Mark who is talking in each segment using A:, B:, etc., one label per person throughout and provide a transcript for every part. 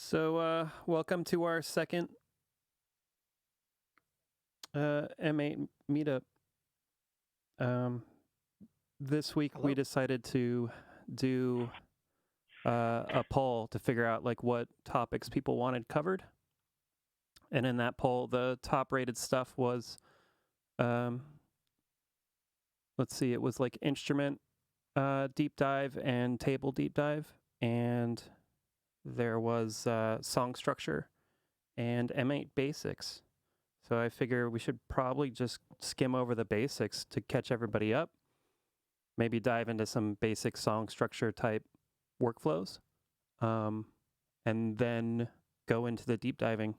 A: So, welcome to our second M8 meetup. This week we decided to do a poll to figure out like what topics people wanted covered. And in that poll, the top rated stuff was, let's see, it was like instrument deep dive and table deep dive. And there was song structure and M8 basics. So I figure we should probably just skim over the basics to catch everybody up. Maybe dive into some basic song structure type workflows. And then go into the deep diving.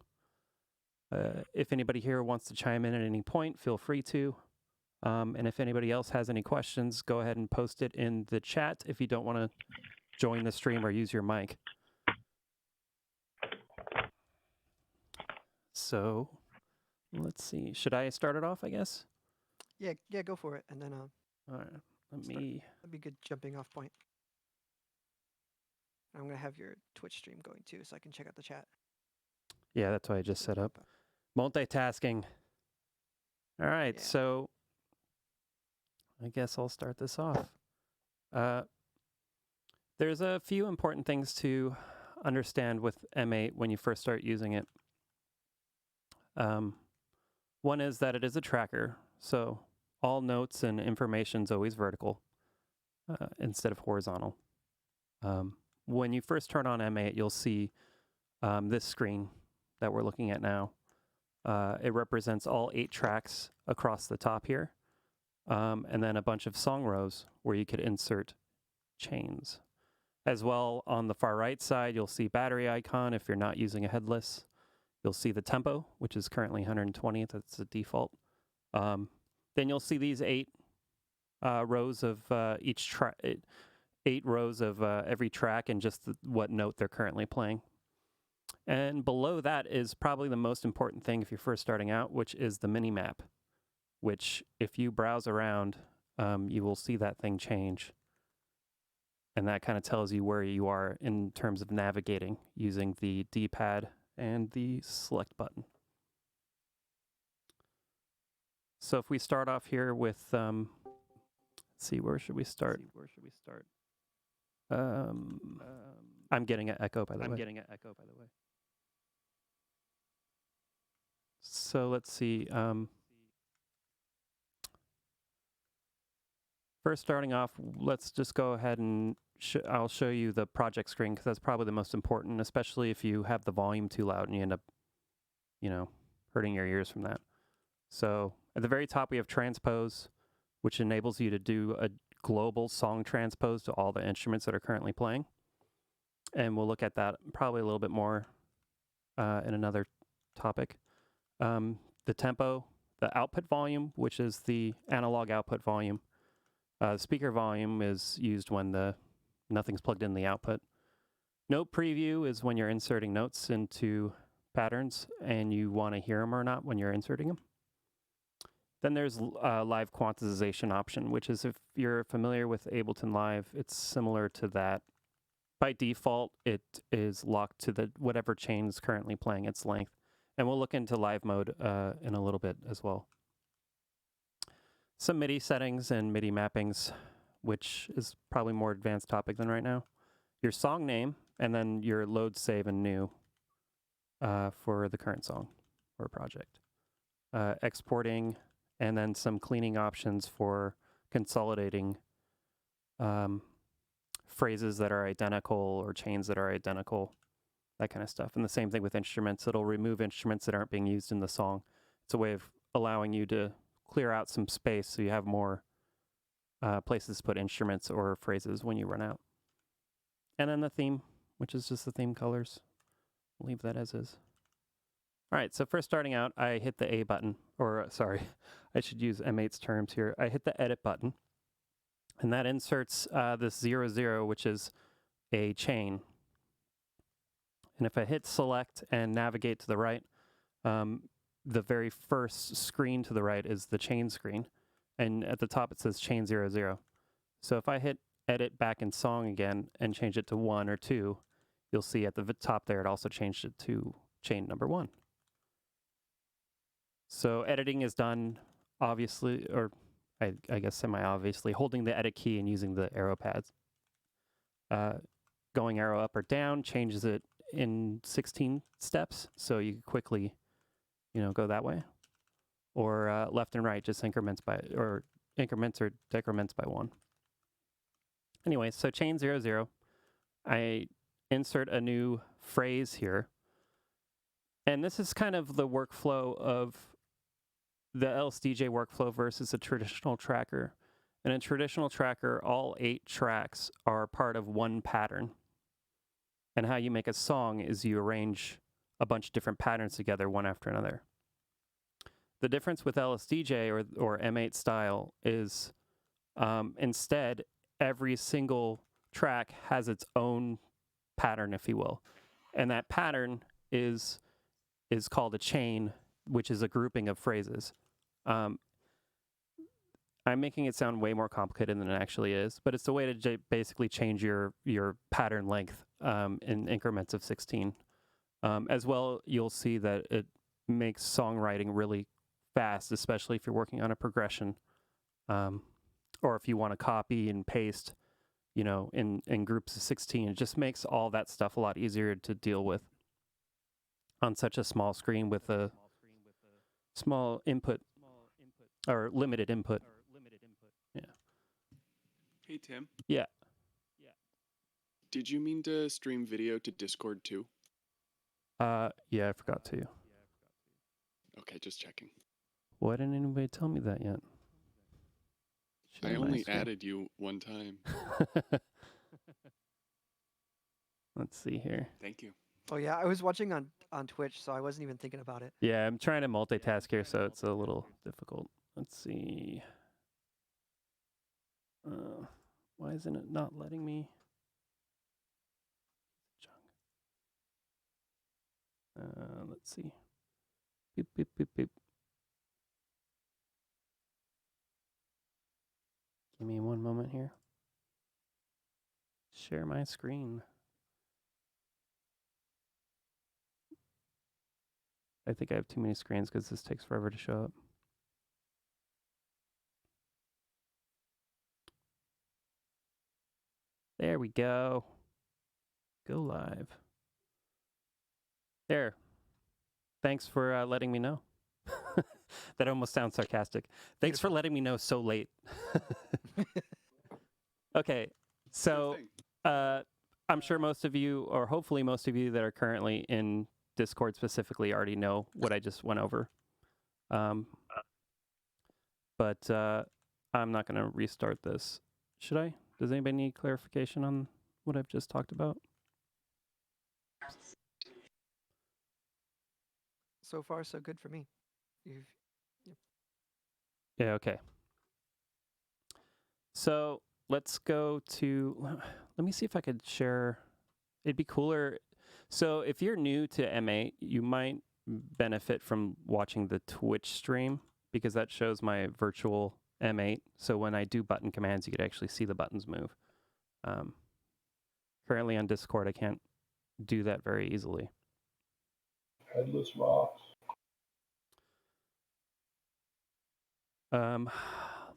A: If anybody here wants to chime in at any point, feel free to. And if anybody else has any questions, go ahead and post it in the chat if you don't want to join the stream or use your mic. So let's see. Should I start it off, I guess?
B: Yeah, go for it. And then
A: all right,
B: that'd be a good jumping off point. I'm going to have your Twitch stream going too, so I can check out the chat.
A: Yeah, that's what I just set up. Multitasking. All right, so I guess I'll start this off. There's a few important things to understand with M8 when you first start using it. One is that it is a tracker, so all notes and information is always vertical instead of horizontal. When you first turn on M8, you'll see this screen that we're looking at now. It represents all 8 tracks across the top here, and then a bunch of song rows where you could insert chains. As well, on the far right side, you'll see battery icon if you're not using a headless. You'll see the tempo, which is currently 120th. That's the default. Then you'll see these 8 rows of each track. 8 rows of every track and just what note they're currently playing. And below that is probably the most important thing if you're first starting out, which is the mini map, which if you browse around, you will see that thing change. And that kind of tells you where you are in terms of navigating using the D-pad and the select button. So if we start off here with, let's see, where should we start? I'm getting an echo, by the way. So let's see. First starting off, let's just go ahead and I'll show you the project screen because that's probably the most important, especially if you have the volume too loud and you end up, hurting your ears from that. So at the very top, we have Transpose, which enables you to do a global song transpose to all the instruments that are currently playing. And we'll look at that probably a little bit more in another topic. The tempo, the output volume, which is the analog output volume. Speaker volume is used when nothing's plugged in the output. Note preview is when you're inserting notes into patterns and you want to hear them or not when you're inserting them. Then there's live quantization option, which is if you're familiar with Ableton Live, it's similar to that. By default, it is locked to whatever chain is currently playing its length. And we'll look into live mode in a little bit as well. Some MIDI settings and MIDI mappings, which is probably more advanced topic than right now. Your song name, and then your load, save, and new for the current song or project. Exporting, and then some cleaning options for consolidating phrases that are identical or chains that are identical, that kind of stuff. And the same thing with instruments. It'll remove instruments that aren't being used in the song. It's a way of allowing you to clear out some space so you have more places to put instruments or phrases when you run out. And then the theme, which is just the theme colors. We'll leave that as is. All right, so first starting out, I hit the A button, or sorry, I should use M8's terms here. I hit the edit button, and that inserts this 0, 0, which is a chain. And if I hit select and navigate to the right, the very first screen to the right is the chain screen. And at the top it says chain 0, 0. So if I hit edit back in song again and change it to 1 or 2, you'll see at the top there, it also changed it to chain number 1. So editing is done, obviously, or I guess semi-obviously, holding the edit key and using the arrow pads. Going arrow up or down changes it in 16 steps, so you quickly, go that way. Or left and right just increments or decrements by 1. Anyway, so chain 0, 0. I insert a new phrase here. And this is kind of the workflow of the LSDJ workflow versus a traditional tracker. In a traditional tracker, all 8 tracks are part of one pattern. And how you make a song is you arrange a bunch of different patterns together, one after another. The difference with LSDJ or M8 style is instead, every single track has its own pattern, if you will. And that pattern is called a chain, which is a grouping of phrases. I'm making it sound way more complicated than it actually is, but it's a way to basically change your pattern length in increments of 16. As well, you'll see that it makes songwriting really fast, especially if you're working on a progression, or if you want to copy and paste, in groups of 16. It just makes all that stuff a lot easier to deal with on such a small screen with a small input or limited input. Yeah.
C: Hey, Tim.
A: Yeah.
C: Did you mean to stream video to Discord too?
A: Yeah, I forgot to.
C: Okay, just checking.
A: Why didn't anybody tell me that yet?
C: I only added you one time.
A: Let's see here.
C: Thank you.
B: Oh yeah, I was watching on Twitch, so I wasn't even thinking about it.
A: Yeah, I'm trying to multitask here, so it's a little difficult. Let's see. Why isn't it not letting me? Let's see. Beep, beep, beep, beep. Give me one moment here. Share my screen. I think I have too many screens because this takes forever to show up. There we go. Go live. There. Thanks for letting me know. That almost sounds sarcastic. Thanks for letting me know so late. Okay, so I'm sure most of you, or hopefully most of you that are currently in Discord specifically already know what I just went over. But I'm not going to restart this. Should I? Does anybody need clarification on what I've just talked about?
B: So far, so good for me.
A: Yeah, okay. So let's go to, let me see if I could share. It'd be cooler. So if you're new to M8, you might benefit from watching the Twitch stream because that shows my virtual M8. So when I do button commands, you could actually see the buttons move. Currently on Discord, I can't do that very easily.
D: Headless rocks.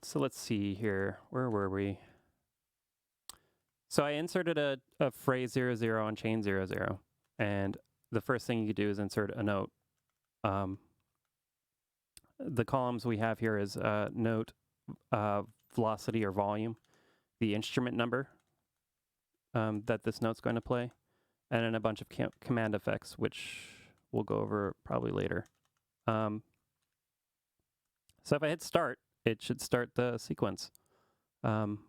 A: So let's see here. Where were we? So I inserted a phrase 0, 0 on chain 0, 0. And the first thing you do is insert a note. The columns we have here is note, velocity or volume, the instrument number that this note's going to play, and then a bunch of command effects, which we'll go over probably later. So if I hit start, it should start the sequence,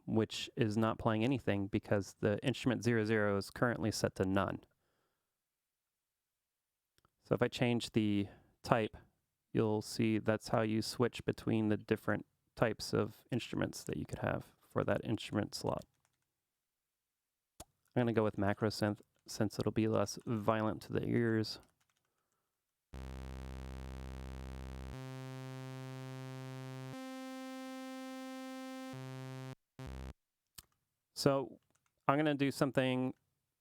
A: which is not playing anything because the instrument 0, 0 is currently set to none. So if I change the type, you'll see that's how you switch between the different types of instruments that you could have for that instrument slot. I'm going to go with Macrosynth since it'll be less violent to the ears. So I'm going to do something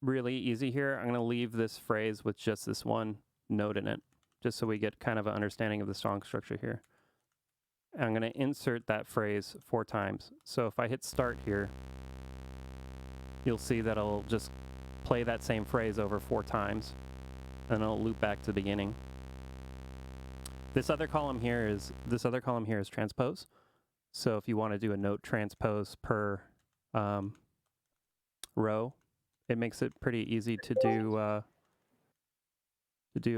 A: really easy here. I'm going to leave this phrase with just this one note in it, just so we get kind of an understanding of the song structure here. I'm going to insert that phrase 4 times. So if I hit start here, you'll see that it'll just play that same phrase over 4 times, and it'll loop back to the beginning. This other column here is transpose. So if you want to do a note transpose per row, it makes it pretty easy to do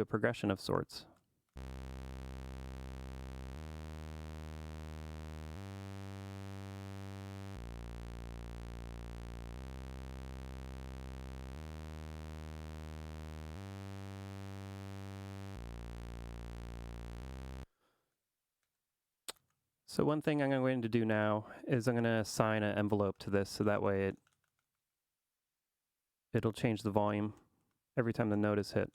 A: a progression of sorts. So one thing I'm going to do now is I'm going to assign an envelope to this, so that way it'll change the volume every time the note is hit.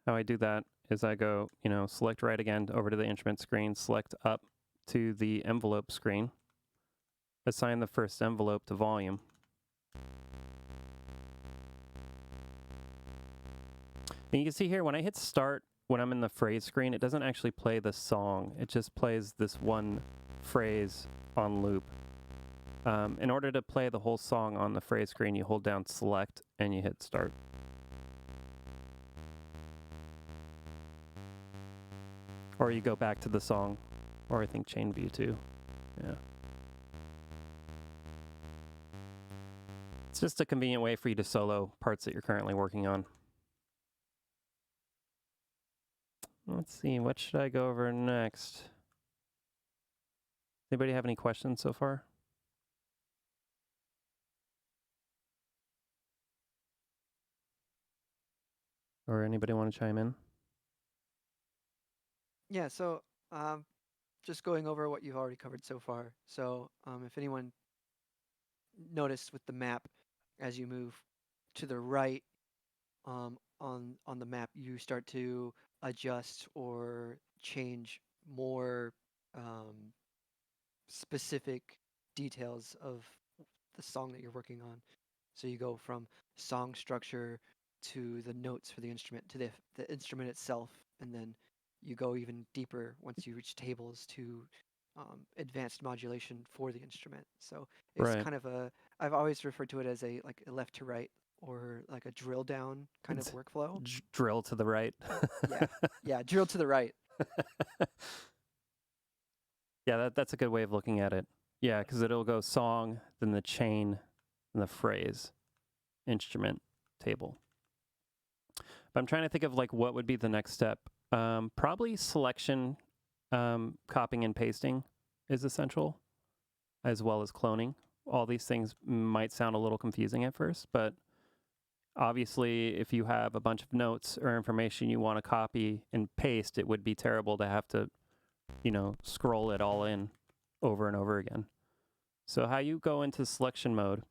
A: How I do that is I go, select right again over to the instrument screen, select up to the envelope screen, assign the first envelope to volume. And you can see here when I hit start, when I'm in the phrase screen, it doesn't actually play the song. It just plays this one phrase on loop. In order to play the whole song on the phrase screen, you hold down select and you hit start. Or you go back to the song, or I think chain view too. Yeah. It's just a convenient way for you to solo parts that you're currently working on. Let's see, what should I go over next? Anybody have any questions so far? Or anybody want to chime in?
B: Yeah, so just going over what you've already covered so far. So if anyone noticed with the map, as you move to the right on the map, you start to adjust or change more specific details of the song that you're working on. So you go from song structure to the notes for the instrument to the instrument itself, and then you go even deeper once you reach tables to advanced modulation for the instrument. So it's
A: Right.
B: kind of I've always referred to it as a left to right or like a drill down kind of workflow.
A: Drill to the right.
B: Yeah, drill to the right.
A: Yeah, that's a good way of looking at it. Yeah, because it'll go song, then the chain, and the phrase, instrument, table. But I'm trying to think of what would be the next step. Probably selection, copying and pasting is essential, as well as cloning. All these things might sound a little confusing at first, but obviously if you have a bunch of notes or information you want to copy and paste, it would be terrible to have to scroll it all in over and over again. So how you go into selection mode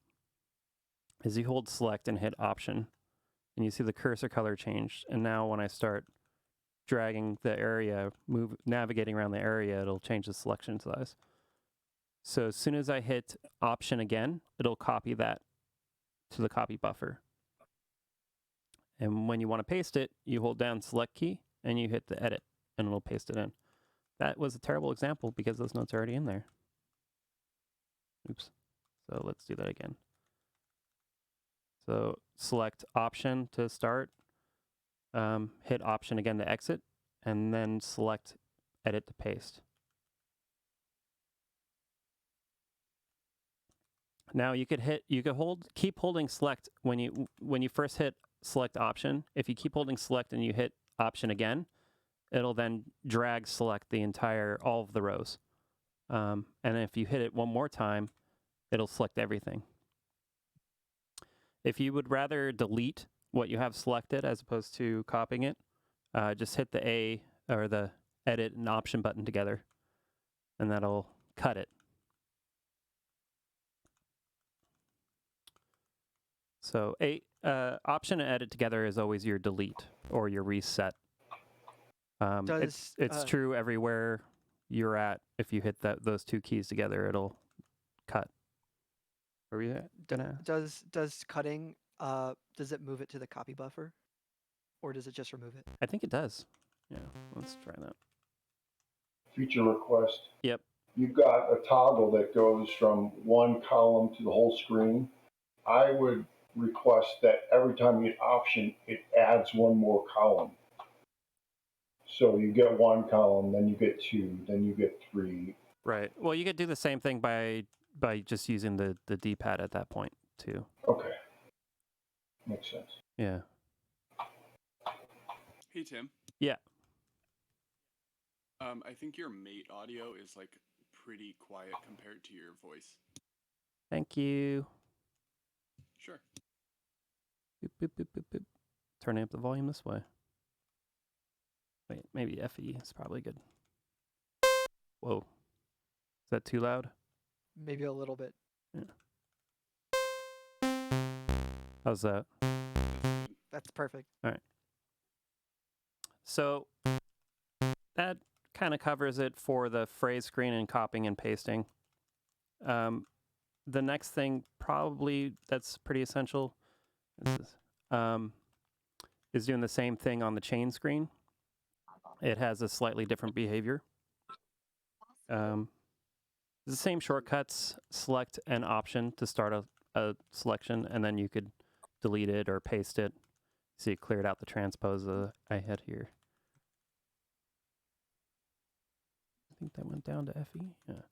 A: is you hold select and hit option, and you see the cursor color changed. And now when I start dragging the area, navigating around the area, it'll change the selection size. So as soon as I hit option again, it'll copy that to the copy buffer. And when you want to paste it, you hold down select key and you hit the edit, and it'll paste it in. That was a terrible example because those notes are already in there. Oops. So let's do that again. So select option to start, hit option again to exit, and then select edit to paste. Now you could keep holding select when you first hit select option. If you keep holding select and you hit option again, it'll then drag select all of the rows. And if you hit it one more time, it'll select everything. If you would rather delete what you have selected as opposed to copying it, just hit the A or the edit and option button together, and that'll cut it. So option and edit together is always your delete or your reset. It's true everywhere you're at. If you hit those two keys together, it'll cut Are we gonna?
B: Does cutting does it move it to the copy buffer, or does it just remove it?
A: I think it does. Yeah, let's try that.
D: Feature request.
A: Yep.
D: You've got a toggle that goes from one column to the whole screen. I would request that every time you hit option, it adds one more column. So you get one column, then you get two, then you get three.
A: Right. Well, you could do the same thing by just using the D-pad at that point too.
D: Okay. Makes sense.
A: Yeah.
C: Hey, Tim.
A: Yeah.
C: I think your mate audio is like pretty quiet compared to your voice.
A: Thank you.
C: Sure.
A: Boop, boop, boop, boop, boop. Turning up the volume this way. Wait, maybe FE is probably good. Whoa. Is that too loud?
B: Maybe a little bit.
A: Yeah. How's that?
B: That's perfect.
A: All right. So that kind of covers it for the phrase screen and copying and pasting. The next thing probably that's pretty essential is doing the same thing on the chain screen. It has a slightly different behavior. The same shortcuts, select an option to start a selection, and then you could delete it or paste it. See, it cleared out the transpose I had here. I think that went down to FE. Yeah.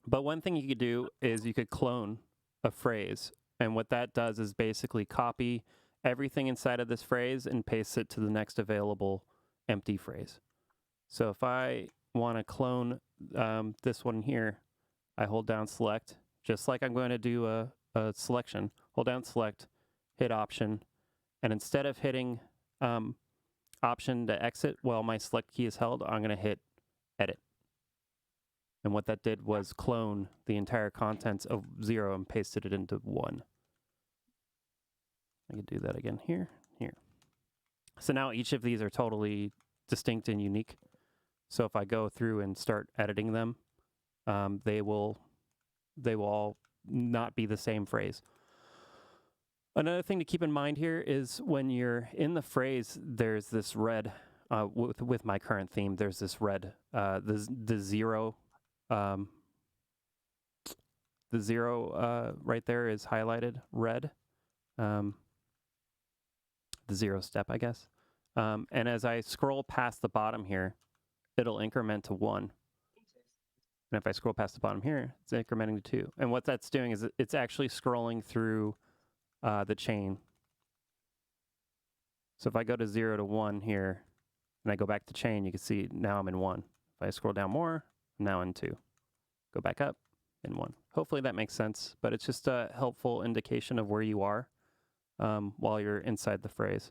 A: But one thing you could do is you could clone a phrase. And what that does is basically copy everything inside of this phrase and paste it to the next available empty phrase. So if I want to clone this one here, I hold down select, just like I'm going to do a selection. Hold down select, hit option, and instead of hitting option to exit while my select key is held, I'm going to hit edit. And what that did was clone the entire contents of 0 and pasted it into 1. I could do that again here. So now each of these are totally distinct and unique. So if I go through and start editing them, they will all not be the same phrase. Another thing to keep in mind here is when you're in the phrase, there's this red, with my current theme, there's this red, the zero right there is highlighted red. The 0 step, I guess. And as I scroll past the bottom here, it'll increment to 1. And if I scroll past the bottom here, it's incrementing to 2. And what that's doing is it's actually scrolling through the chain. So if I go to 0 to 1 here, and I go back to chain, you can see now I'm in 1. If I scroll down more, I'm now in 2. Go back up, in 1. Hopefully that makes sense, but it's just a helpful indication of where you are while you're inside the phrase.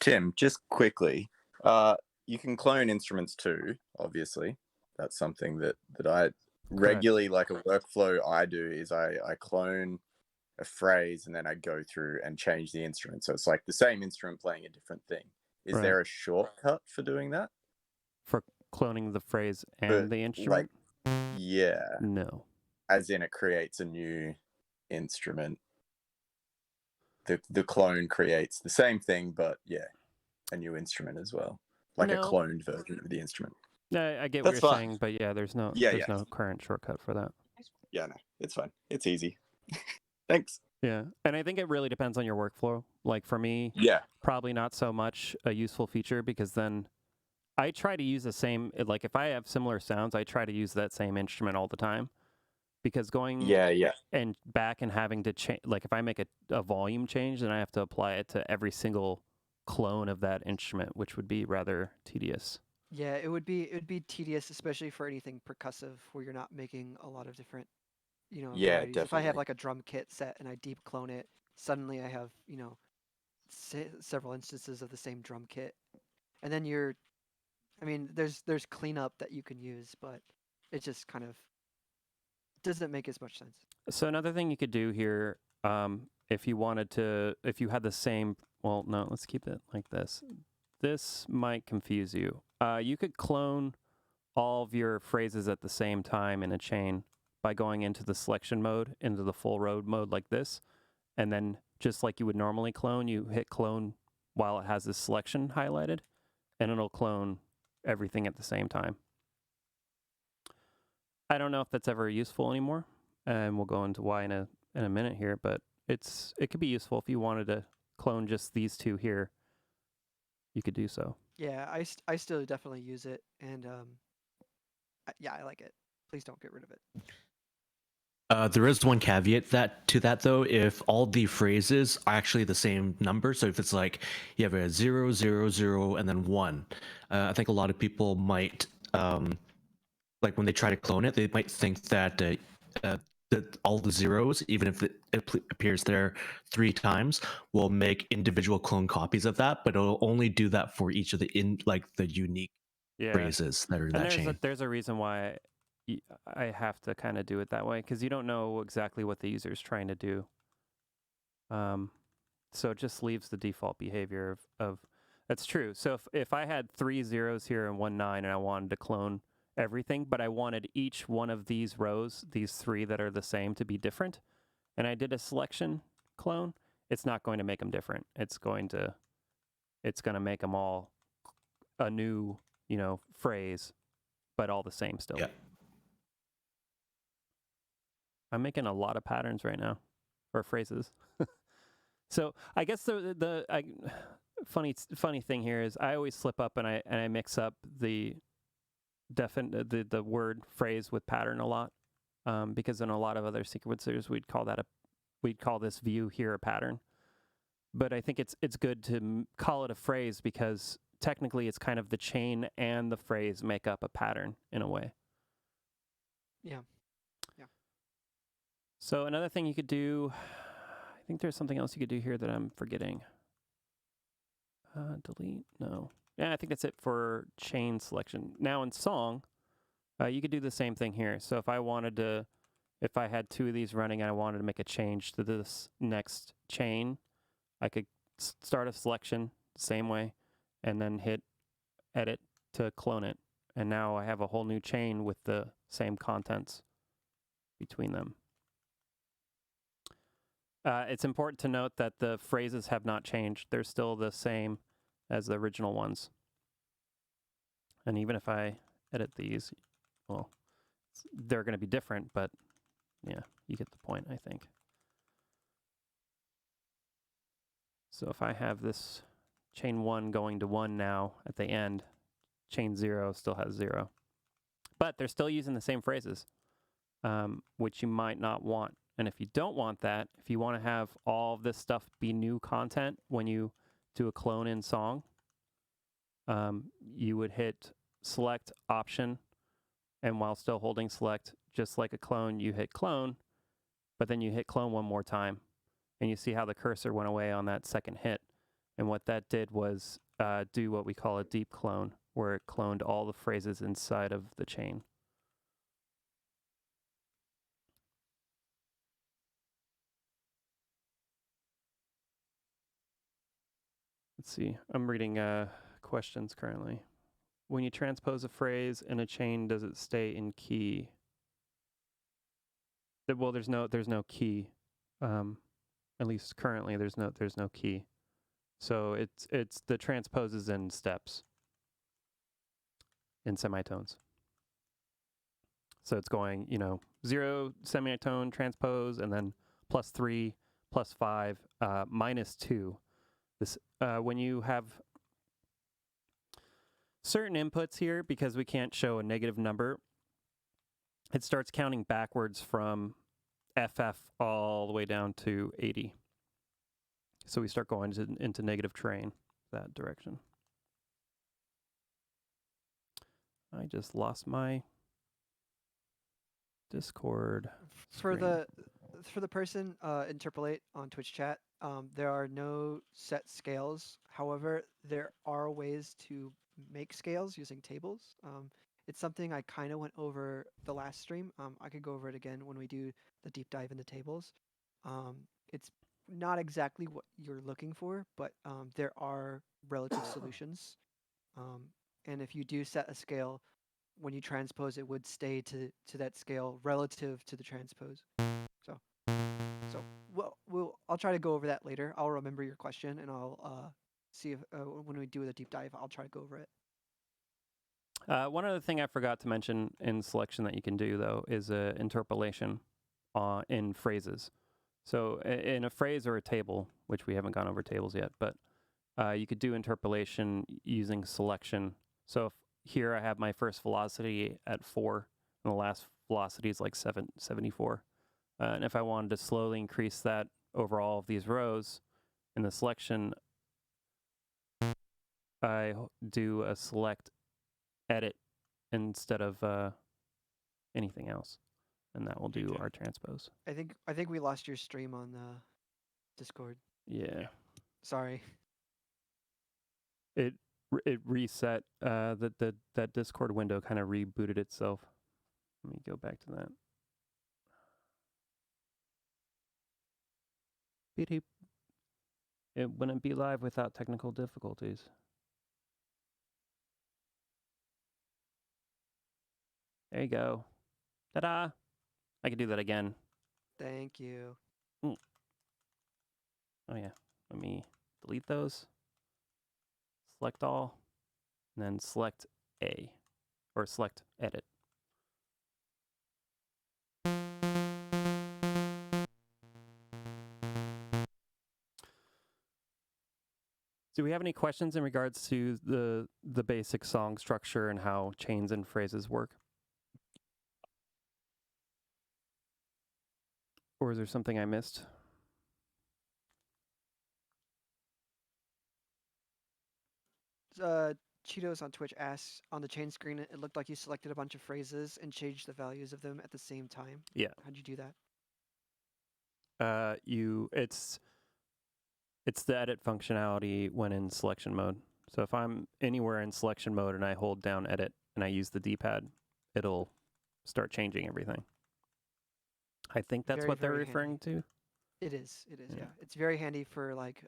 E: Tim, just quickly, you can clone instruments too, obviously. That's something that I regularly, like a workflow I do is I clone a phrase and then I go through and change the instrument. So it's like the same instrument playing a different thing. Is there a shortcut for doing that? For
A: cloning the phrase and the instrument?
E: Like, yeah.
A: No.
E: As in it creates a new instrument. The clone creates the same thing, but yeah, a new instrument as well. Like a cloned version of the instrument.
A: Yeah, I get what you're saying, but yeah, there's no current shortcut for that.
E: Yeah, no, it's fine. It's easy. Thanks.
A: Yeah, and I think it really depends on your workflow. Like for me, probably not so much a useful feature because then I try to use the same, like if I have similar sounds, I try to use that same instrument all the time. Because going and back and having to change, like if I make a volume change, then I have to apply it to every single clone of that instrument, which would be rather tedious.
B: Yeah, it would be tedious, especially for anything percussive where you're not making a lot of different, varieties.
E: Definitely.
B: If I have like a drum kit set and I deep clone it, suddenly I have, several instances of the same drum kit. And then there's cleanup that you can use, but it just kind of doesn't make as much sense. So
A: another thing you could do here, if you had the same, well, no, let's keep it like this. This might confuse you. You could clone all of your phrases at the same time in a chain by going into the selection mode, into the full road mode like this. And then just like you would normally clone, you hit clone while it has this selection highlighted, and it'll clone everything at the same time. I don't know if that's ever useful anymore, and we'll go into why in a minute here, but it could be useful if you wanted to clone just these two here. You could do so.
B: Yeah, I still definitely use it, and yeah, I like it. Please don't get rid of it.
F: There is one caveat to that though. If all the phrases are actually the same number, so if it's like you have a 0, 0, 0, and then 1, I think a lot of people might, like when they try to clone it, they might think that that all the zeros, even if it appears there 3 times, will make individual clone copies of that, but it'll only do that for each of the the unique phrases that are in that chain.
A: There's a reason why I have to kind of do it that way, because you don't know exactly what the user is trying to do. So it just leaves the default behavior of that's true. So if I had 3 zeros here and 1 9 and I wanted to clone everything, but I wanted each one of these rows, these 3 that are the same, to be different, and I did a selection clone, it's not going to make them different. It's going to make them all a new, phrase, but all the same still.
F: Yeah.
A: I'm making a lot of patterns right now, or phrases. So I guess the funny thing here is I always slip up and I mix up the word phrase with pattern a lot, because in a lot of other sequencers we'd call this view here a pattern. But I think it's good to call it a phrase, because technically it's kind of the chain and the phrase make up a pattern in a way.
B: Yeah.
A: So another thing you could do, I think there's something else you could do here that I'm forgetting. Delete? No. Yeah, I think that's it for chain selection. Now in song, you could do the same thing here. So if I had 2 of these running and I wanted to make a change to this next chain, I could start a selection the same way and then hit edit to clone it. And now I have a whole new chain with the same contents between them. It's important to note that the phrases have not changed. They're still the same as the original ones. And even if I edit these, well, they're going to be different, but yeah, you get the point, I think. So if I have this chain 1 going to 1 now at the end, chain 0 still has 0. But they're still using the same phrases, which you might not want. And if you don't want that, if you want to have all of this stuff be new content when you do a clone in song, you would hit select option, and while still holding select, just like a clone, you hit clone, but then you hit clone one more time. And you see how the cursor went away on that second hit. And what that did was do what we call a deep clone, where it cloned all the phrases inside of the chain. Let's see, I'm reading questions currently. When you transpose a phrase in a chain, does it stay in key? Well, there's no key. At least currently, there's no key. So it's the transposes in steps, in semitones. So it's going, 0 semitone transpose, and then +3, +5, -2. This when you have certain inputs here, because we can't show a negative number, it starts counting backwards from FF all the way down to 80. So we start going into negative train that direction. I just lost my Discord screen.
B: For the person interpolate on Twitch chat, there are no set scales. However, there are ways to make scales using tables. It's something I kind of went over the last stream. I could go over it again when we do the deep dive into tables. It's not exactly what you're looking for, but there are relative solutions. And if you do set a scale when you transpose, it would stay to that scale relative to the transpose. So I'll try to go over that later. I'll remember your question and I'll see if when we do the deep dive, I'll try to go over it.
A: One other thing I forgot to mention in selection that you can do, though, is interpolation in phrases. So in a phrase or a table, which we haven't gone over tables yet, but you could do interpolation using selection. So if here I have my first velocity at 4, and the last velocity is like 74. And if I wanted to slowly increase that over all of these rows in the selection, I do a select edit instead of anything else, and that will do our transpose.
B: I think we lost your stream on Discord.
A: Yeah.
B: Sorry.
A: It reset. That Discord window kind of rebooted itself. Let me go back to that. Beep. It wouldn't be live without technical difficulties. There you go. Ta-da! I can do that again.
B: Thank you.
A: Oh yeah. Let me delete those. Select all. And then select A. Or select edit. Do we have any questions in regards to the basic song structure and how chains and phrases work? Or is there something I missed?
B: Cheetos on Twitch asks, on the chain screen, it looked like you selected a bunch of phrases and changed the values of them at the same time.
A: Yeah.
B: How'd you do that?
A: It's the edit functionality when in selection mode. So if I'm anywhere in selection mode and I hold down edit and I use the D-pad, it'll start changing everything. I think that's
B: Very,
A: what they're
B: very
A: referring to.
B: It is,
A: Yeah.
B: yeah. It's very handy for like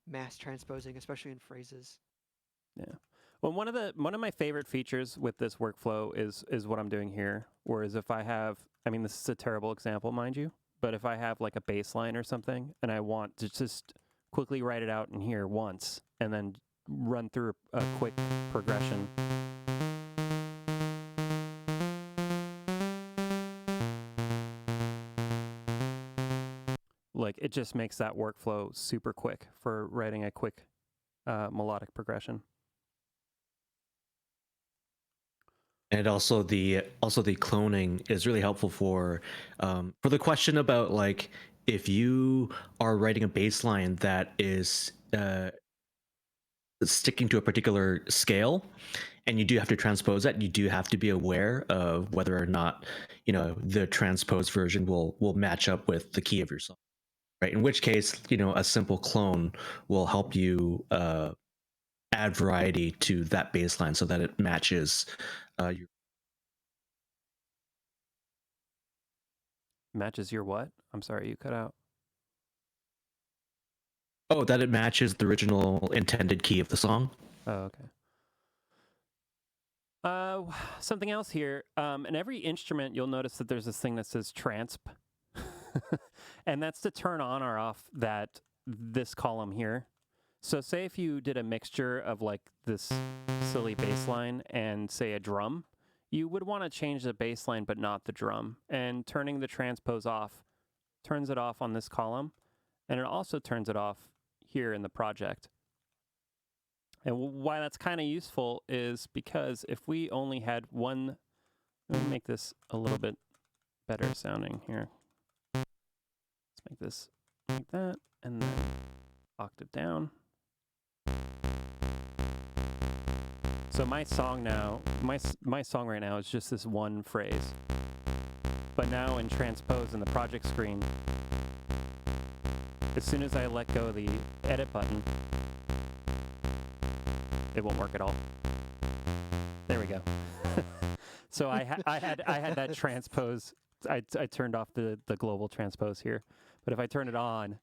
B: mass transposing, especially in phrases.
A: Yeah. Well, one of my favorite features with this workflow is what I'm doing here. Whereas if I have, I mean, this is a terrible example, mind you, but if I have like a bass line or something and I want to just quickly write it out in here once and then run through a quick progression. Like, it just makes that workflow super quick for writing a quick melodic progression.
F: And also the cloning is really helpful for the question about like if you are writing a bass line that is sticking to a particular scale and you do have to transpose that, you do have to be aware of whether or not the transposed version will match up with the key of your song, right? In which case, a simple clone will help you add variety to that bass line so that it matches your
A: Matches your what? I'm sorry, you cut out.
F: Oh, that it matches the original intended key of the song.
A: Oh, okay. Something else here. In every instrument, you'll notice that there's this thing that says transp. And that's to turn on or off this column here. So say if you did a mixture of like this silly bass line and say a drum, you would want to change the bass line but not the drum. And turning the transpose off turns it off on this column. And it also turns it off here in the project. And why that's kind of useful is because if we only had one, let me make this a little bit better sounding here. Let's make this like that, and then octave down. So my song now, my song right now is just this one phrase. But now in Transpose in the project screen, as soon as I let go of the edit button, it won't work at all. There we go. So I had that transpose. I turned off the global transpose here, but if I turn it on,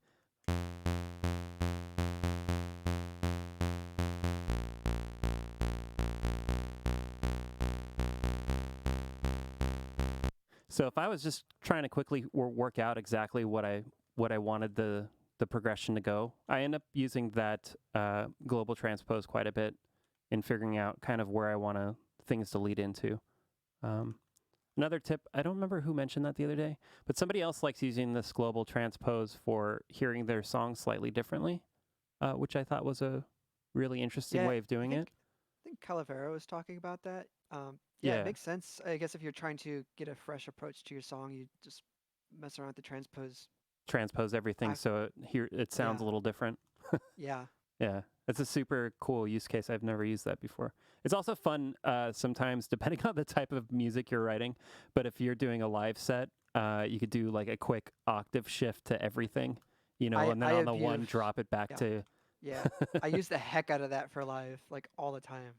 A: So if I was just trying to quickly work out exactly what I wanted the progression to go, I end up using that global transpose quite a bit in figuring out kind of where I want things to lead into. Another tip, I don't remember who mentioned that the other day, but somebody else likes using this global transpose for hearing their song slightly differently, which I thought was a really interesting way of doing it.
B: I think Calavera was talking about that.
A: Yeah.
B: It makes sense. I guess if you're trying to get a fresh approach to your song, you just mess around with the
A: transpose everything so it sounds a little different.
B: Yeah.
A: Yeah, it's a super cool use case. I've never used that before. It's also fun sometimes, depending on the type of music you're writing. But if you're doing a live set, you could do like a quick octave shift to everything, and then on the one, drop it back to.
B: Yeah, I use the heck out of that for live, like all the time.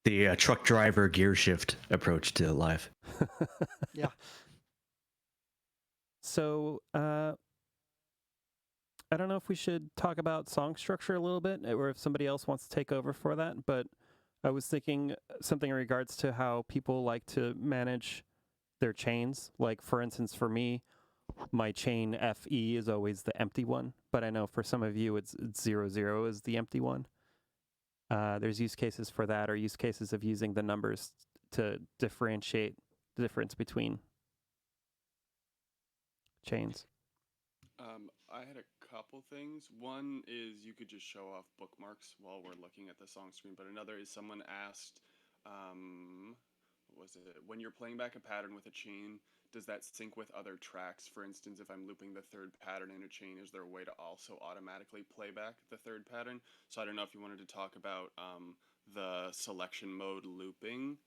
F: The truck driver gear shift approach to live.
B: Yeah.
A: So, I don't know if we should talk about song structure a little bit, or if somebody else wants to take over for that, but I was thinking something in regards to how people like to manage their chains. Like, for instance, for me, my chain FE is always the empty one, but I know for some of you it's 0 is the empty one. There's use cases for that, or use cases of using the numbers to differentiate the difference between chains.
C: I had a couple things. One is you could just show off bookmarks while we're looking at the song screen, but another is someone asked, what was it? When you're playing back a pattern with a chain, does that sync with other tracks? For instance, if I'm looping the third pattern in a chain, is there a way to also automatically play back the third pattern? So I don't know if you wanted to talk about the selection mode looping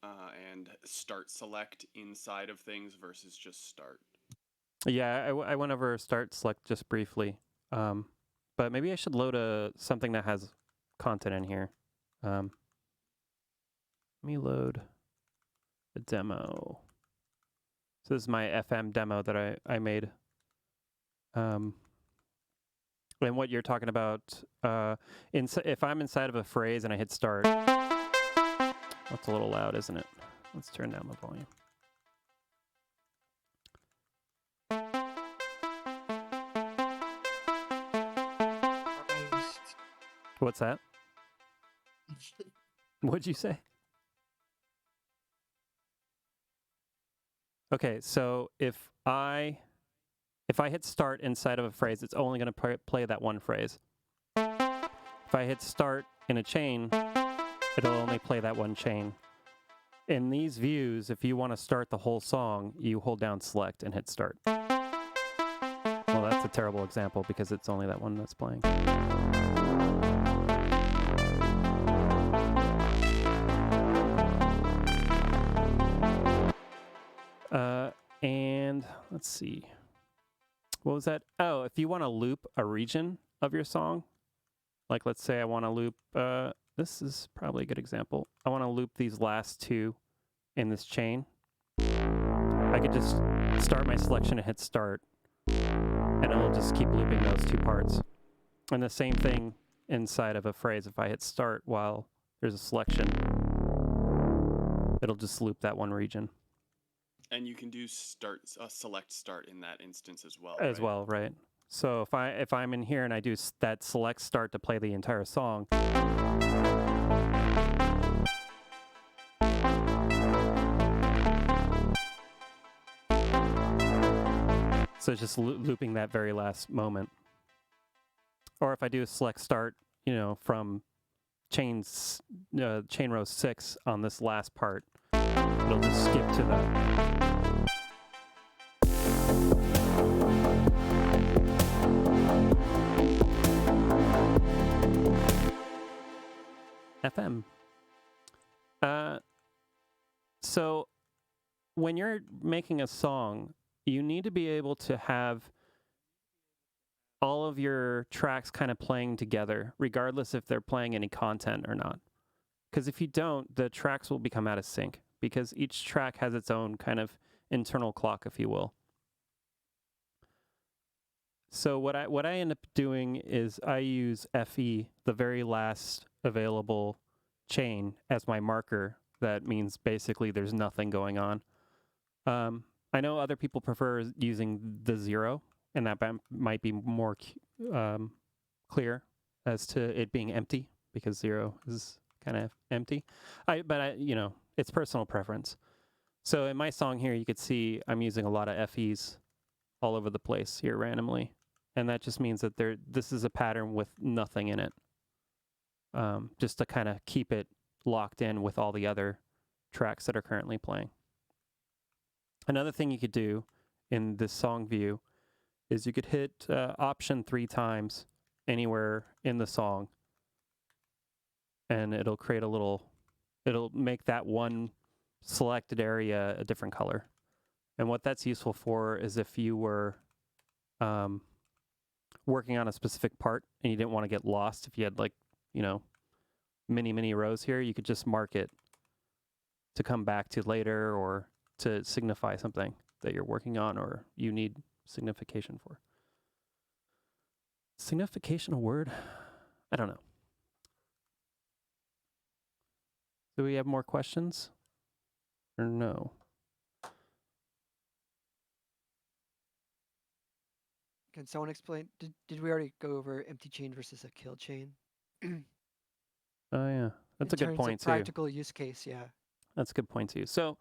C: and start select inside of things versus just start.
A: Yeah, I went over start select just briefly, but maybe I should load something that has content in here. Let me load a demo. So this is my FM demo that I made. And what you're talking about, if I'm inside of a phrase and I hit start, that's a little loud, isn't it? Let's turn down the volume. What's that? What'd you say? Okay, so if I hit start inside of a phrase, it's only going to play that one phrase. If I hit start in a chain, it'll only play that one chain. In these views, if you want to start the whole song, you hold down select and hit start. Well, that's a terrible example because it's only that one that's playing. And let's see. What was that? Oh, if you want to loop a region of your song, like let's say I want to loop, this is probably a good example. I want to loop these last two in this chain. I could just start my selection and hit start, and it'll just keep looping those two parts. And the same thing inside of a phrase. If I hit start while there's a selection, it'll just loop that one region.
C: And you can do select start in that instance as well.
A: Right? So if I'm in here and I do that select start to play the entire song, so it's just looping that very last moment. Or if I do a select start, from chain row 6 on this last part, it'll just skip to that. FM. So when you're making a song, you need to be able to have all of your tracks kind of playing together, regardless if they're playing any content or not. Because if you don't, the tracks will become out of sync, because each track has its own kind of internal clock, if you will. So what I end up doing is I use FE, the very last available chain, as my marker that means basically there's nothing going on. I know other people prefer using the 0, and that might be more clear as to it being empty, because 0 is kind of empty. But it's personal preference. So in my song here, you could see I'm using a lot of FEs all over the place here randomly. And that just means that this is a pattern with nothing in it. Just to kind of keep it locked in with all the other tracks that are currently playing. Another thing you could do in this song view is you could hit Option 3 times anywhere in the song, and it'll make that one selected area a different color. And what that's useful for is if you were working on a specific part and you didn't want to get lost, if you had many rows here, you could just mark it to come back to later or to signify something that you're working on or you need signification for. Signification a word? I don't know. Do we have more questions? Or no?
B: Can someone explain? Did we already go over empty chain versus a kill chain?
A: Oh yeah, that's a good point too.
B: Practical use case, yeah.
A: That's a good point too. So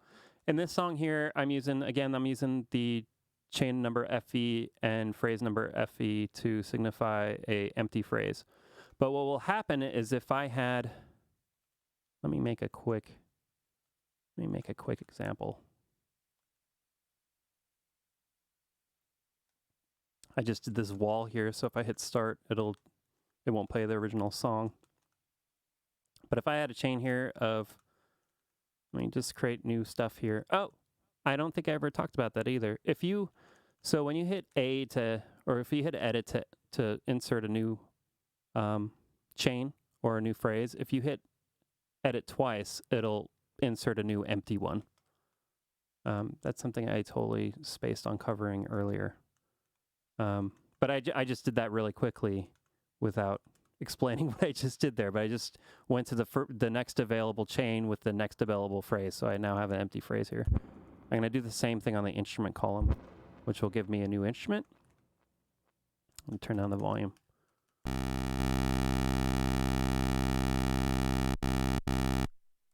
A: in this song here, I'm using the chain number FE and phrase number FE to signify a empty phrase. But what will happen is if I had, let me make a quick example. I just did this wall here, so if I hit start, it won't play the original song. But if I had a chain here of, let me just create new stuff here. Oh, I don't think I ever talked about that either. So when you hit A if you hit edit to insert a new chain or a new phrase, if you hit edit twice, it'll insert a new empty one. That's something I totally spaced on covering earlier. But I just did that really quickly without explaining what I just did there. But I just went to the next available chain with the next available phrase. So I now have an empty phrase here. I'm going to do the same thing on the instrument column, which will give me a new instrument. Let me turn down the volume.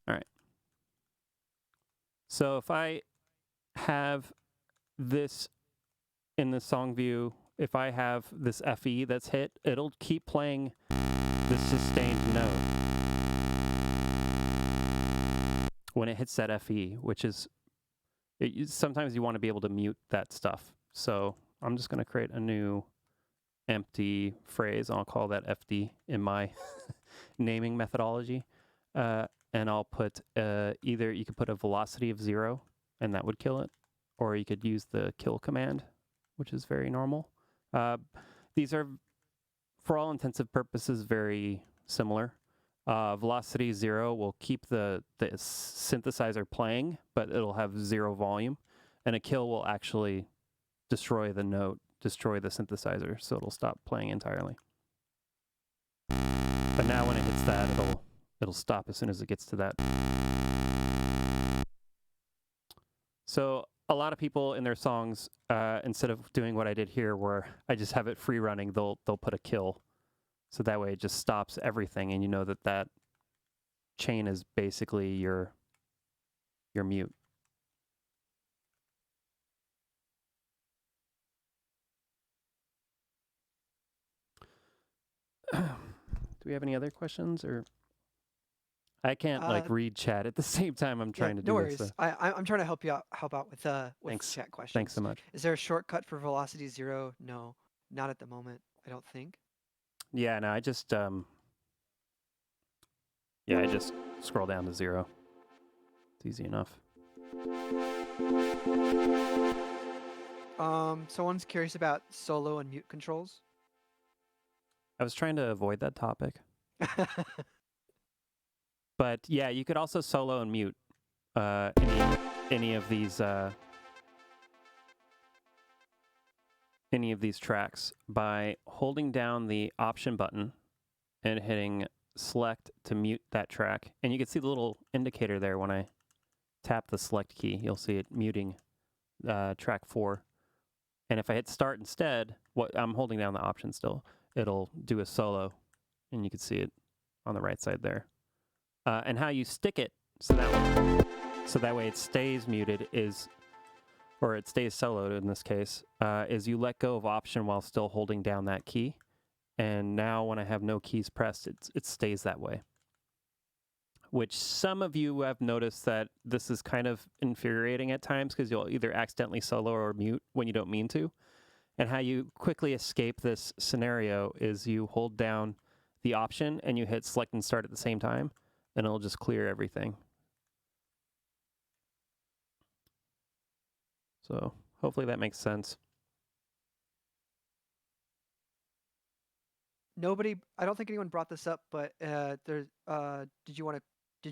A: All right. So if I have this in the song view, if I have this FE that's hit, it'll keep playing this sustained note when it hits that FE, which is, sometimes you want to be able to mute that stuff. So I'm just going to create a new empty phrase. I'll call that FD in my naming methodology. And I'll put either you could put a velocity of 0 and that would kill it, or you could use the kill command, which is very normal. These are, for all intensive purposes, very similar. Velocity 0 will keep the synthesizer playing, but it'll have 0 volume. And a kill will actually destroy the note, destroy the synthesizer, so it'll stop playing entirely. But now when it hits that, it'll stop as soon as it gets to that. So a lot of people in their songs, instead of doing what I did here, where I just have it free running, they'll put a kill. So that way it just stops everything, and you know that chain is basically your mute. Do we have any other questions, or I can't read chat at the same time I'm trying to do
B: worries.
A: this.
B: I'm trying to help out with
A: Thanks.
B: chat questions.
A: Thanks so much.
B: Is there a shortcut for velocity 0? No, not at the moment, I don't think.
A: Yeah, no, I just scroll down to 0. It's easy enough.
B: Someone's curious about solo and mute controls.
A: I was trying to avoid that topic. But yeah, you could also solo and mute any of these tracks by holding down the option button and hitting select to mute that track. And you can see the little indicator there when I tap the select key. You'll see it muting track 4. And if I hit start instead, I'm holding down the option still, it'll do a solo, and you can see it on the right side there. And how you stick it so that way it stays muted or it stays soloed in this case, is you let go of option while still holding down that key. And now when I have no keys pressed, it stays that way. Which some of you have noticed that this is kind of infuriating at times because you'll either accidentally solo or mute when you don't mean to. And how you quickly escape this scenario is you hold down the option and you hit select and start at the same time, and it'll just clear everything. So hopefully that makes sense.
B: I don't think anyone brought this up, but did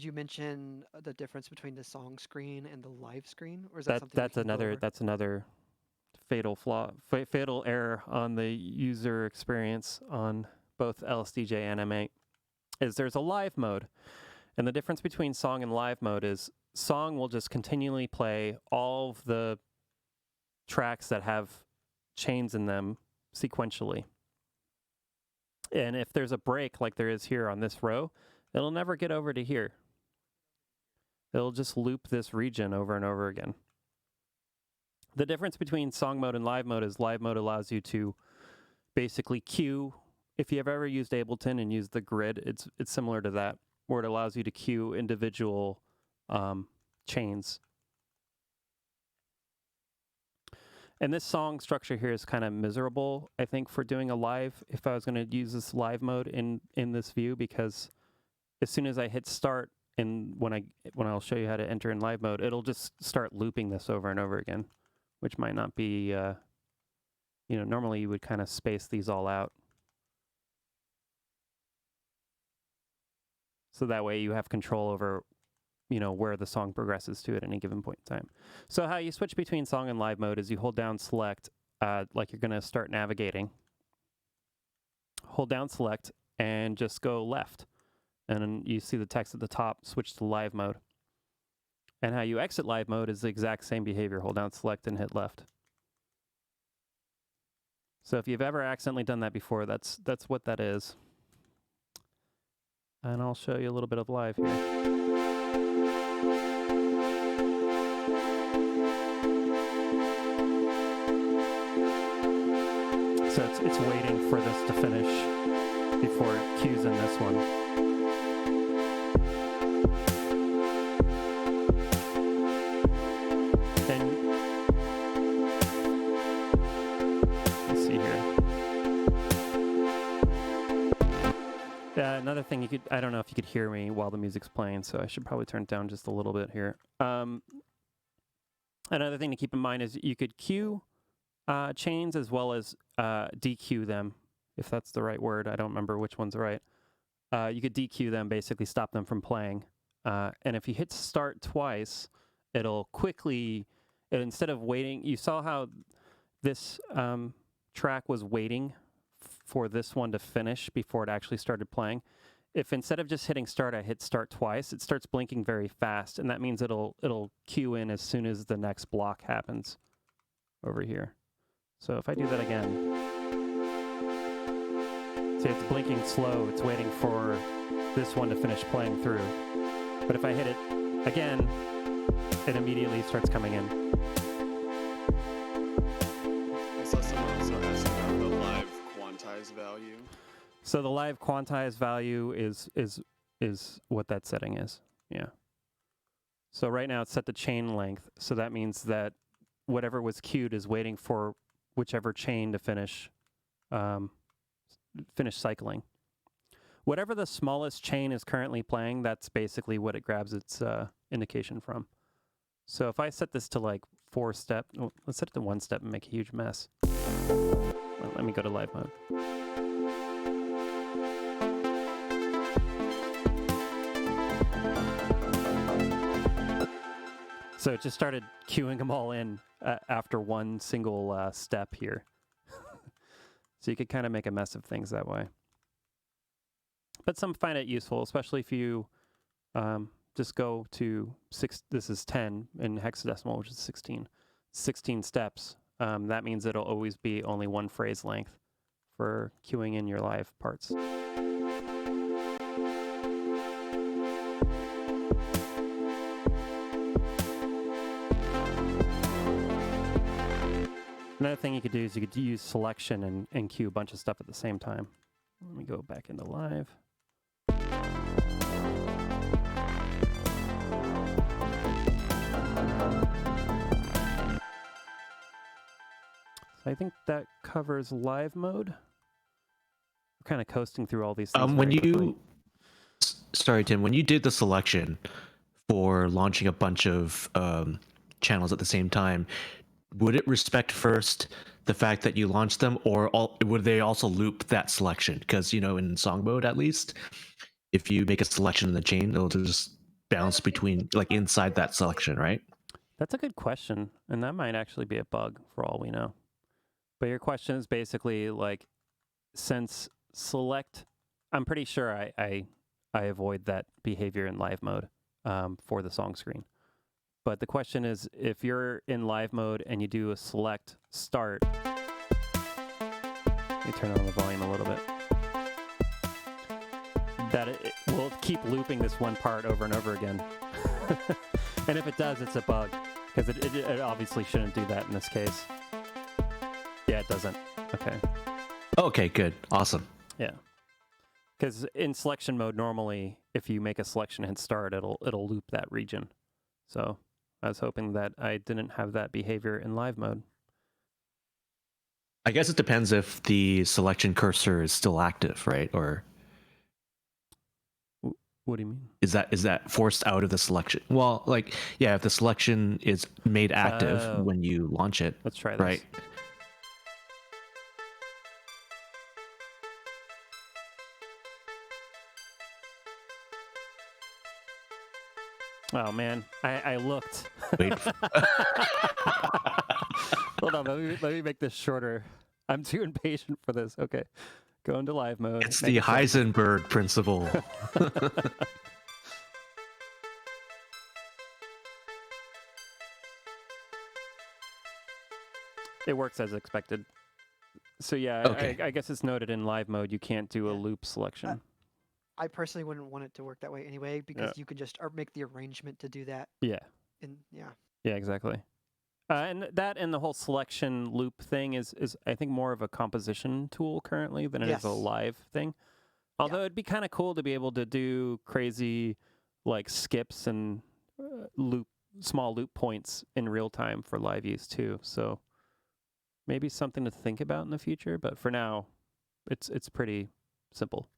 B: you mention the difference between the song screen and the live screen, or is that something
A: that's another fatal flaw, fatal error on the user experience on both LSDJ and M8 is there's a live mode. And the difference between song and live mode is song will just continually play all of the tracks that have chains in them sequentially. And if there's a break like there is here on this row, it'll never get over to here. It'll just loop this region over and over again. The difference between song mode and live mode is live mode allows you to basically queue. If you have ever used Ableton and used the grid, it's similar to that, where it allows you to queue individual chains. And this song structure here is kind of miserable, I think, for doing a live, if I was going to use this live mode in this view, because as soon as I hit start, and when I'll show you how to enter in live mode, it'll just start looping this over and over again, which might not be, normally you would kind of space these all out. So that way you have control over, where the song progresses to at any given point in time. So how you switch between song and live mode is you hold down select, like you're going to start navigating. Hold down select and just go left. And then you see the text at the top, switch to live mode. And how you exit live mode is the exact same behavior. Hold down select and hit left. So if you've ever accidentally done that before, that's what that is. And I'll show you a little bit of live here. So it's waiting for this to finish before it cues in this one. And let's see here. Another thing I don't know if you could hear me while the music's playing, so I should probably turn it down just a little bit here. Another thing to keep in mind is you could cue chains as well as DQ them, if that's the right word. I don't remember which one's right. You could DQ them, basically stop them from playing. And if you hit start twice, it'll quickly, instead of waiting, you saw how this track was waiting for this one to finish before it actually started playing. If instead of just hitting start, I hit start twice, it starts blinking very fast, and that means it'll cue in as soon as the next block happens over here. So if I do that again, see it's blinking slow, it's waiting for this one to finish playing through. But if I hit it again, it immediately starts coming in.
C: I saw someone also ask about the live quantized value.
A: So the live quantized value is what that setting is. Yeah. So right now it's set to chain length. So that means that whatever was queued is waiting for whichever chain to finish cycling. Whatever the smallest chain is currently playing, that's basically what it grabs its indication from. So if I set this to like 4 step, let's set it to 1 step and make a huge mess. Let me go to live mode. So it just started queuing them all in after one single step here. So you could kind of make a mess of things that way. but some find it useful, especially if you just go to this is 10 in hexadecimal, which is 16 steps. That means it'll always be only one phrase length for queuing in your live parts. Another thing you could do is you could use selection and queue a bunch of stuff at the same time. Let me go back into live. So I think that covers live mode. We're kind of coasting through all these things.
F: When
A: very
F: you,
A: quickly.
F: sorry Tim, when you did the selection for launching a bunch of channels at the same time, would it respect first the fact that you launched them, or would they also loop that selection? Because, you know, in song mode, at least, if you make a selection in the chain, it'll just bounce between, like, inside that selection, right?
A: That's a good question, and that might actually be a bug for all we know. But your question is basically like, since select, I'm pretty sure I avoid that behavior in live mode for the song screen. But the question is, if you're in live mode and you do a select start, let me turn on the volume a little bit, that it will keep looping this one part over and over again. And if it does, it's a bug, because it obviously shouldn't do that in this case. Yeah, it doesn't. Okay.
F: Okay, good. Awesome.
A: Yeah. Because in selection mode, normally, if you make a selection and start, it'll loop that region. So I was hoping that I didn't have that behavior in live mode.
F: I guess it depends if the selection cursor is still active, right? Or
A: what do you mean?
F: is that forced out of the selection? Well, like, yeah, if the selection is made active when you launch it,
A: let's try this.
F: Right.
A: Oh man, I looked.
F: Wait.
A: Hold on, let me make this shorter. I'm too impatient for this. Okay, go into live mode.
F: It's the Heisenberg principle.
A: It works as expected. So yeah,
F: Okay.
A: I guess it's noted in live mode you can't do a loop selection.
B: I personally wouldn't want it to work that way anyway, because you can just make the arrangement to do that.
A: Yeah.
B: Yeah,
A: exactly. And the whole selection loop thing is I think more of a composition tool currently than it is a
B: Yes.
A: live thing. Although it'd be kind of cool to be able to do crazy like skips and small loop points in real time for live use too. So maybe something to think about in the future, but for now it's pretty simple.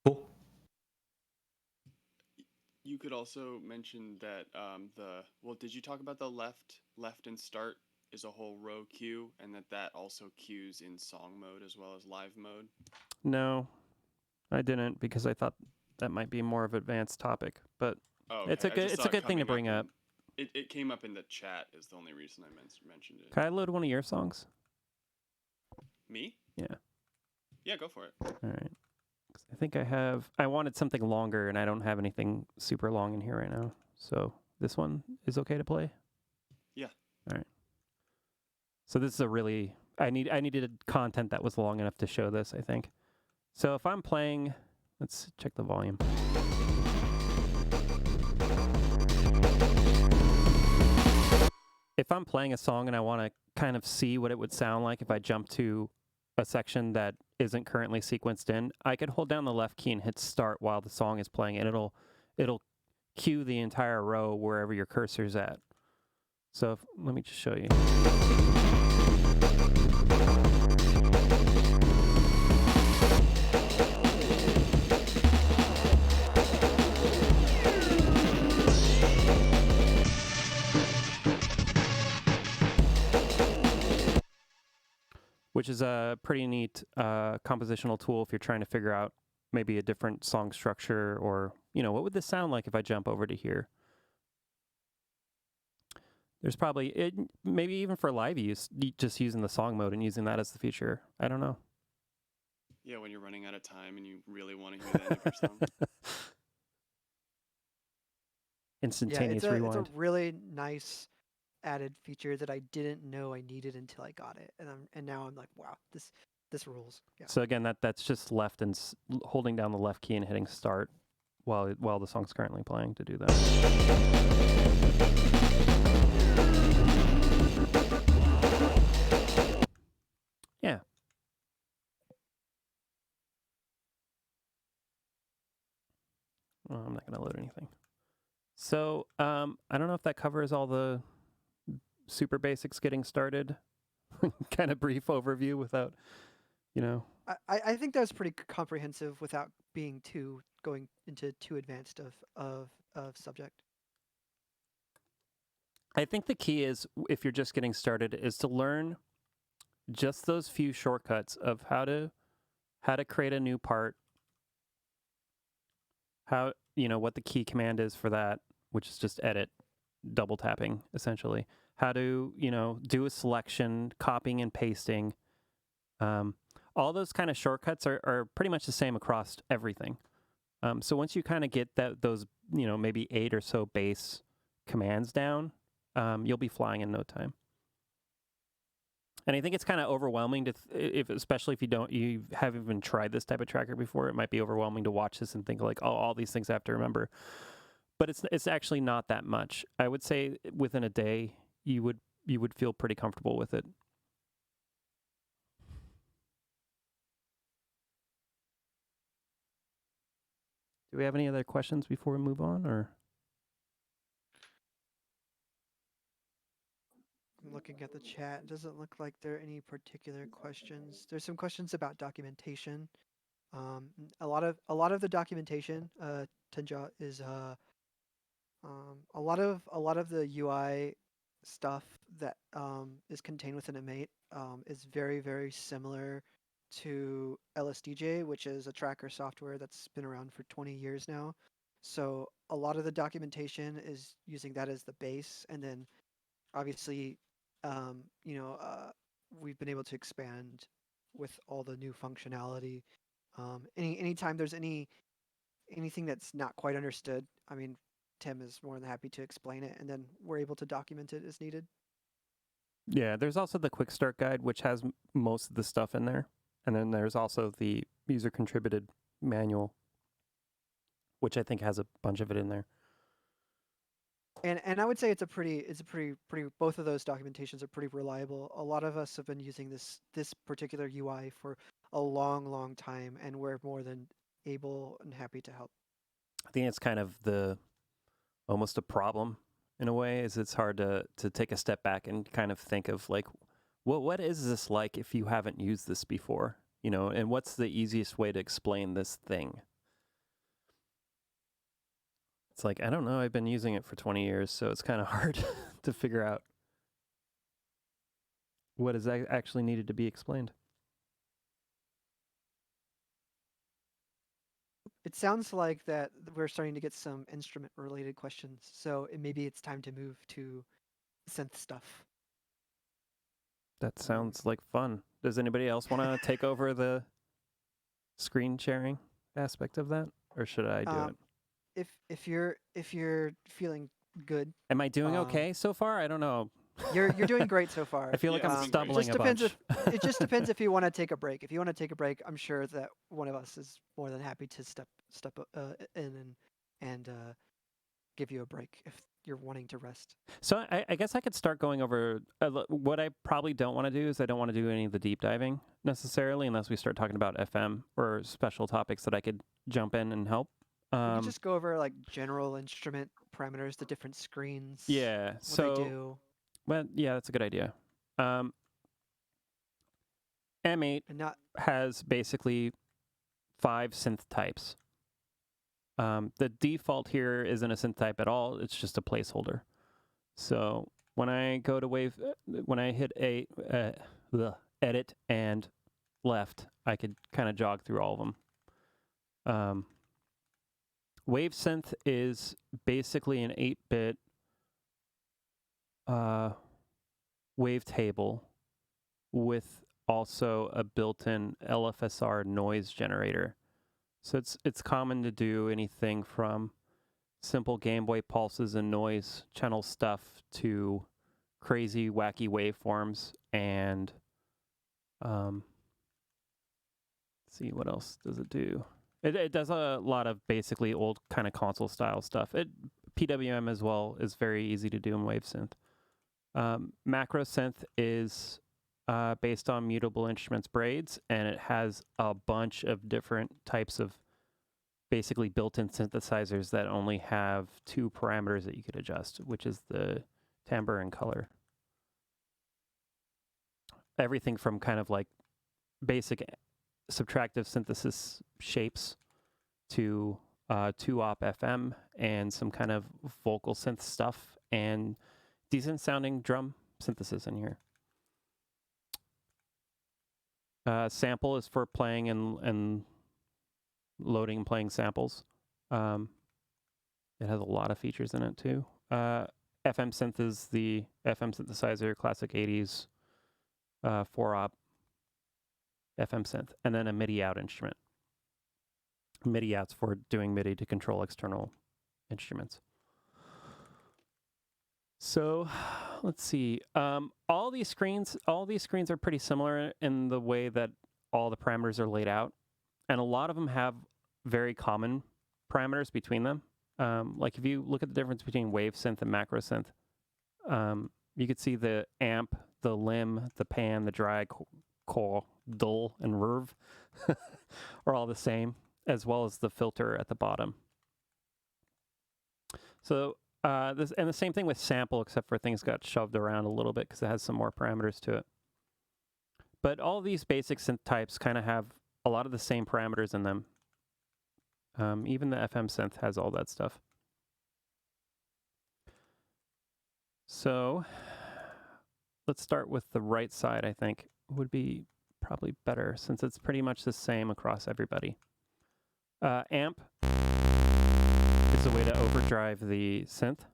F: Cool.
C: You could also mention that did you talk about the left and start is a whole row queue, and that also queues in song mode as well as live mode?
A: No, I didn't, because I thought that might be more of an advanced topic, but
C: Okay.
A: it's a good thing to bring up.
C: It came up in the chat is the only reason I mentioned it.
A: Can I load one of your songs?
C: Me?
A: Yeah.
C: Yeah, go for it.
A: All right. I think I wanted something longer, and I don't have anything super long in here right now. So this one is okay to play?
C: Yeah.
A: All right. So this is I needed content that was long enough to show this, I think. So if I'm playing, let's check the volume. If I'm playing a song and I want to kind of see what it would sound like if I jump to a section that isn't currently sequenced in, I could hold down the left key and hit start while the song is playing, and it'll cue the entire row wherever your cursor's at. So let me just show you. Which is a pretty neat compositional tool if you're trying to figure out maybe a different song structure, or, what would this sound like if I jump over to here? There's probably, maybe even for live use, just using the song mode and using that as the feature. I don't know.
C: Yeah, when you're running out of time and you really want to hear the end of your song.
B: Yeah,
A: Instantaneous
B: it's
A: rewind.
B: a really nice added feature that I didn't know I needed until I got it, and now I'm like, wow, this rules. Yeah.
A: So again, that's just left and holding down the left key and hitting start while the song's currently playing to do that. Yeah. Well, I'm not going to load anything. So I don't know if that covers all the super basics getting started. Kind of brief overview without, you know.
B: I think that was pretty comprehensive without being going into too advanced of subject.
A: I think the key is, if you're just getting started, is to learn just those few shortcuts of how to create a new part, how, what the key command is for that, which is just edit, double tapping essentially, how to, do a selection, copying and pasting. All those kind of shortcuts are pretty much the same across everything. So once you kind of get those, maybe 8 or so base commands down, you'll be flying in no time. And I think it's kind of overwhelming especially if you haven't even tried this type of tracker before. It might be overwhelming to watch this and think like, oh, all these things I have to remember. But it's actually not that much. I would say within a day you would feel pretty comfortable with it. Do we have any other questions before we move on, or?
B: I'm looking at the chat. It doesn't look like there are any particular questions. There's some questions about documentation. A lot of the documentation, Tenja, is a lot of the UI stuff that is contained within M8 is very, very similar to LSDJ, which is a tracker software that's been around for 20 years now. So a lot of the documentation is using that as the base, and then obviously, we've been able to expand with all the new functionality. Anytime there's anything that's not quite understood, I mean, Tim is more than happy to explain it, and then we're able to document it as needed.
A: Yeah, there's also the quick start guide, which has most of the stuff in there. And then there's also the user contributed manual, which I think has a bunch of it in there.
B: And I would say it's a pretty both of those documentations are pretty reliable. A lot of us have been using this particular UI for a long time, and we're more than able and happy to help.
A: I think it's kind of almost a problem in a way, is it's hard to take a step back and kind of think of like, what is this like if you haven't used this before, and what's the easiest way to explain this thing? It's like, I don't know, I've been using it for 20 years, so it's kind of hard to figure out what is actually needed to be explained.
B: It sounds like that we're starting to get some instrument-related questions, so maybe it's time to move to synth stuff.
A: That sounds like fun. Does anybody else want to take over the screen sharing aspect of that, or should I do it?
B: If you're feeling good,
A: am I doing okay so far? I don't know.
B: You're doing great so far.
A: I feel like I'm stumbling a bunch.
B: It just depends if you want to take a break. If you want to take a break, I'm sure that one of us is more than happy to step in and give you a break if you're wanting to rest.
A: So I guess I could start going over what I probably don't want to do is I don't want to do any of the deep diving necessarily unless we start talking about FM or special topics that I could jump in and help.
B: We could just go over like general instrument parameters, the different screens.
A: Yeah.
B: What they do.
A: Well, yeah, that's a good idea. M8 has basically 5 synth types. The default here isn't a synth type at all. It's just a placeholder. So when I go to when I hit edit and left, I could kind of jog through all of them. Wavsynth is basically an 8-bit wavetable with also a built-in LFSR noise generator. So it's common to do anything from simple Game Boy pulses and noise channel stuff to crazy wacky waveforms and let's see, what else does it do? It does a lot of basically old kind of console style stuff. PWM as well is very easy to do in Wavsynth. Macrosynth is based on mutable instruments braids, and it has a bunch of different types of basically built-in synthesizers that only have 2 parameters that you could adjust, which is the timbre and color. Everything from kind of like basic subtractive synthesis shapes to 2-op FM and some kind of vocal synth stuff and decent sounding drum synthesis in here. Sample is for playing and loading and playing samples. It has a lot of features in it too. FM Synth is the FM synthesizer, classic 80s 4-op FM Synth, and then a Midi Out instrument. Midi Out's for doing MIDI to control external instruments. So let's see. All these screens are pretty similar in the way that all the parameters are laid out, and a lot of them have very common parameters between them. Like if you look at the difference between Wavsynth and Macrosynth, you could see the amp, the limb, the pan, the dry, core, dull, and reverb are all the same, as well as the filter at the bottom. So and the same thing with sample, except for things got shoved around a little bit because it has some more parameters to it. But all these basic synth types kind of have a lot of the same parameters in them. Even the FM synth has all that stuff. So let's start with the right side, I think would be probably better since it's pretty much the same across everybody. Amp is a way to overdrive the synth.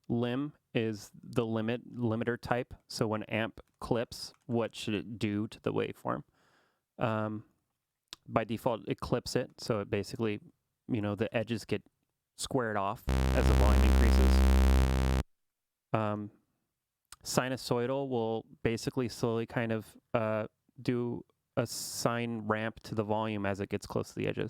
A: Lim is the limiter type. So when amp clips, what should it do to the waveform? By default, it clips it. So it basically, the edges get squared off as the volume increases. Sinusoidal will basically slowly kind of do a sine ramp to the volume as it gets close to the edges.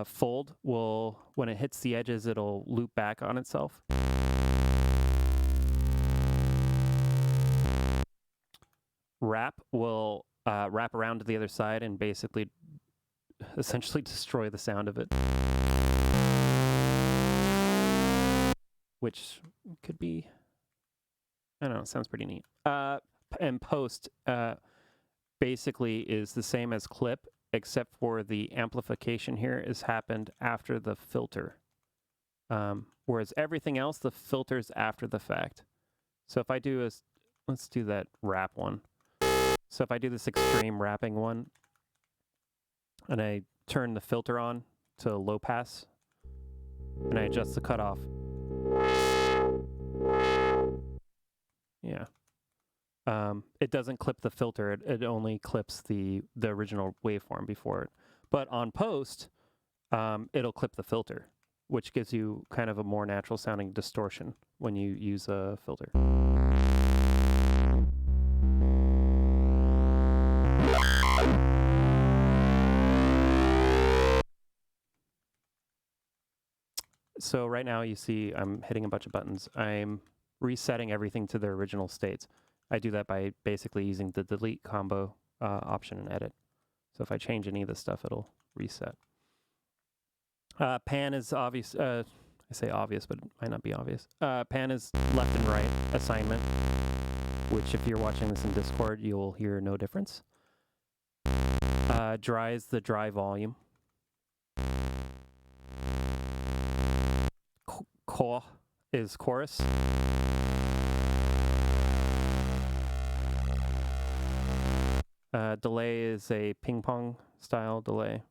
A: Fold will, when it hits the edges, it'll loop back on itself. Wrap will wrap around to the other side and basically essentially destroy the sound of it. Which could be, I don't know, sounds pretty neat. And post basically is the same as clip, except for the amplification here has happened after the filter. Whereas everything else, the filter's after the fact. So if I do let's do that wrap one. So if I do this extreme wrapping one, and I turn the filter on to low pass, and I adjust the cutoff. Yeah. It doesn't clip the filter. It only clips the original waveform before it. But on post, it'll clip the filter, which gives you kind of a more natural sounding distortion when you use a filter. So right now you see I'm hitting a bunch of buttons. I'm resetting everything to their original states. I do that by basically using the delete combo option in edit. So if I change any of this stuff, it'll reset. Pan is obvious. I say obvious, but it might not be obvious. Pan is left and right assignment, which if you're watching this in Discord, you'll hear no difference. Dry is the dry volume. Core is chorus. Delay is a ping pong style delay.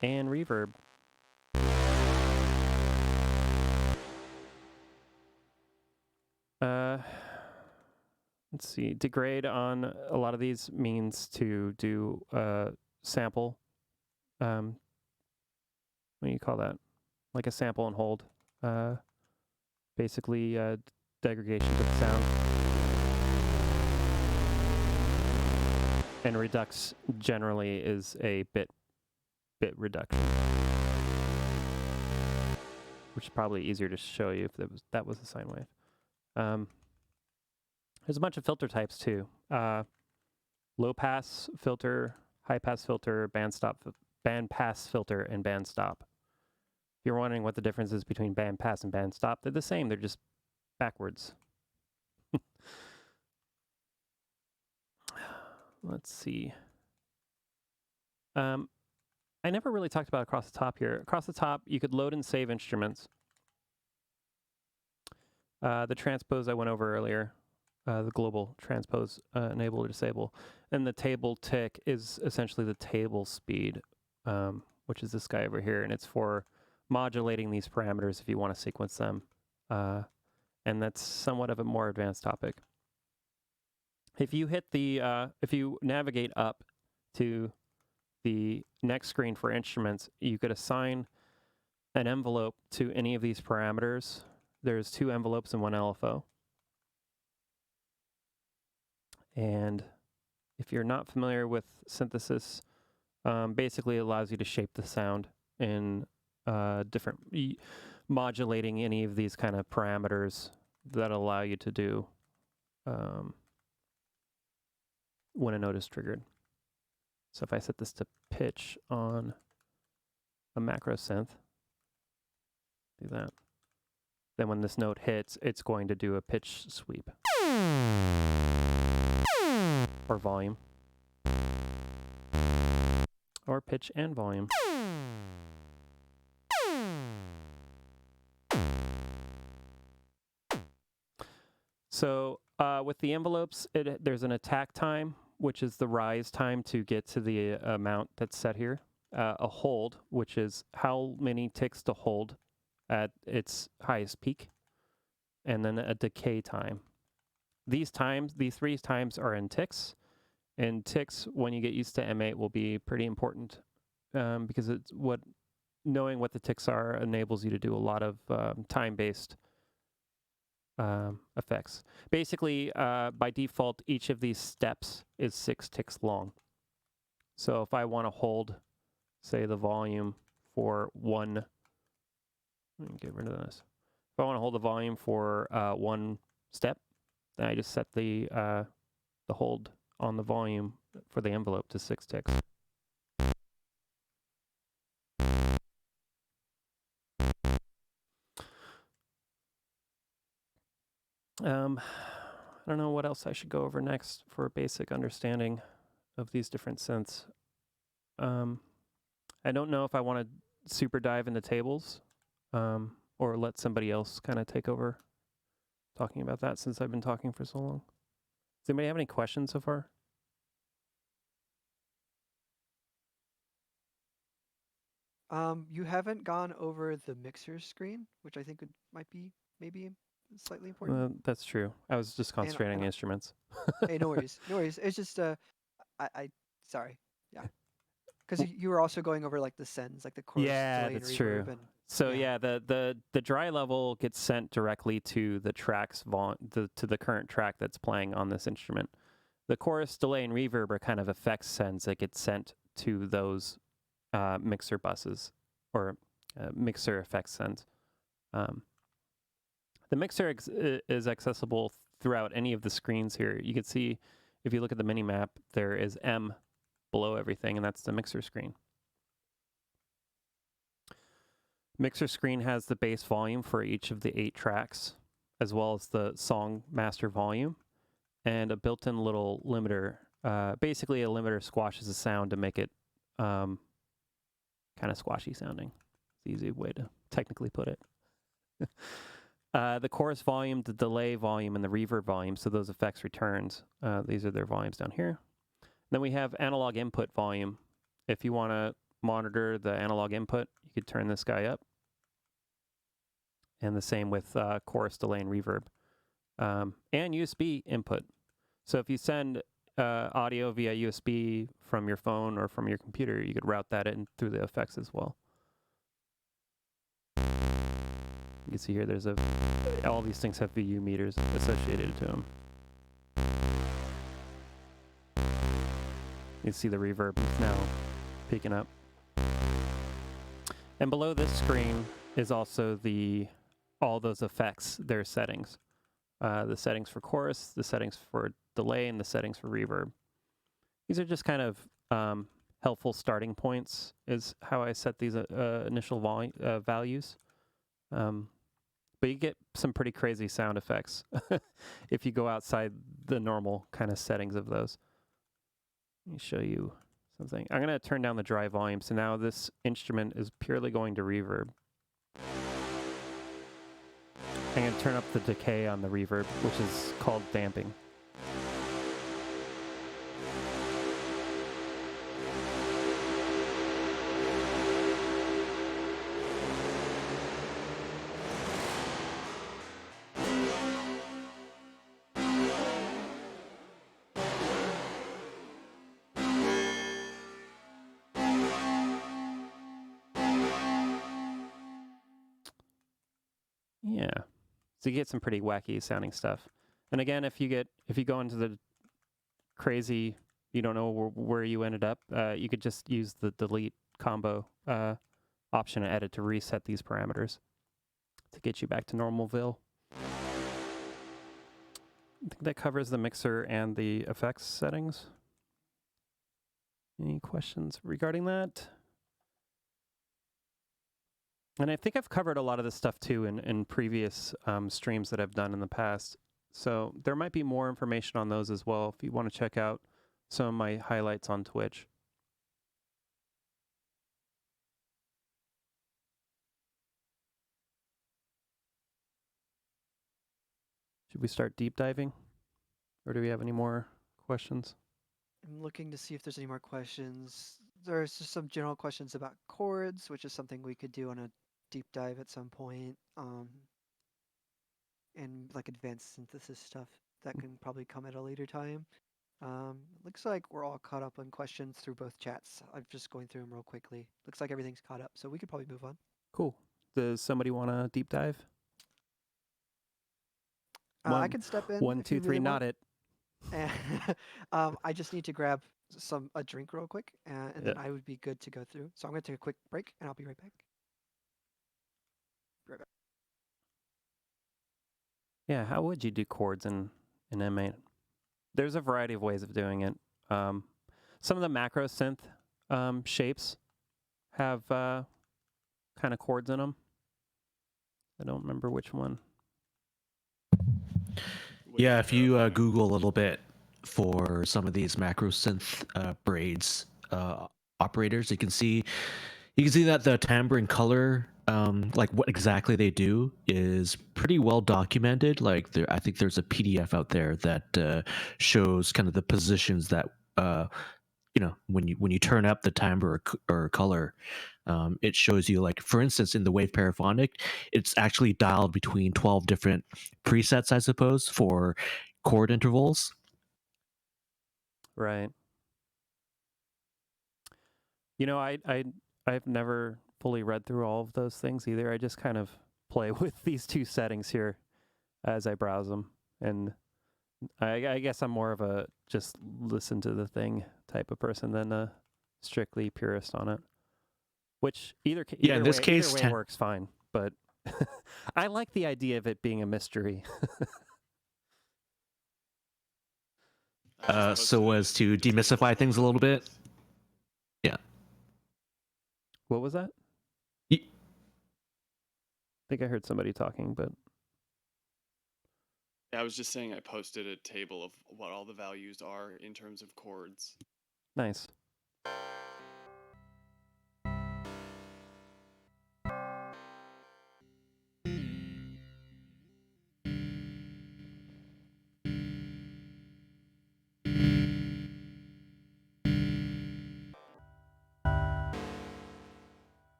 A: And reverb. let's see, degrade on a lot of these means to do sample. What do you call that? Like a sample and hold. Basically, degradation of the sound. And Redux generally is a bit reduction, which is probably easier to show you if that was a sine wave. There's a bunch of filter types too. Low pass filter, high pass filter, band pass filter, and band stop. If you're wondering what the difference is between band pass and band stop, they're the same. They're just backwards. Let's see. I never really talked about across the top here. Across the top, you could load and save instruments. The transpose I went over earlier, the global transpose enable or disable. And the table tick is essentially the table speed, which is this guy over here. And it's for modulating these parameters if you want to sequence them. And that's somewhat of a more advanced topic. If you hit the, if you navigate up to the next screen for instruments, you could assign an envelope to any of these parameters. There's 2 envelopes and 1 LFO. And if you're not familiar with synthesis, basically it allows you to shape the sound in modulating any of these kind of parameters that allow you to do when a note is triggered. So if I set this to pitch on a Macrosynth, do that. Then when this note hits, it's going to do a pitch sweep. Or volume. Or pitch and volume. So with the envelopes, there's an attack time, which is the rise time to get to the amount that's set here. A hold, which is how many ticks to hold at its highest peak. And then a decay time. These 3 times are in ticks. And ticks, when you get used to M8, will be pretty important because knowing what the ticks are enables you to do a lot of time-based effects. Basically, by default, each of these steps is 6 ticks long. So if I want to hold, say, the volume for one, let me get rid of this. If I want to hold the volume for 1 step, then I just set the hold on the volume for the envelope to 6 ticks. I don't know what else I should go over next for a basic understanding of these different synths. I don't know if I want to super dive into tables or let somebody else kind of take over talking about that since I've been talking for so long. Does anybody have any questions so far?
B: You haven't gone over the mixer screen, which I think might be maybe slightly important.
A: That's true. I was just concentrating on instruments.
B: Hey, no worries, no worries. It's just I sorry, yeah, because you were also going over like the sends, like the chorus, delay,
A: that's
B: and
A: true.
B: reverb, and
A: so yeah, the dry level gets sent directly to the track's to the current track that's playing on this instrument. The chorus, delay, and reverb are kind of effects sends that get sent to those mixer buses or mixer effects sends. The mixer is accessible throughout any of the screens here. You can see, if you look at the mini map, there is M below everything, and that's the mixer screen. Mixer screen has the base volume for each of the 8 tracks, as well as the song master volume, and a built-in little limiter. Basically, a limiter squashes the sound to make it kind of squashy sounding. It's the easy way to technically put it. The chorus volume, the delay volume, and the reverb volume, so those effects returns. These are their volumes down here. Then we have analog input volume. If you want to monitor the analog input, you could turn this guy up. And the same with chorus, delay, and reverb. And USB input. So if you send audio via USB from your phone or from your computer, you could route that in through the effects as well. You can see here there's all these things have VU meters associated to them. You can see the reverb is now picking up. And below this screen is also all those effects, their settings. The settings for chorus, the settings for delay, and the settings for reverb. These are just kind of helpful starting points, is how I set these initial values. But you get some pretty crazy sound effects if you go outside the normal kind of settings of those. Let me show you something. I'm going to turn down the dry volume, so now this instrument is purely going to reverb. I'm going to turn up the decay on the reverb, which is called damping. Yeah. So you get some pretty wacky sounding stuff. And again, if you go into the crazy, you don't know where you ended up, you could just use the delete combo option and edit to reset these parameters to get you back to normalville. I think that covers the mixer and the effects settings. Any questions regarding that? And I think I've covered a lot of this stuff too in previous streams that I've done in the past. So there might be more information on those as well if you want to check out some of my highlights on Twitch. Should we start deep diving? Or do we have any more questions?
B: I'm looking to see if there's any more questions. There's just some general questions about chords, which is something we could do on a deep dive at some point. And like advanced synthesis stuff that can probably come at a later time. Looks like we're all caught up on questions through both chats. I'm just going through them real quickly. Looks like everything's caught up, so we could probably move on.
A: Cool. Does somebody want to deep dive?
B: I can step in.
A: 1, 2, 3, not it.
B: I just need to grab a drink real quick, and then I would be good to go through. So I'm going to take a quick break, and I'll be right back. Be right back.
A: Yeah, how would you do chords in M8? There's a variety of ways of doing it. Some of the Macrosynth shapes have kind of chords in them. I don't remember which one.
F: Yeah, if you Google a little bit for some of these Macrosynth braids operators, you can see that the timbre and color, like what exactly they do, is pretty well documented. Like I think there's a PDF out there that shows kind of the positions that when you turn up the timbre or color, it shows you, like, for instance, in the Wave Paraphonic, it's actually dialed between 12 different presets, I suppose, for chord intervals.
A: Right. You know, I've never fully read through all of those things either. I just kind of play with these two settings here as I browse them. And I guess I'm more of a just listen to the thing type of person than a strictly purist on it. Which either
F: in this case,
A: either way works fine. But I like the idea of it being a mystery.
F: So as to demystify things a little bit. Yeah.
A: What was that? I think I heard somebody talking, but...
C: Yeah, I was just saying I posted a table of what all the values are in terms of chords.
A: Nice.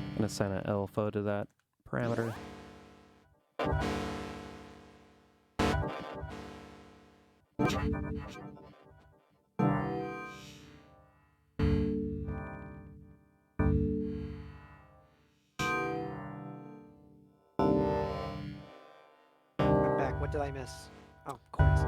A: I'm going to assign an LFO to that parameter.
B: what did I miss? Oh, chords.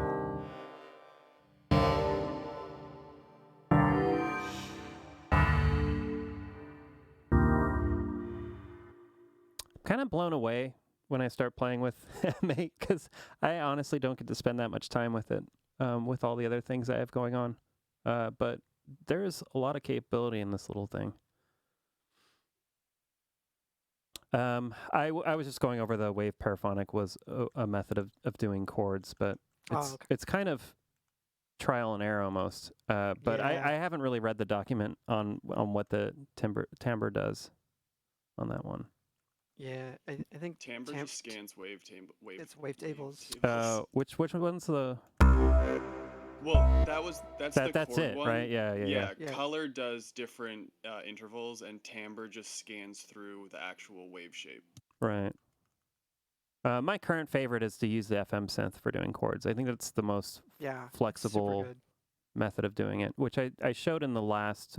A: Kind of blown away when I start playing with M8 because I honestly don't get to spend that much time with it, with all the other things I have going on. But there's a lot of capability in this little thing. I was just going over the wave paraphonic was a method of doing chords, but it's kind of trial and error almost. But
B: Yeah.
A: I haven't really read the document on what the timbre does on that one.
B: Yeah, I think
C: Timbre just scans wave
B: It's wavetables.
A: Which one's the?
C: Well, that's the
A: that's
C: chord
A: it,
C: one.
A: right? Yeah.
C: Color does different intervals, and timbre just scans through the actual wave shape.
A: Right. My current favorite is to use the FM synth for doing chords. I think that's the most flexible method of doing it, which I showed in the last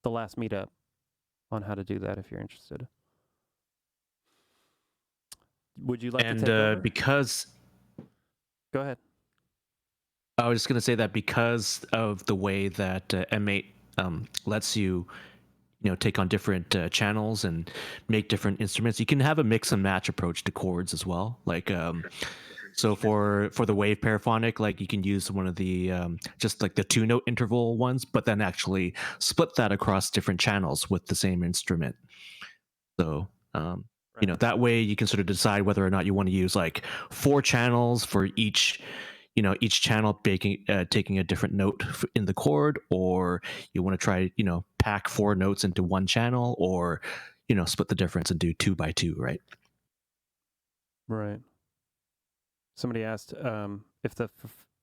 A: meetup on how to do that if you're interested. Would you like to take over?
F: Because
A: go ahead.
F: I was just going to say that because of the way that M8 lets you take on different channels and make different instruments, you can have a mix and match approach to chords as well. Like so for the wave paraphonic, like you can use one of the just like the 2-note interval ones, but then actually split that across different channels with the same instrument. So that way you can sort of decide whether or not you want to use like 4 channels for each channel taking a different note in the chord, or you want to try pack 4 notes into one channel, or split the difference and do 2 by 2, right?
A: Right. Somebody asked if the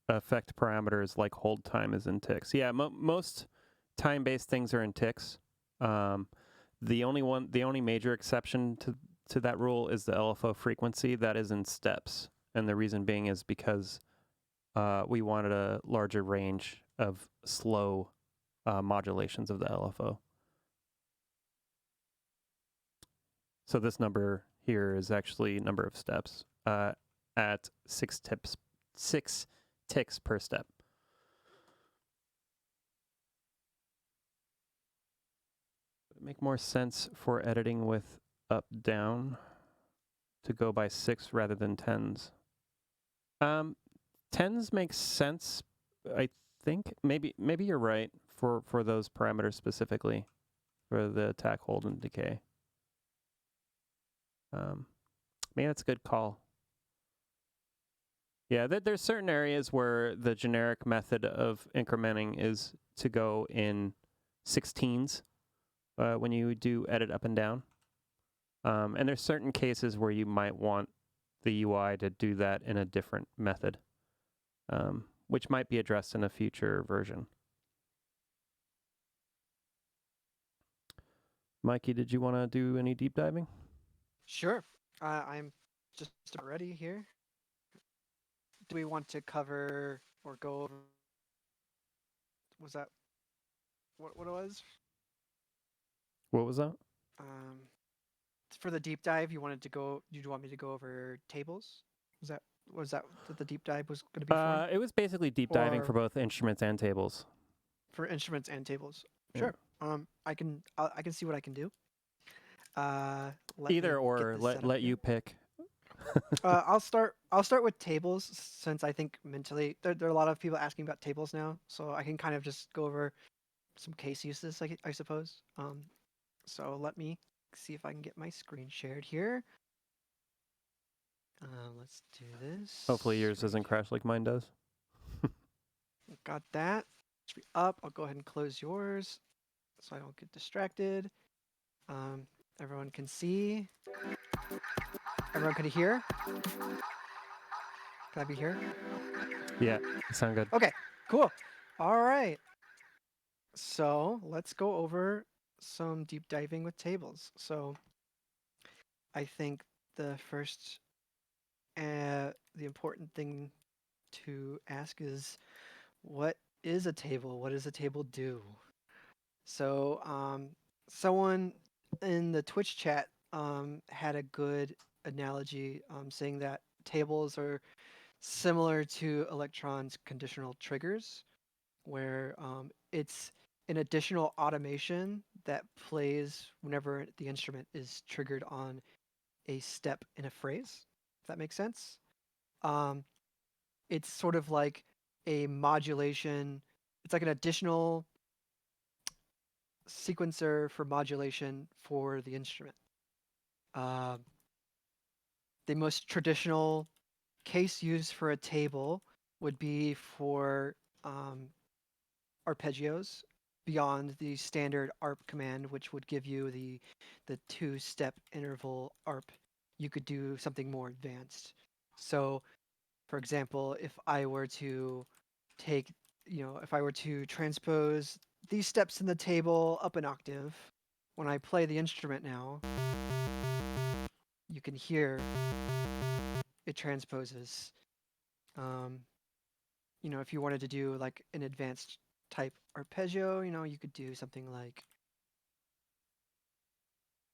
A: effect parameters like hold time is in ticks. Yeah, most time-based things are in ticks. The only major exception to that rule is the LFO frequency that is in steps, and the reason being is because we wanted a larger range of slow modulations of the LFO. So this number here is actually number of steps at 6 ticks per step. Would it make more sense for editing with up down to go by 6 rather than 10s? 10s makes sense, I think. Maybe you're right for those parameters specifically for the attack, hold, and decay. Maybe that's a good call. Yeah, there's certain areas where the generic method of incrementing is to go in 16s when you do edit up and down. And there's certain cases where you might want the UI to do that in a different method, which might be addressed in a future version. Mikey, did you want to do any deep diving?
B: Sure. I'm just ready here. Do we want to cover or go over? Was that what it was?
A: What was that?
B: For the deep dive, you want me to go over tables? Was that what the deep dive was going to be for?
A: It was basically deep diving for both instruments and tables.
B: For instruments and tables.
A: Yeah.
B: Sure. I can see what I can do.
A: Either or, let you pick.
B: I'll start with tables, since I think mentally there are a lot of people asking about tables now, so I can kind of just go over some case uses, I suppose. So let me see if I can get my screen shared here. Let's do this.
A: Hopefully yours doesn't crash like mine does.
B: Got that. Up. I'll go ahead and close yours so I don't get distracted. Everyone can see. Everyone can hear. Can I be here?
A: Yeah, sound good.
B: Okay, cool. All right. So let's go over some deep diving with tables. So I think the first, the important thing to ask is, what is a table? What does a table do? So someone in the Twitch chat had a good analogy, saying that tables are similar to Electron's conditional triggers, where it's an additional automation that plays whenever the instrument is triggered on a step in a phrase. If that makes sense. It's sort of like a modulation. It's like an additional sequencer for modulation for the instrument. The most traditional case used for a table would be for arpeggios beyond the standard arp command, which would give you the 2-step interval arp. You could do something more advanced. So, for example, if I were to transpose these steps in the table up an octave, when I play the instrument now, you can hear it transposes. If you wanted to do like an advanced type arpeggio, you could do something like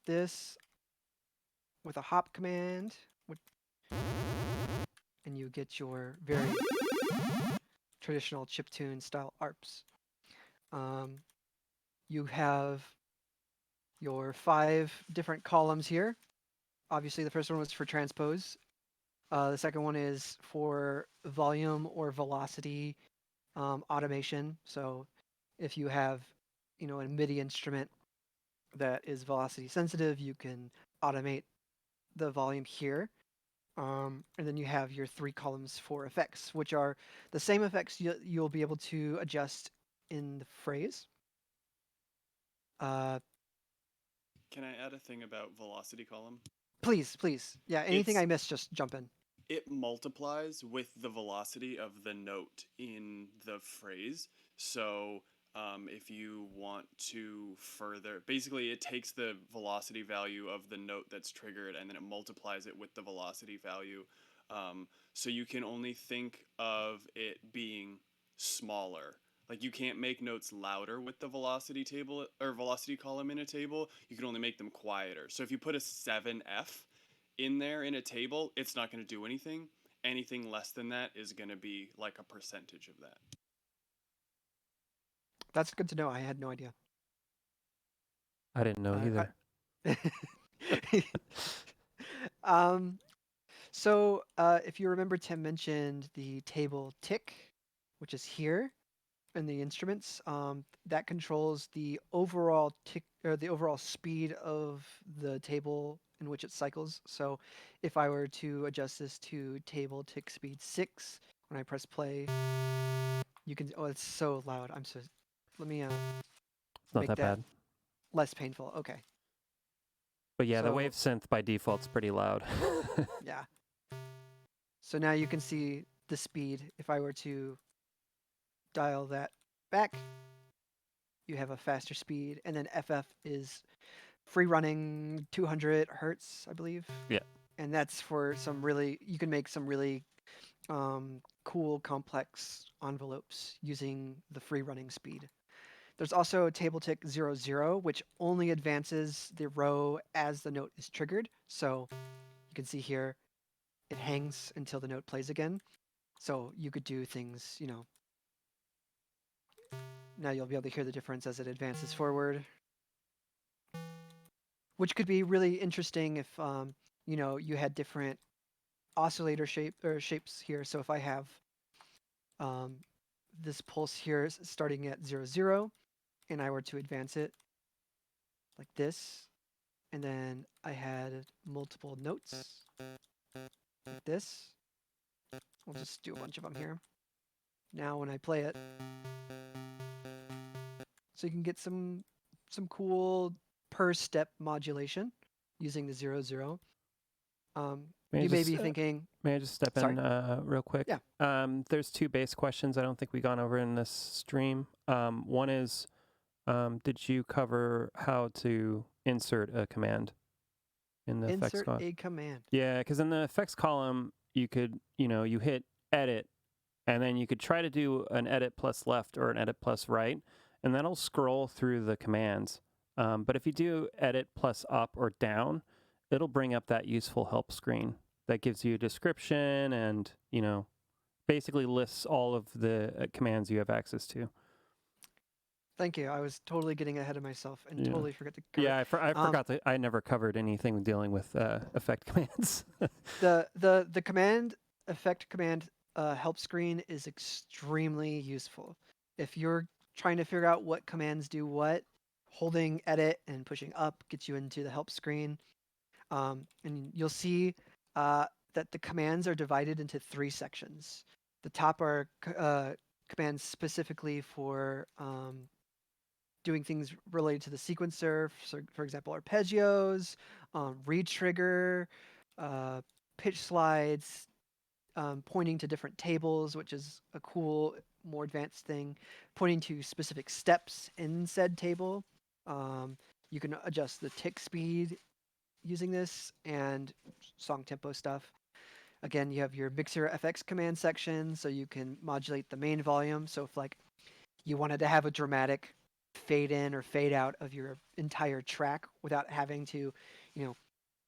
B: this with a hop command, and you get your very traditional chiptune style arps. You have your 5 different columns here. Obviously, the first one was for transpose. The second one is for volume or velocity automation. So if you have, a MIDI instrument that is velocity sensitive, you can automate the volume here. And then you have your 3 columns for effects, which are the same effects you'll be able to adjust in the phrase.
C: Can I add a thing about velocity column?
B: Please. Yeah, anything I missed, just jump in.
C: It multiplies with the velocity of the note in the phrase. So if you want to further, basically it takes the velocity value of the note that's triggered and then it multiplies it with the velocity value. So you can only think of it being smaller. Like you can't make notes louder with the velocity table or velocity column in a table. You can only make them quieter. So if you put a 7F in there in a table, it's not going to do anything. Anything less than that is going to be like a percentage of that.
B: That's good to know. I had no idea.
A: I didn't know either.
B: So if you remember, Tim mentioned the table tick, which is here in the instruments. That controls the overall tick or the overall speed of the table in which it cycles. So if I were to adjust this to table tick speed 6, when I press play, you can. Oh, it's so loud. Let me
A: It's not
B: make
A: that bad.
B: less painful. Okay.
A: But yeah, the
B: So-
A: Wavsynth by default's pretty loud.
B: Yeah. So now you can see the speed. If I were to dial that back, you have a faster speed. And then FF is free running 200 hertz, I believe.
A: Yeah.
B: And that's for you can make some really cool, complex envelopes using the free running speed. There's also table tick 00, which only advances the row as the note is triggered. So you can see here, it hangs until the note plays again. So you could do things, now you'll be able to hear the difference as it advances forward, which could be really interesting if, you had different oscillator shapes here. So if I have this pulse here starting at 00, and I were to advance it like this, and then I had multiple notes like this. We'll just do a bunch of them here. Now when I play it, so you can get some cool per step modulation using the 00. You may be thinking,
A: May I just step
B: Sorry.
A: in real quick?
B: Yeah.
A: There's 2 base questions I don't think we gone over in this stream. One is, did you cover how to insert a command in the effects
B: insert
A: column?
B: a command.
A: Yeah, because in the effects column, you could, you hit edit, and then you could try to do an edit plus left or an edit plus right, and that'll scroll through the commands. But if you do edit plus up or down, it'll bring up that useful help screen that gives you a description and, basically lists all of the commands you have access to.
B: Thank you. I was totally getting ahead of myself and
A: Yeah.
B: totally forgot to cover.
A: Yeah, I forgot that I never covered anything dealing with effect commands.
B: The command effect command help screen is extremely useful. If you're trying to figure out what commands do what, holding edit and pushing up gets you into the help screen. And you'll see that the commands are divided into 3 sections. The top are commands specifically for doing things related to the sequencer, so for example, arpeggios, retrigger, pitch slides, pointing to different tables, which is a cool, more advanced thing, pointing to specific steps in said table. You can adjust the tick speed using this and song tempo stuff. Again, you have your mixer FX command section, so you can modulate the main volume. So if like you wanted to have a dramatic fade in or fade out of your entire track without having to,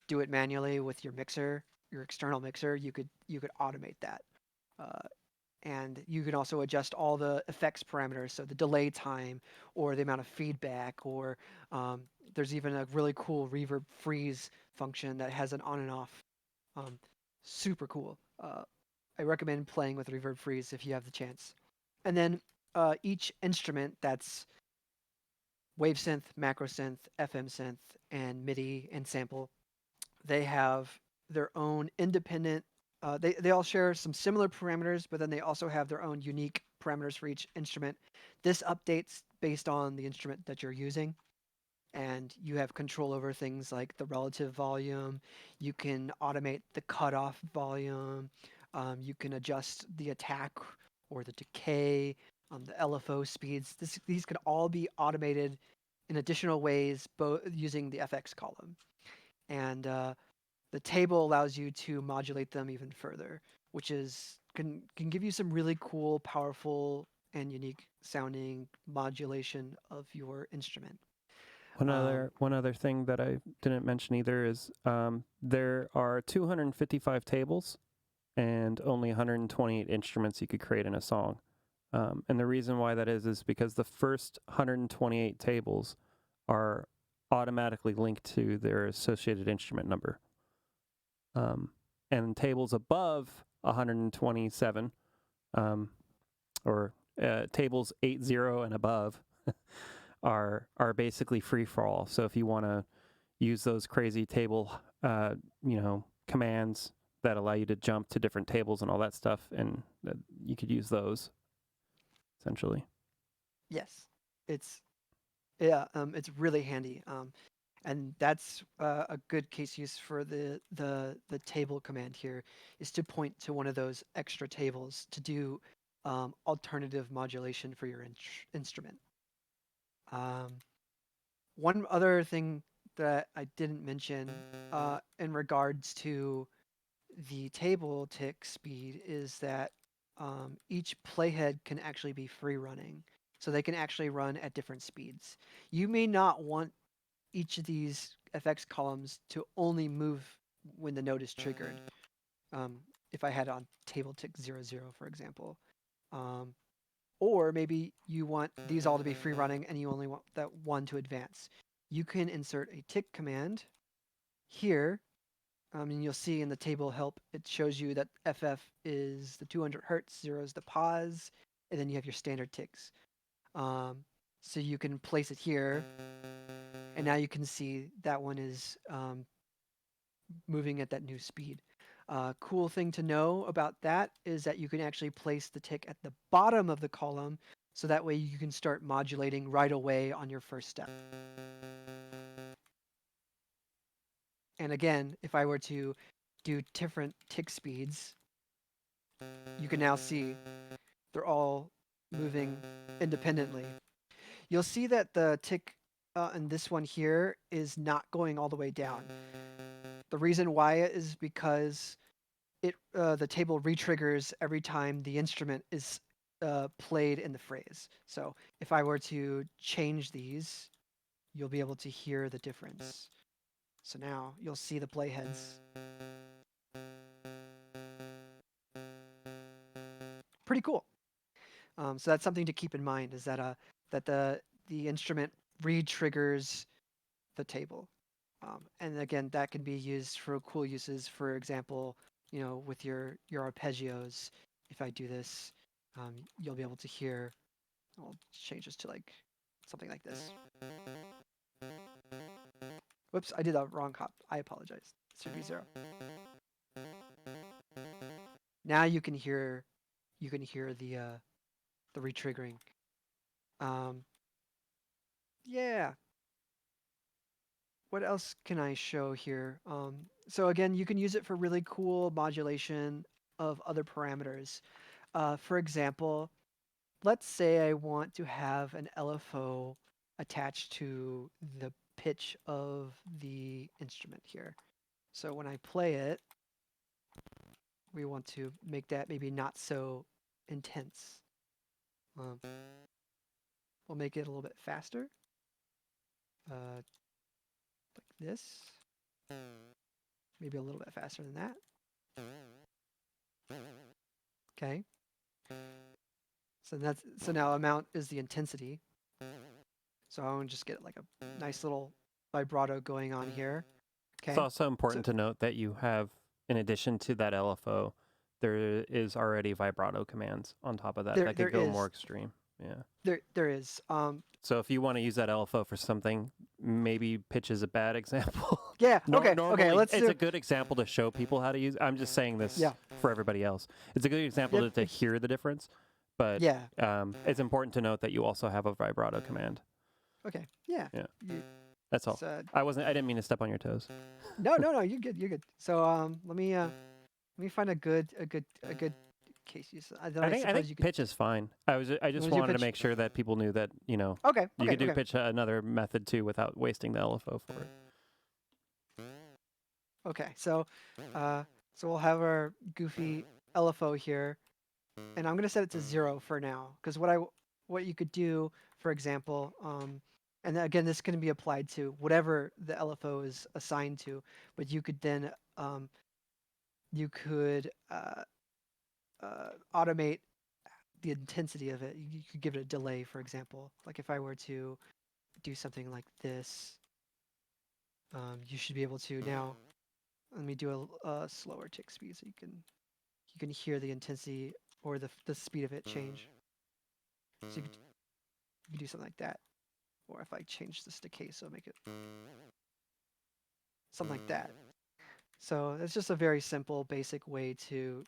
B: do it manually with your mixer, your external mixer, you could automate that. And you can also adjust all the effects parameters, so the delay time or the amount of feedback, or there's even a really cool reverb freeze function that has an on and off. Super cool. I recommend playing with reverb freeze if you have the chance. And then each instrument, that's Wavsynth, Macrosynth, FM synth, and Midi and sample, they have their own independent. They all share some similar parameters, but then they also have their own unique parameters for each instrument. This updates based on the instrument that you're using, and you have control over things like the relative volume. You can automate the cutoff volume. You can adjust the attack or the decay, the LFO speeds. These can all be automated in additional ways, both using the FX column. And the table allows you to modulate them even further, which can give you some really cool, powerful, and unique sounding modulation of your instrument.
A: One other thing that I didn't mention either is there are 255 tables and only 128 instruments you could create in a song. And the reason why that is because the first 128 tables are automatically linked to their associated instrument number. And tables above 127, or tables 80 and above, are basically free for all. So if you want to use those crazy table, commands that allow you to jump to different tables and all that stuff, and you could use those essentially.
B: Yes, it's really handy. And that's a good case use for the table command here, is to point to one of those extra tables to do alternative modulation for your instrument. One other thing that I didn't mention in regards to the table tick speed is that each playhead can actually be free running. So they can actually run at different speeds. You may not want each of these FX columns to only move when the note is triggered. If I had on table tick 00, for example. Or maybe you want these all to be free running and you only want that one to advance. You can insert a tick command here. And you'll see in the table help, it shows you that FF is the 200 hertz, 0 is the pause, and then you have your standard ticks. So you can place it here, and now you can see that one is moving at that new speed. Cool thing to know about that is that you can actually place the tick at the bottom of the column, so that way you can start modulating right away on your first step. And again, if I were to do different tick speeds, you can now see they're all moving independently. You'll see that the tick in this one here is not going all the way down. The reason why is because the table retriggers every time the instrument is played in the phrase. So if I were to change these, you'll be able to hear the difference. So now you'll see the playheads pretty cool. So that's something to keep in mind, is that that the instrument re-triggers the table. And again, that can be used for cool uses. For example, with your arpeggios, if I do this, you'll be able to hear. I'll change this to like something like this. Whoops, I did a wrong hop. I apologize. It should be 0. Now you can hear the retriggering. Yeah. What else can I show here? So again, you can use it for really cool modulation of other parameters. For example, let's say I want to have an LFO attached to the pitch of the instrument here. So when I play it, we want to make that maybe not so intense. We'll make it a little bit faster. Like this. Maybe a little bit faster than that. Okay. So now amount is the intensity. So I want to just get like a nice little vibrato going on here. Okay.
A: It's also important to note that you have, in addition to that LFO, there is already vibrato commands on top of that that could go more extreme. Yeah.
B: There is.
A: So if you want to use that LFO for something, maybe pitch is a bad example.
B: Yeah. Okay.
A: Normally,
B: Okay.
A: It's a good example to show people how to use. I'm just saying this for everybody else. It's a good example to hear the difference, but it's important to note that you also have a vibrato command.
B: Okay. Yeah.
A: Yeah. That's all. I didn't mean to step on your toes.
B: No. You're good. You're good. So let me find a good case use. I
A: think pitch is fine. I just wanted to make sure that people knew that you could do pitch another method too without wasting the LFO for it.
B: Okay, so we'll have our goofy LFO here, and I'm gonna set it to 0 for now, because what you could do, for example, and again this can be applied to whatever the LFO is assigned to, but you could then automate the intensity of it. You could give it a delay, for example. Like if I were to do something like this, you should be able to now. Let me do a slower tick speed so you can hear the intensity or the speed of it change. So you can do something like that. Or if I change this to queso, make it something like that. So it's just a very simple, basic way to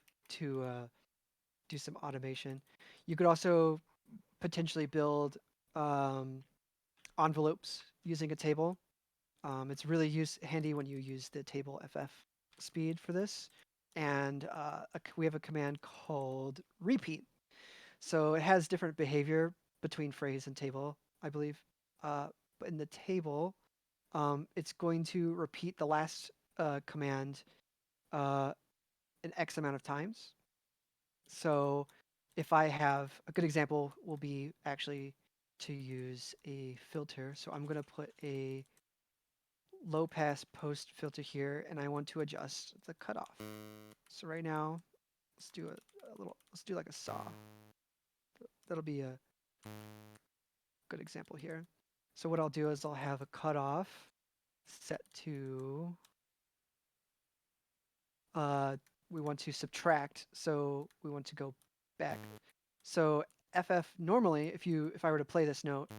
B: do some automation. You could also potentially build envelopes using a table. It's really handy when you use the table FF speed for this. And we have a command called repeat. So it has different behavior between phrase and table, I believe. But in the table, it's going to repeat the last command an X amount of times. So if I have a good example will be actually to use a filter. So I'm going to put a low pass post filter here, and I want to adjust the cutoff. So right now, let's do let's do like a saw. That'll be a good example here. So what I'll do is I'll have a cutoff set to, we want to subtract, so we want to go back. So FF normally, if I were to play this note,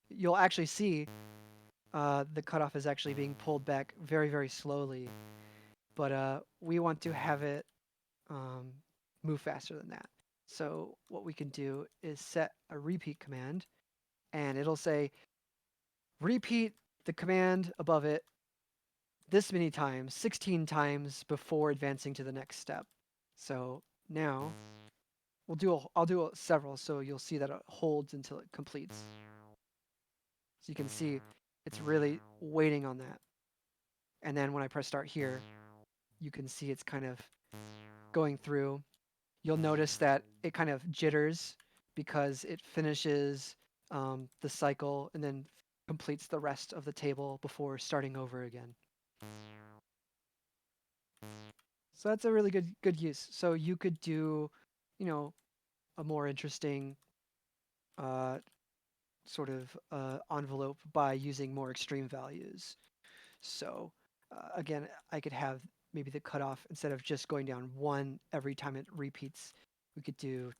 B: you'll actually see the cutoff is actually being pulled back very, very slowly. But we want to have it move faster than that. So what we can do is set a repeat command, and it'll say, repeat the command above it this many times, 16 times before advancing to the next step. So now I'll do several, so you'll see that it holds until it completes. So you can see it's really waiting on that. And then when I press start here, you can see it's kind of going through. You'll notice that it kind of jitters because it finishes the cycle and then completes the rest of the table before starting over again. So that's a really good use. So you could do, a more interesting sort of envelope by using more extreme values. So again, I could have maybe the cutoff instead of just going down 1 every time it repeats, we could do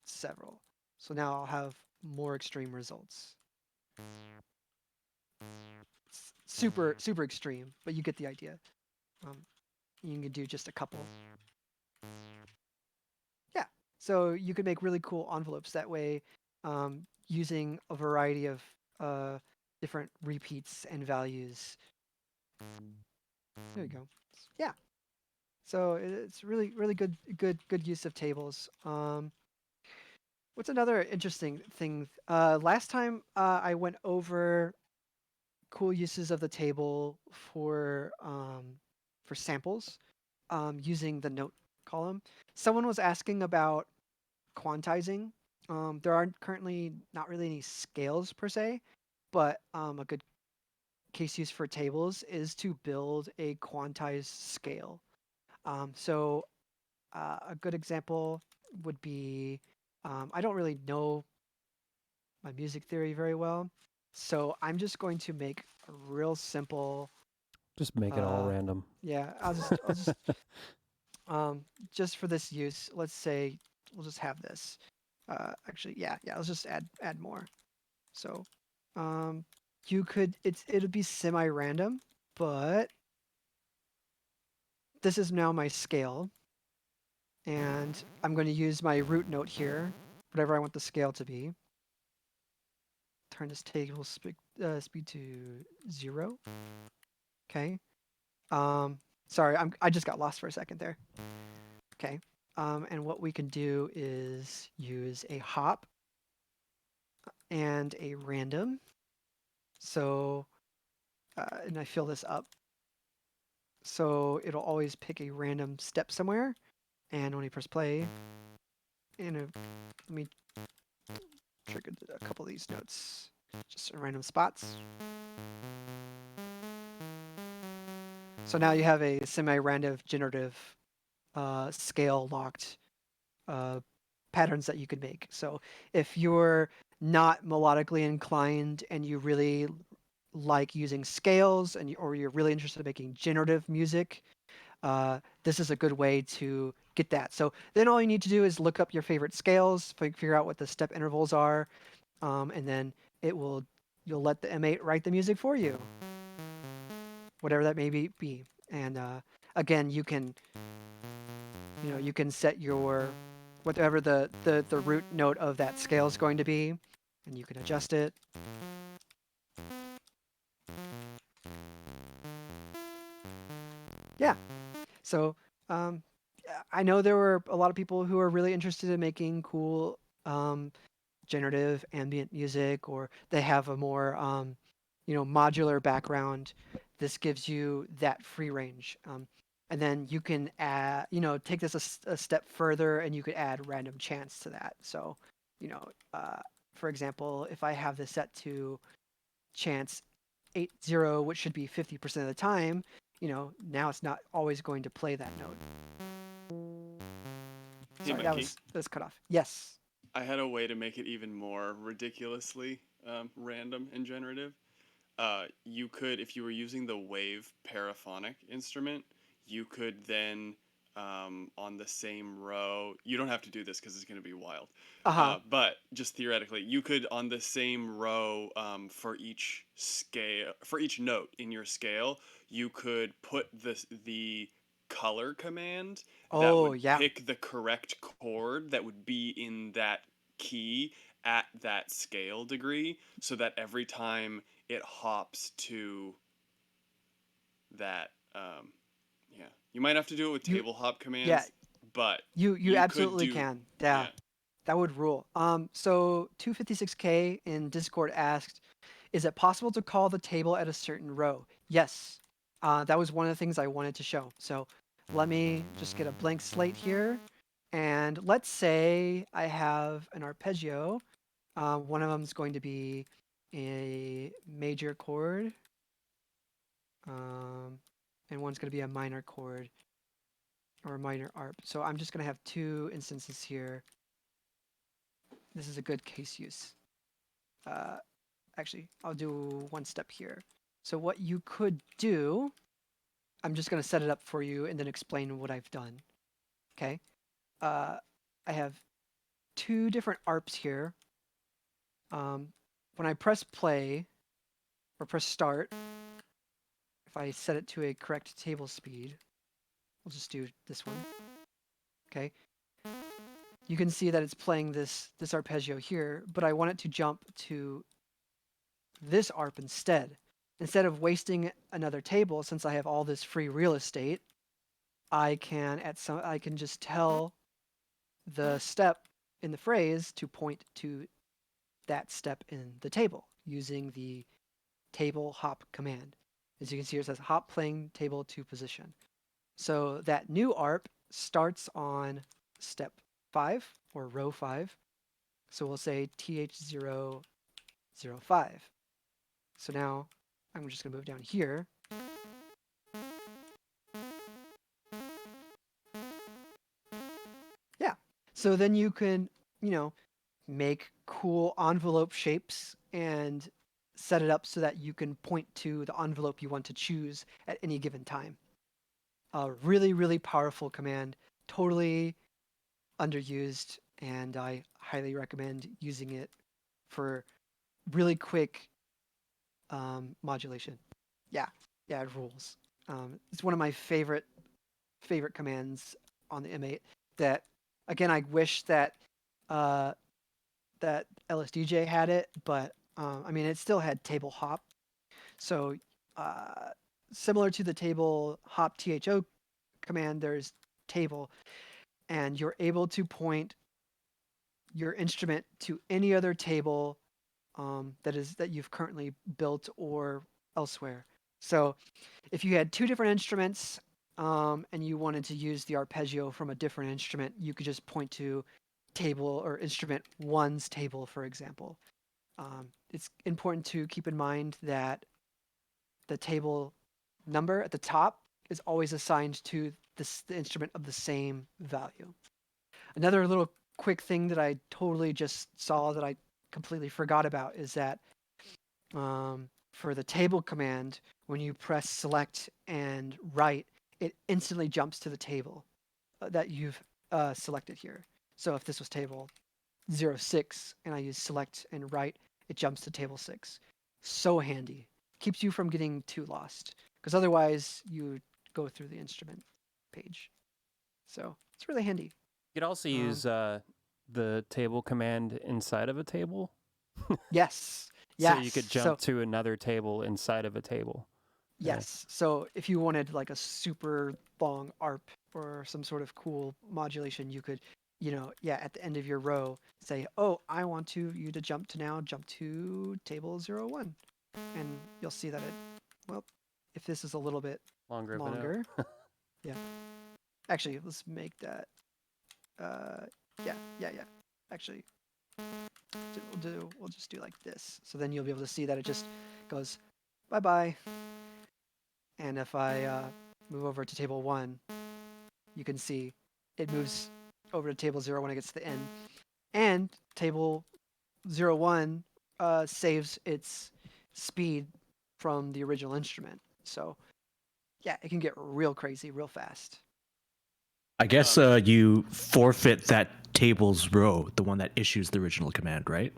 B: several. So now I'll have more extreme results. It's super extreme, but you get the idea. You can do just a couple. Yeah, so you can make really cool envelopes that way, using a variety of different repeats and values. There you go. Yeah. So it's really good use of tables. What's another interesting thing? Last time I went over cool uses of the table for samples using the note column. Someone was asking about quantizing. There are currently not really any scales per se, but a good case use for tables is to build a quantized scale. So a good example would be, I don't really know my music theory very well, so I'm just going to make a real simple.
A: Just make it all random.
B: Yeah, just for this use, let's say we'll just have this. Actually, yeah, let's just add more. So, you could it'll be semi-random, but this is now my scale, and I'm going to use my root note here, whatever I want the scale to be. Turn this table speed to 0. Okay. Sorry, I just got lost for a second there. Okay. And what we can do is use a hop and a random. So, and I fill this up. So it'll always pick a random step somewhere. And when you press play, and let me trigger a couple of these notes, just in random spots. So now you have a semi-random generative scale locked patterns that you could make. So if you're not melodically inclined and you really like using scales or you're really interested in making generative music, this is a good way to get that. So then all you need to do is look up your favorite scales, figure out what the step intervals are, and then you'll let the M8 write the music for you, whatever that may be. And again, you can set your whatever the root note of that scale is going to be, and you can adjust it. Yeah. So I know there were a lot of people who are really interested in making cool generative ambient music, or they have a more modular background. This gives you that free range. And then you can add, take this a step further, and you could add random chants to that. So, for example, if I have this set to chants 8-0, which should be 50% of the time, now it's not always going to play that note.
C: Hey,
B: Sorry,
C: Mikey.
B: that was cut off. Yes.
C: I had a way to make it even more ridiculously random and generative. You could, if you were using the wave paraphonic instrument, you could then on the same row. You don't have to do this because it's going to be wild. But just theoretically, you could on the same row for each note in your scale, you could put the color command that would pick the correct chord that would be in that key at that scale degree, so that every time it hops to that you might have to do it with table hop commands, but
B: you absolutely can. Yeah, that would rule. So 256K in Discord asked, is it possible to call the table at a certain row? Yes. That was one of the things I wanted to show. So let me just get a blank slate here, and let's say I have an arpeggio. One of them is going to be a major chord, and one's going to be a minor chord or a minor arp. So I'm just going to have 2 instances here. this is a good case use. Actually, I'll do one step here. So what you could do, I'm just going to set it up for you and then explain what I've done. Okay. I have 2 different ARPs here. When I press play or press start, if I set it to a correct table speed, we'll just do this one. Okay. You can see that it's playing this arpeggio here, but I want it to jump to this ARP instead. Instead of wasting another table, since I have all this free real estate, I can just tell the step in the phrase to point to that step in the table using the table hop command. As you can see, it says hop playing table to position. So that new ARP starts on step 5 or row 5. So we'll say TH005. So now I'm just going to move down here. Yeah. So then you can, make cool envelope shapes and set it up so that you can point to the envelope you want to choose at any given time. A really, really powerful command, totally underused, and I highly recommend using it for really quick modulation. Yeah, it rules. It's one of my favorite commands on the M8 that, again, I wish that that LSDJ had it, but I mean, it still had table hop. So similar to the table hop THO command, there's table, and you're able to point your instrument to any other table that you've currently built or elsewhere. So if you had 2 different instruments and you wanted to use the arpeggio from a different instrument, you could just point to table or instrument 1's table, for example. It's important to keep in mind that the table number at the top is always assigned to the instrument of the same value. Another little quick thing that I totally just saw that I completely forgot about is that for the table command, when you press select and right, it instantly jumps to the table that you've selected here. So if this was table 06 and I use select and right, it jumps to table 6. So handy. Keeps you from getting too lost, because otherwise you go through the instrument page. So it's really handy.
A: You could also use the table command inside of a table.
B: Yes.
A: So you could jump to another table inside of a table.
B: Yes. So if you wanted like a super long ARP or some sort of cool modulation, you could, at the end of your row say, oh, I want you to jump to table 01. And you'll see that if this is a little bit longer. Yeah. Actually, let's make that. Yeah. Actually, we'll just do like this. So then you'll be able to see that it just goes bye-bye. And if I move over to table 1, you can see it moves over to table 0 when it gets to the end. And table 01 saves its speed from the original instrument. So, yeah, it can get real crazy real fast.
F: I guess you forfeit that table's row, the one that issues the original command, right?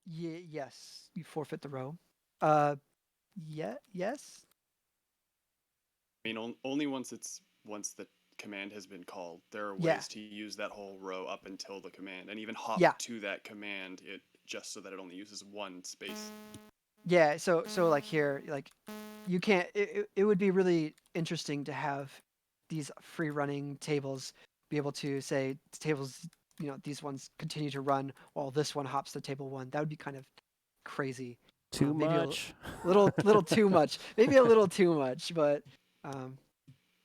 B: Yes, you forfeit the row. Yes.
C: I mean, only once the command has been called. There are ways to use that whole row up until the command, and even hop to that command just so that it only uses one space.
B: Yeah. So like here, like you can't. It would be really interesting to have these free running tables be able to say tables. These ones continue to run while this one hops to table 1. That would be kind of crazy.
A: Too much.
B: Little too much. Maybe a little too much, but.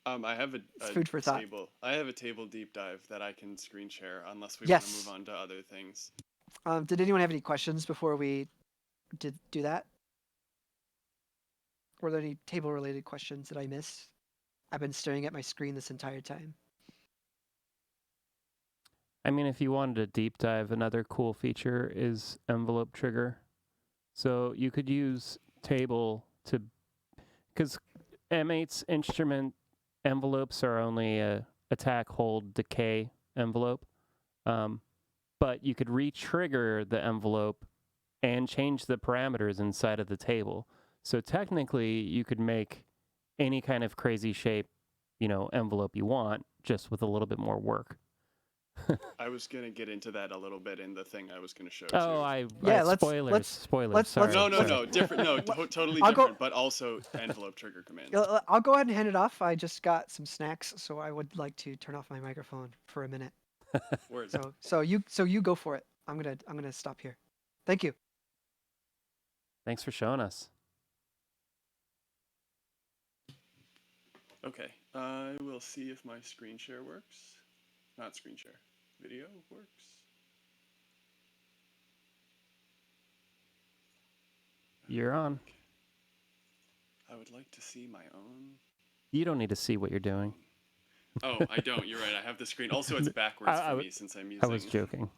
C: I have
B: it's food for thought.
C: table. I have a table deep dive that I can screen share, unless we want to move on to other things.
B: Did anyone have any questions before we did do that? Were there any table-related questions that I missed? I've been staring at my screen this entire time.
A: I mean, if you wanted to deep dive, another cool feature is envelope trigger. So you could use table to, because M8's instrument envelopes are only a attack, hold, decay envelope. But you could re-trigger the envelope and change the parameters inside of the table. So technically, you could make any kind of crazy shape, envelope you want, just with a little bit more work.
C: I was gonna get into that a little bit in the thing I was gonna show
A: Oh,
C: too.
A: spoilers. Sorry.
C: No,
A: sorry.
C: different. No, totally
B: I'll
C: different, but also envelope trigger commands.
B: I'll go ahead and hand it off. I just got some snacks, so I would like to turn off my microphone for a minute.
C: Words.
B: So you go for it. I'm gonna stop here. Thank you.
A: Thanks for showing us.
C: Okay, I will see if my screen share works. Not screen share. Video works.
A: You're on.
C: I would like to see my own.
A: You don't need to see what you're doing.
C: Oh, I don't. You're right. I have the screen. Also, it's backwards for me since I'm using.
A: I was joking.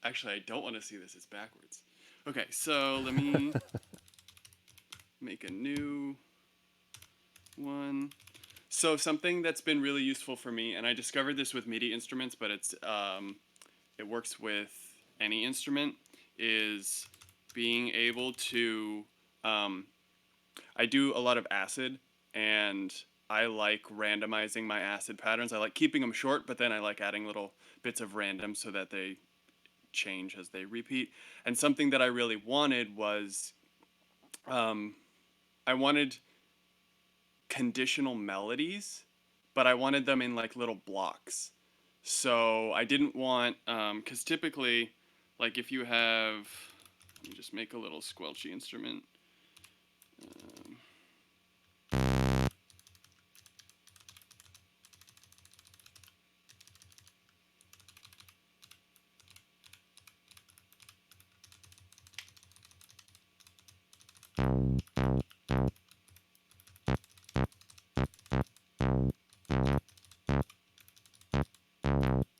C: Actually, I don't want to see this. It's backwards. Okay, so let me make a new one. So something that's been really useful for me, and I discovered this with MIDI instruments, but it works with any instrument, is being able to, I do a lot of acid, and I like randomizing my acid patterns. I like keeping them short, but then I like adding little bits of random so that they change as they repeat. And something that I really wanted was, I wanted conditional melodies, but I wanted them in like little blocks. So I didn't want, because typically, like if you have, let me just make a little squelchy instrument.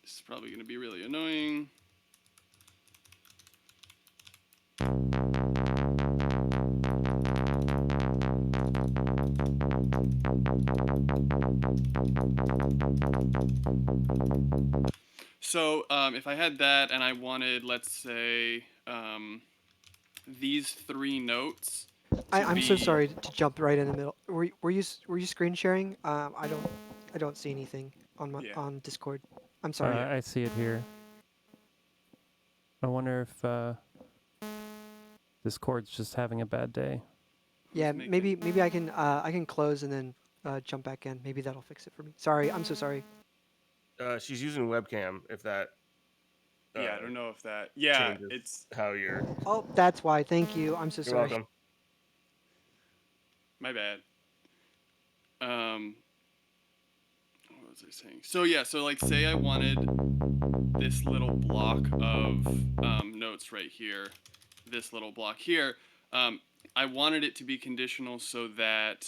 C: This is probably going to be really annoying. So if I had that and I wanted, let's say, these three notes.
B: I'm so sorry to jump right in the middle. Were you screen sharing? I don't see anything on my on Discord. I'm sorry.
A: I see it here. I wonder if Discord's just having a bad day.
B: Yeah, maybe I can close and then jump back in. Maybe that'll fix it for me. Sorry, I'm so sorry.
G: She's using webcam. If that.
C: Yeah, I don't know if that. Yeah,
G: it's how you're.
B: Oh, that's why. Thank you. I'm so sorry.
G: You're welcome.
C: My bad. What was I saying? So yeah, so like say I wanted this little block of notes right here, this little block here. I wanted it to be conditional so that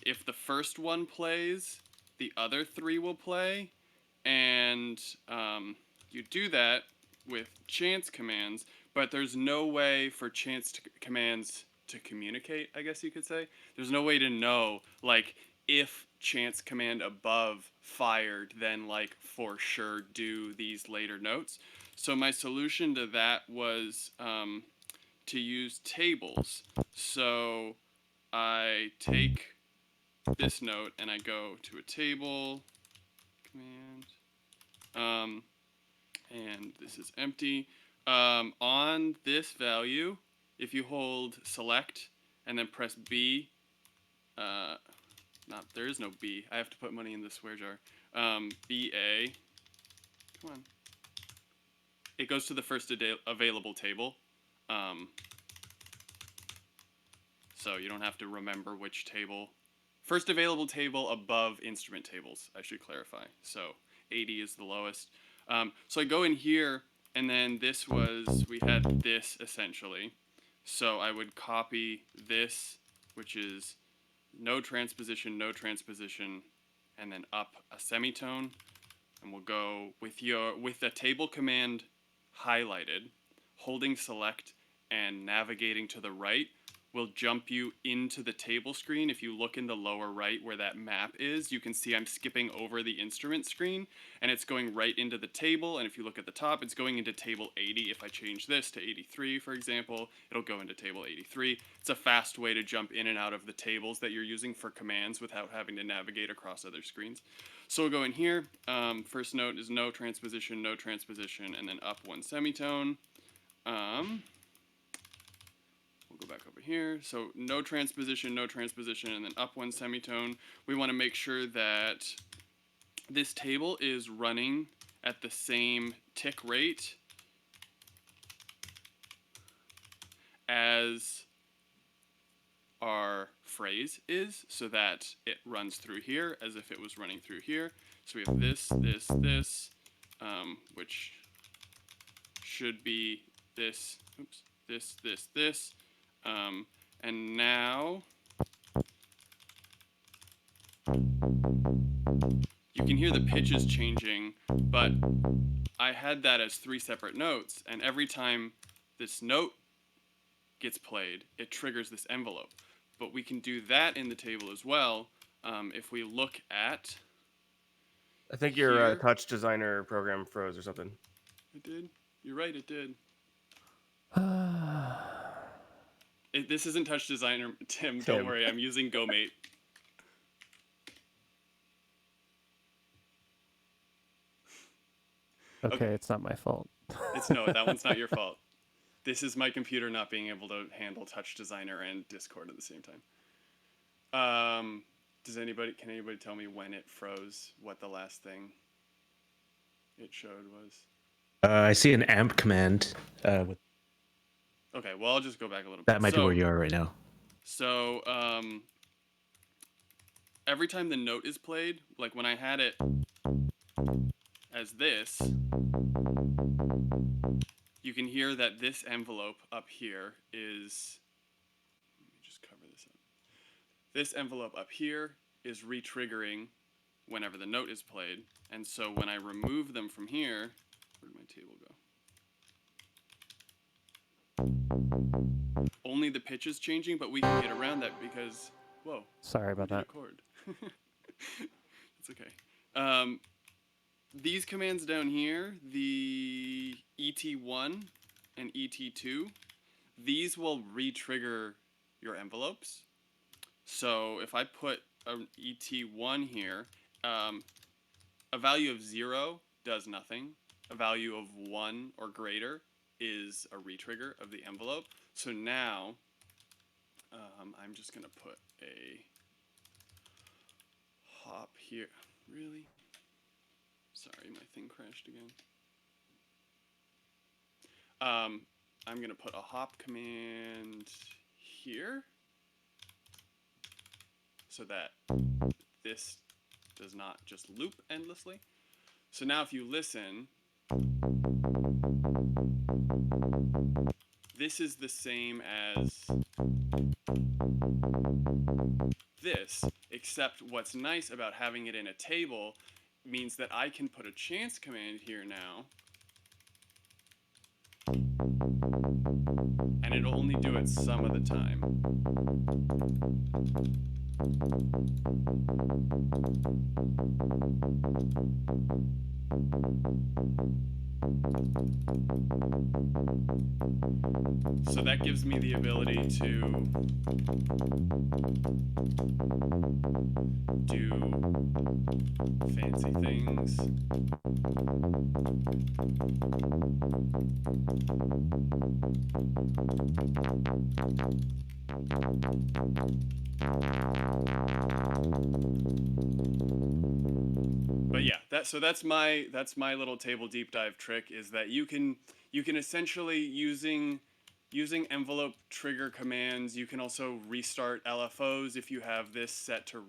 C: if the first one plays, the other three will play, and you do that with chance commands, but there's no way for chance commands to communicate, I guess you could say. There's no way to know, like, if chance command above fired, then, like, for sure do these later notes. So my solution to that was to use tables. So I take this note and I go to a table command, and this is empty. On this value, if you hold select and then press B, there is no B. I have to put money in the swear jar. BA, come on. It goes to the first available table. So you don't have to remember which table. First available table above instrument tables, I should clarify. So 80 is the lowest. So I go in here, and then we had this essentially. So I would copy this, which is no transposition, and then up a semitone. and we'll go with the table command highlighted, holding select and navigating to the right will jump you into the table screen. If you look in the lower right where that map is, you can see I'm skipping over the instrument screen and it's going right into the table. And if you look at the top, it's going into table 80. If I change this to 83, for example, it'll go into table 83. It's a fast way to jump in and out of the tables that you're using for commands without having to navigate across other screens. So we'll go in here. First note is no transposition, and then up one semitone. We'll go back over here. So no transposition, and then up one semitone. We want to make sure that this table is running at the same tick rate as our phrase is, so that it runs through here as if it was running through here. So we have this, which should be this, this. And now you can hear the pitches changing, but I had that as 3 separate notes, and every time this note gets played, it triggers this envelope. But we can do that in the table as well. If we look at
G: I think your
C: here,
G: touch designer program froze or something.
C: it did. You're right, it did. This isn't touch designer, Tim. Don't worry, I'm using GoMate.
A: Okay, it's not my fault.
C: That one's not your fault. This is my computer not being able to handle touch designer and Discord at the same time. Can anybody tell me when it froze? What the last thing it showed was?
F: I see an amp command. With
C: Okay, well, I'll just go back a little bit.
F: that might be where you are right now.
C: So every time the note is played, like when I had it as this, you can hear that this envelope up here is, let me just cover this up. This envelope up here is re-triggering whenever the note is played. And so when I remove them from here, where did my table go? Only the pitch is changing, but we can get around that because, whoa.
A: Sorry about that.
C: Chord. It's okay. These commands down here, the ET1 and ET2, these will re-trigger your envelopes. So if I put an ET1 here, a value of 0 does nothing. A value of 1 or greater is a re-trigger of the envelope. So now I'm just going to put a hop here. Really? Sorry, my thing crashed again. I'm going to put a hop command here so that this does not just loop endlessly. So now if you listen, this is the same as this, except what's nice about having it in a table means that I can put a chance command here now, and it'll only do it some of the time. So that gives me the ability to do fancy things. But yeah, that's my little table deep dive trick, is that you can essentially using envelope trigger commands, you can also restart LFOs if you have this set to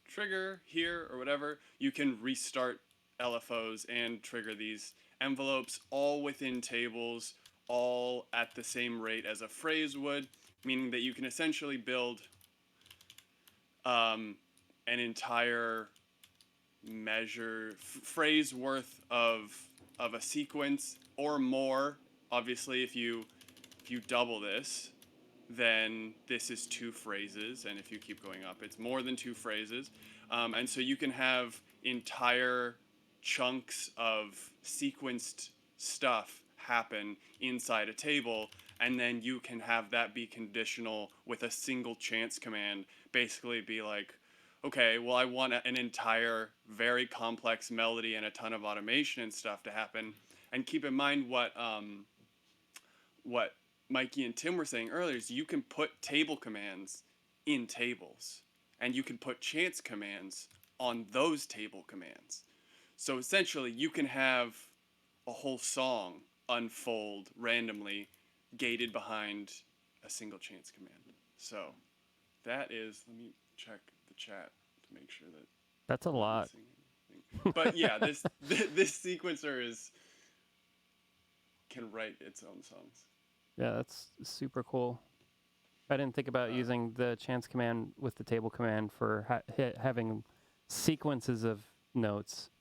C: trigger here or whatever. You can restart LFOs and trigger these envelopes all within tables, all at the same rate as a phrase would, meaning that you can essentially build an entire measure phrase worth of a sequence or more. Obviously, if you double this, then this is 2 phrases, and if you keep going up, it's more than 2 phrases. And so you can have entire chunks of sequenced stuff happen inside a table, and then you can have that be conditional with a single chance command. Basically be like, okay, well, I want an entire very complex melody and a ton of automation and stuff to happen. And keep in mind what Mikey and Tim were saying earlier is you can put table commands in tables, and you can put chance commands on those table commands. So essentially, you can have a whole song unfold randomly, gated behind a single chance command. So that is, let me check the chat to make sure that
A: That's a
C: I'm not
A: lot.
C: missing anything. But yeah, this sequencer can write its own songs.
A: Yeah, that's super cool. I didn't think about using the chance command with the table command for having sequences of notes.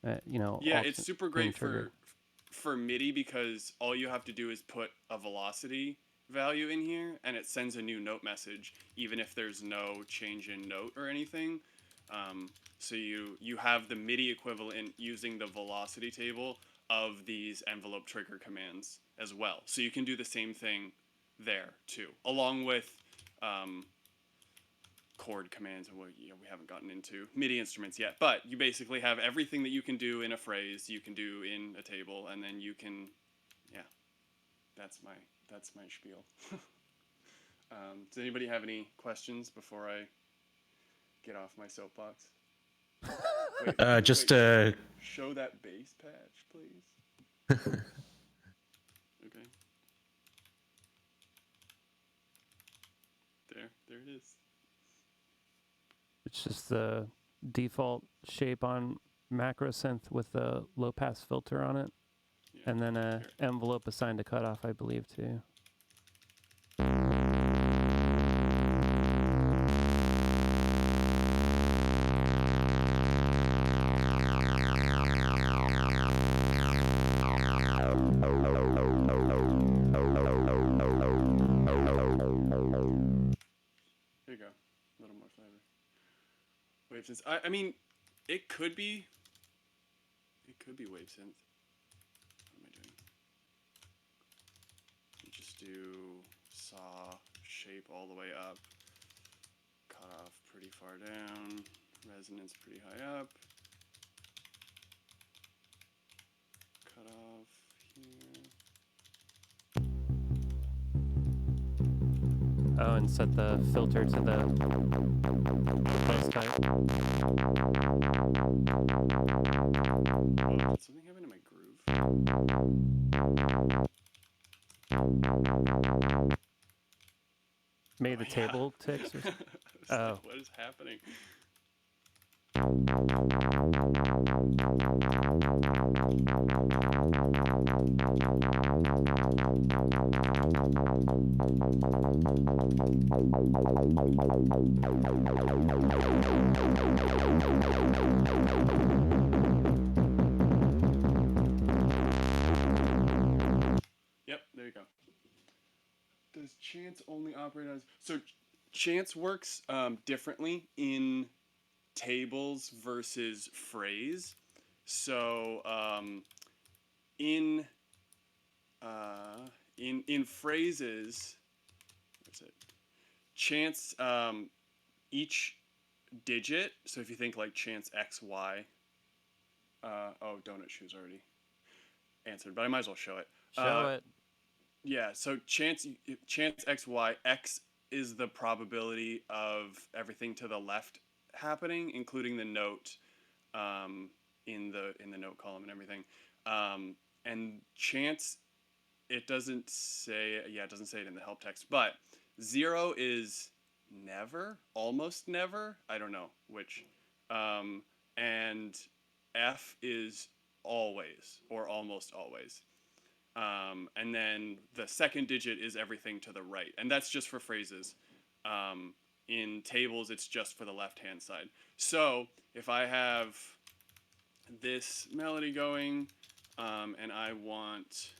C: Yeah, it's super great
A: triggered.
C: for MIDI because all you have to do is put a velocity value in here, and it sends a new note message, even if there's no change in note or anything. So you have the MIDI equivalent using the velocity table of these envelope trigger commands as well. So you can do the same thing there too, along with chord commands, and we haven't gotten into MIDI instruments yet, but you basically have everything that you can do in a phrase, you can do in a table, and then you can, yeah, that's my spiel. Does anybody have any questions before I get off my soapbox? Show that bass patch, please. Okay. There it is.
A: It's just the default shape on Macrosynth with the low pass filter on it,
C: Yeah,
A: and then a envelope assigned to cutoff, I believe, too.
C: Here you go. A little more flavor. Wavsynth. I mean, it could be Wavsynth. What am I doing? You just do saw shape all the way up, cut off pretty far down, resonance pretty high up, cut off here.
A: Oh, and set the filter to the post type.
C: Oh, did something happen to my groove?
A: Maybe the table ticks or something.
C: Like, what is happening? Yep, there you go. Does chance only operate as... So chance works differently in tables versus phrase. So in phrases, what's it? Chance, each digit. So if you think like chance X Y. Oh, DonutShoes already answered, but I might as well show it.
A: Show it.
C: Yeah. So chance X Y. X is the probability of everything to the left happening, including the note in the note column and everything. And chance, it doesn't say it in the help text, but 0 is never, almost never, I don't know which, and F is always or almost always. And then the second digit is everything to the right, and that's just for phrases. In tables, it's just for the left-hand side. So if I have this melody going, and I want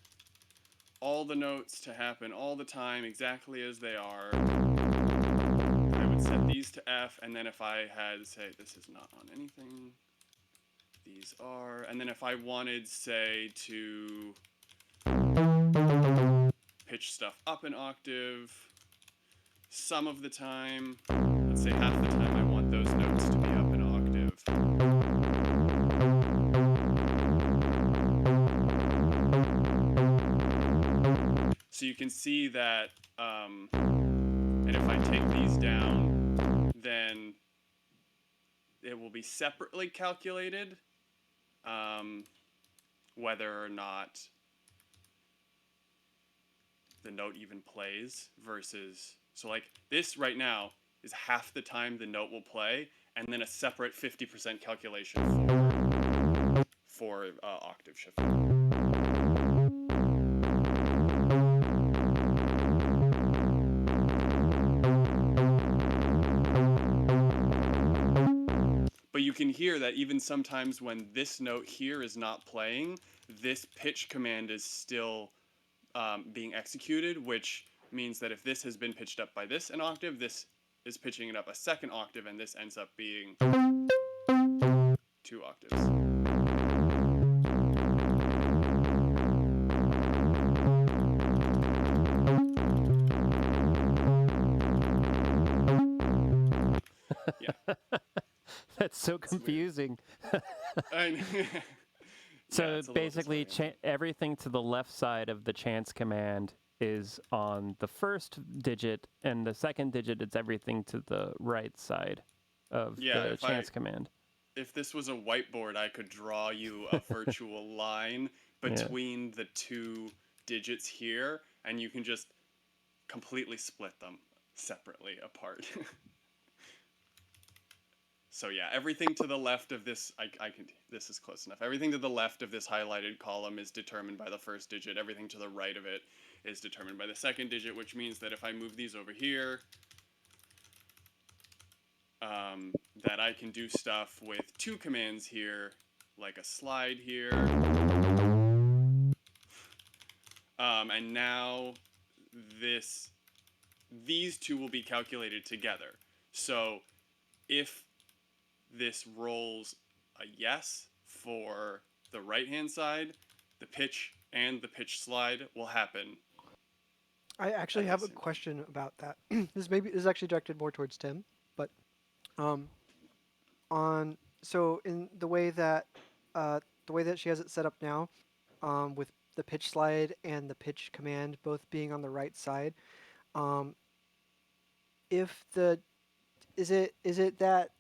C: all the notes to happen all the time exactly as they are. I would set these to F, and then if I had, say, this is not on anything, these are, and then if I wanted, say, to pitch stuff up an octave, some of the time, let's say half the time, I want those notes to be up an octave. So you can see that, and if I take these down, then it will be separately calculated, whether or not the note even plays versus, so like this right now is half the time the note will play, and then a separate 50% calculation for octave shifting. But you can hear that even sometimes when this note here is not playing, this pitch command is still being executed, which means that if this has been pitched up by this an octave, this is pitching it up a second octave, and this ends up being 2 octaves. Yeah.
A: That's so confusing. So
C: it's a little
A: basically,
C: disorienting.
A: everything to the left side of the chance command is on the first digit, and the second digit is everything to the right side of the chance command.
C: If this was a whiteboard, I could draw you a virtual line between the two digits here, and you can just completely split them separately apart. So yeah, everything to the left of this, this is close enough. Everything to the left of this highlighted column is determined by the first digit. Everything to the right of it is determined by the second digit, which means that if I move these over here, that I can do stuff with 2 commands here, like a slide here. And now these two will be calculated together. So if this rolls a yes for the right-hand side, the pitch and the pitch slide will happen.
B: I actually have a question about that. This is actually directed more towards Tim, but so in the way that she has it set up now, with the pitch slide and the pitch command both being on the right side, is it that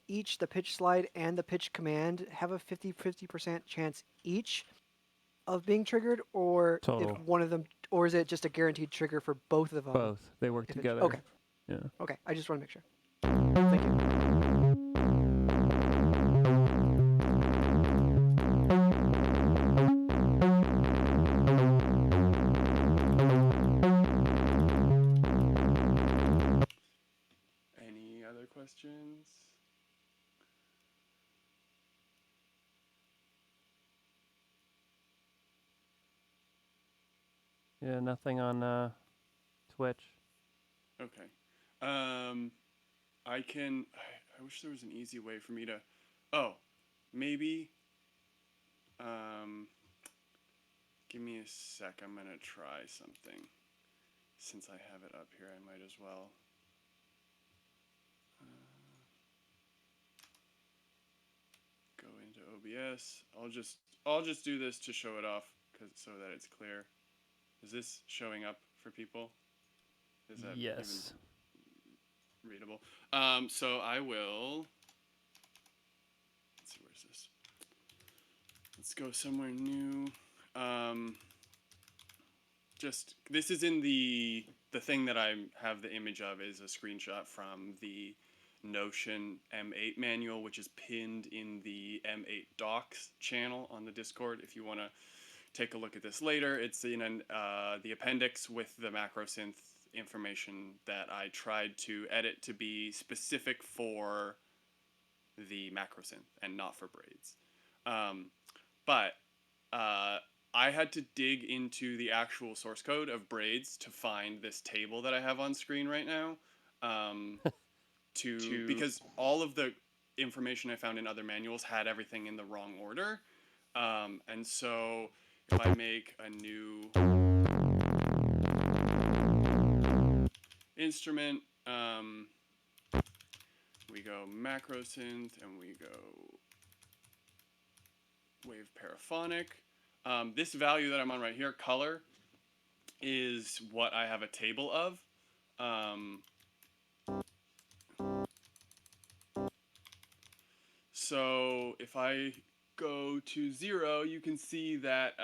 B: each the pitch slide and the pitch command have a 50% chance each of being triggered, or
A: Total.
B: if one of them, or is it just a guaranteed trigger for both of them?
A: Both. They work together.
B: Okay.
A: Yeah.
B: Okay. I just want to make sure. Thank you.
C: Any other questions?
A: Yeah, nothing on Twitch.
C: Okay. I wish there was an easy way for me to, maybe, give me a sec, I'm gonna try something. Since I have it up here, I might as well. Go into OBS. I'll just do this to show it off, so that it's clear. Is this showing up for people? Is that
A: yes.
C: even readable? So I will. Let's see, where's this? Let's go somewhere new. This is in the thing that I have the image of is a screenshot from the Notion M8 manual, which is pinned in the M8 docs channel on the Discord. If you want to take a look at this later, it's in the appendix with the Macrosynth information that I tried to edit to be specific for the Macrosynth and not for braids. But I had to dig into the actual source code of braids to find this table that I have on screen right now. Because all of the information I found in other manuals had everything in the wrong order. And so if I make a new instrument, we go Macrosynth and we go Wave Paraphonic. This value that I'm on right here, color, is what I have a table of. So if I go to 0, you can see that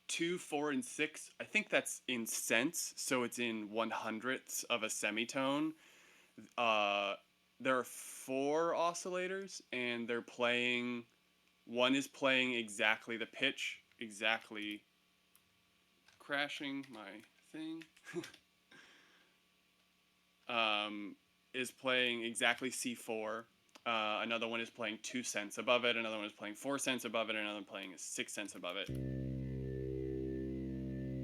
C: 2, 4, and 6, I think that's in cents, so it's in 1/100ths of a semitone. There are 4 oscillators, and they're playing, one is playing exactly the pitch, exactly, crashing my thing, is playing exactly C4. Another one is playing 2 cents above it, another one is playing 4 cents above it, and another one playing 6 cents above it.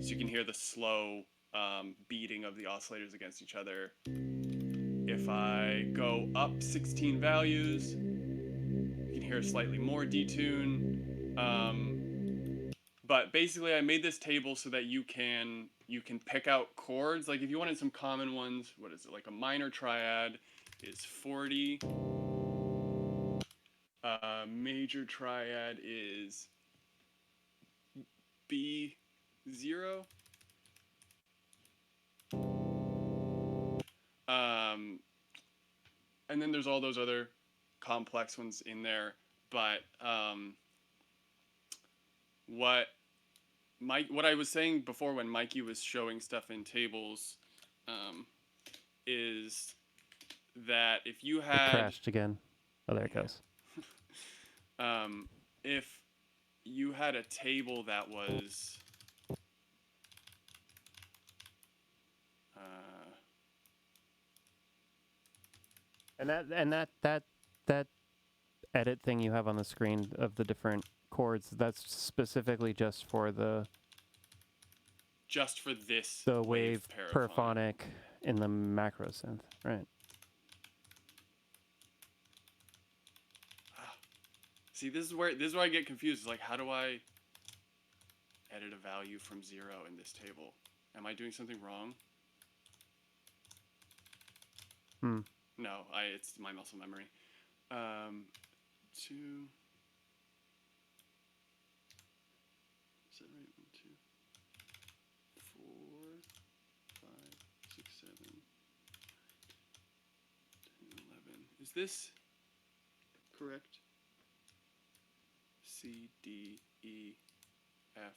C: So you can hear the slow beating of the oscillators against each other. If I go up 16 values, you can hear slightly more detune. But basically, I made this table so that you can pick out chords. Like if you wanted some common ones, what is it? Like a minor triad is 40. Major triad is B0. And then there's all those other complex ones in there. But what I was saying before when Mikey was showing stuff in tables is that if you
A: It
C: had
A: crashed again. Oh, there it goes.
C: if you had a table that was
A: And that edit thing you have on the screen of the different chords, that's specifically just for the
C: this
A: wave paraphonic in the Macrosynth, right?
C: See, this is where I get confused. It's like, how do I edit a value from 0 in this table? Am I doing something wrong? No, it's my muscle memory. 2. Is that right? 1, 2, 4, 5, 6, 7, 10, 11. Is this correct? C, D, E, F,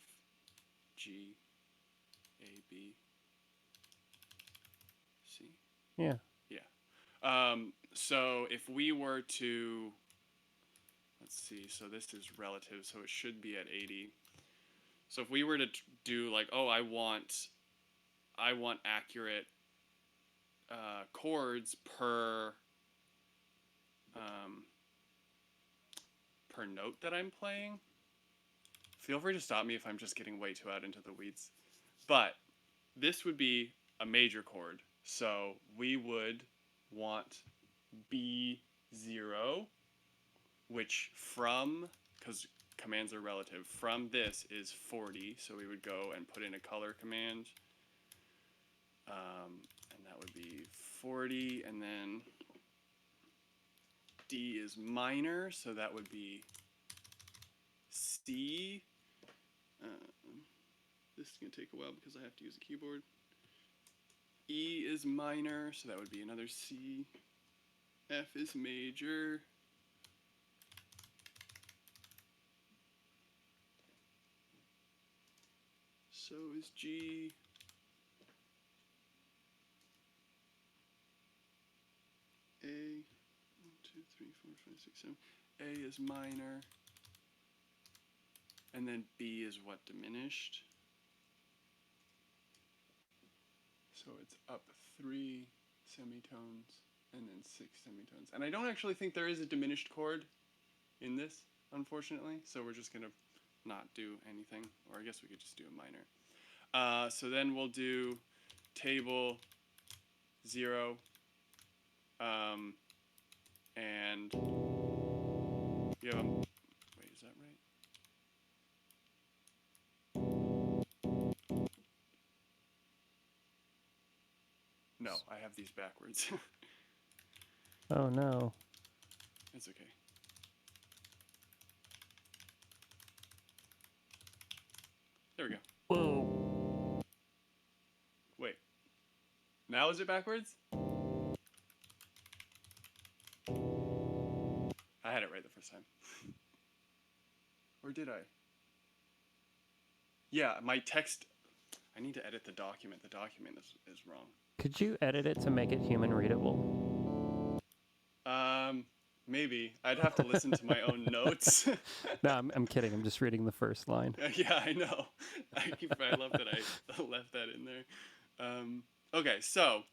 C: G, A, B, C?
A: Yeah.
C: Yeah. So if we were to, let's see, so this is relative, so it should be at 80. So if we were to do like, oh, I want accurate chords per note that I'm playing, feel free to stop me if I'm just getting way too out into the weeds. But this would be a major chord. So we would want B0, which because commands are relative, from this is 40. So we would go and put in a color command. And that would be 40. And then D is minor. So that would be C. This is going to take a while because I have to use a keyboard. E is minor, so that would be another C. F is major. So is G. A. 1, 2, 3, 4, 5, 6, 7. A is minor. And then B is what, diminished? So it's up 3 semitones and then 6 semitones. And I don't actually think there is a diminished chord in this. unfortunately. So we're just gonna not do anything, or I guess we could just do a minor. So then we'll do table 0, and you have a, wait, is that right? No, I have these backwards.
A: Oh no.
C: It's okay. There we go.
A: Whoa.
C: Wait. Now is it backwards? I had it right the first time. Or did I? Yeah, my text. I need to edit the document. The document is wrong.
A: Could you edit it to make it human readable?
C: Maybe. I'd have to listen to my own notes.
A: No, I'm kidding. I'm just reading the first line.
C: Yeah, I know. I love that I left that in there. Okay, so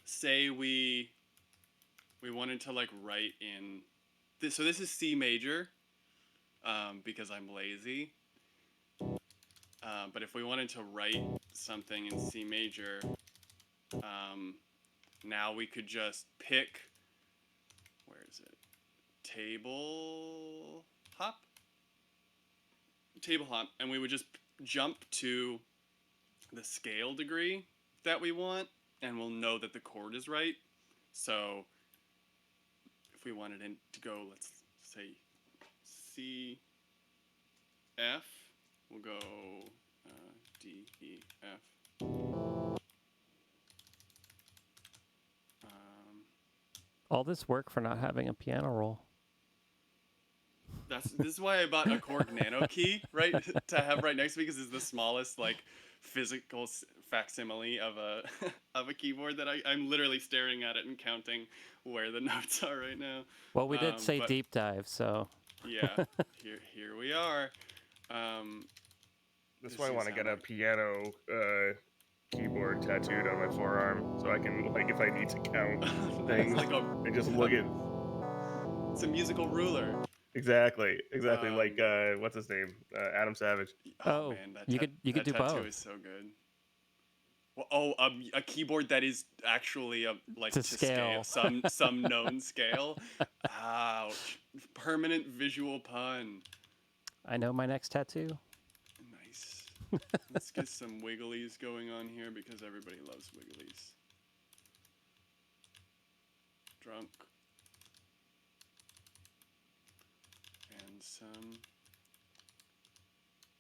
C: say we wanted to like write in this. So this is C major, because I'm lazy. But if we wanted to write something in C major, now we could just pick. Where is it? Table hop, and we would just jump to the scale degree that we want, and we'll know that the chord is right. So if we wanted it to go, let's say C, F, we'll go D, E, F.
A: All this work for not having a piano roll.
C: This is why I bought a Korg Nano key, right, to have right next to me, because it's the smallest like physical facsimile of a of a keyboard that I'm literally staring at it and counting where the notes are right now.
A: Well, we did say
C: but,
A: deep dive, so.
C: Yeah, here we are.
G: That's why I want to get a piano keyboard tattooed on my forearm, so I can, like, if I need to count things,
C: like
G: and just look at.
C: It's a musical ruler.
G: Exactly. Like what's his name? Adam Savage.
C: Oh man,
A: you could do
C: tattoo
A: both.
C: is so good. Well, a keyboard that is actually like
A: to scale.
C: some known scale. Ouch! Permanent visual pun.
A: I know my next tattoo.
C: Nice. Let's get some wigglies going on here because everybody loves wigglies. Drunk. And some.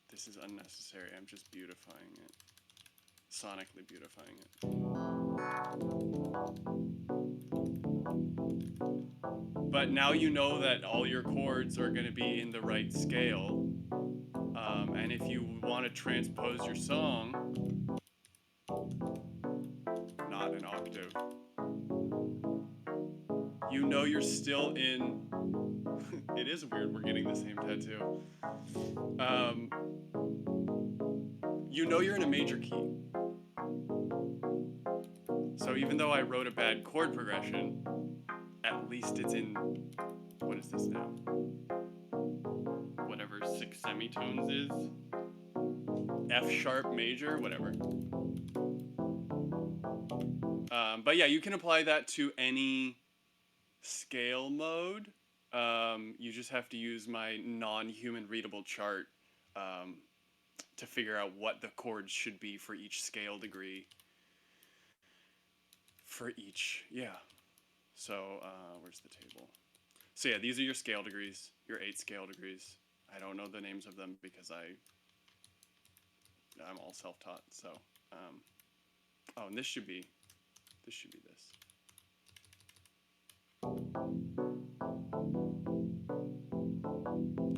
C: This is unnecessary. I'm just beautifying it. Sonically beautifying it. But now you know that all your chords are going to be in the right scale. And if you want to transpose your song, not an octave, you know you're still in. It is weird we're getting the same tattoo. You know you're in a major key. So even though I wrote a bad chord progression, at least it's in, what is this now? Whatever 6 semitones is. F sharp major, whatever. But yeah, you can apply that to any scale mode. You just have to use my non-human readable chart to figure out what the chords should be for each scale degree. For each, yeah. So where's the table? So yeah, these are your scale degrees, your 8 scale degrees. I don't know the names of them because I'm all self-taught. So, oh, and this should be this.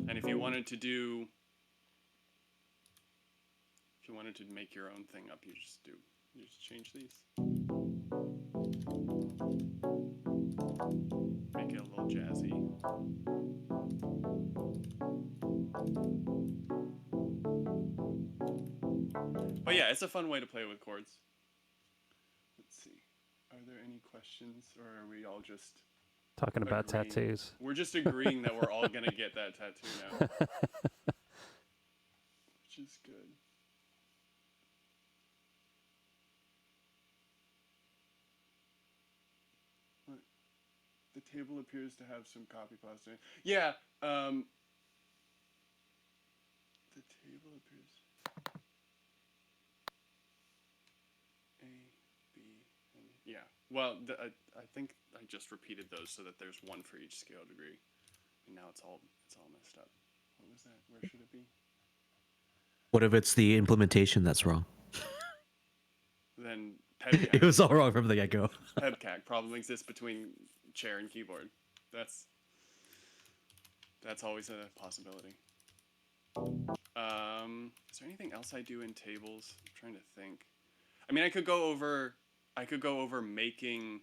C: And if you wanted to make your own thing up, you just change these. Make it a little jazzy. But yeah, it's a fun way to play with chords. Let's see. Are there any questions, or are we all just
A: Talking about
C: agreeing.
A: tattoos.
C: We're just agreeing that we're all gonna get that tattoo now, which is good. What? The table appears to have some copy pasta. Yeah. The table appears. A, B, and yeah. Well, I think I just repeated those so that there's one for each scale degree, and now it's all messed up. What was that? Where should it be?
F: What if it's the implementation that's wrong?
C: Then
F: It
C: PEBCAC.
F: was all wrong from the get-go.
C: PEBCAC. Problem exists between chair and keyboard. That's always a possibility. Is there anything else I do in tables? I'm trying to think. I mean, I could go over making.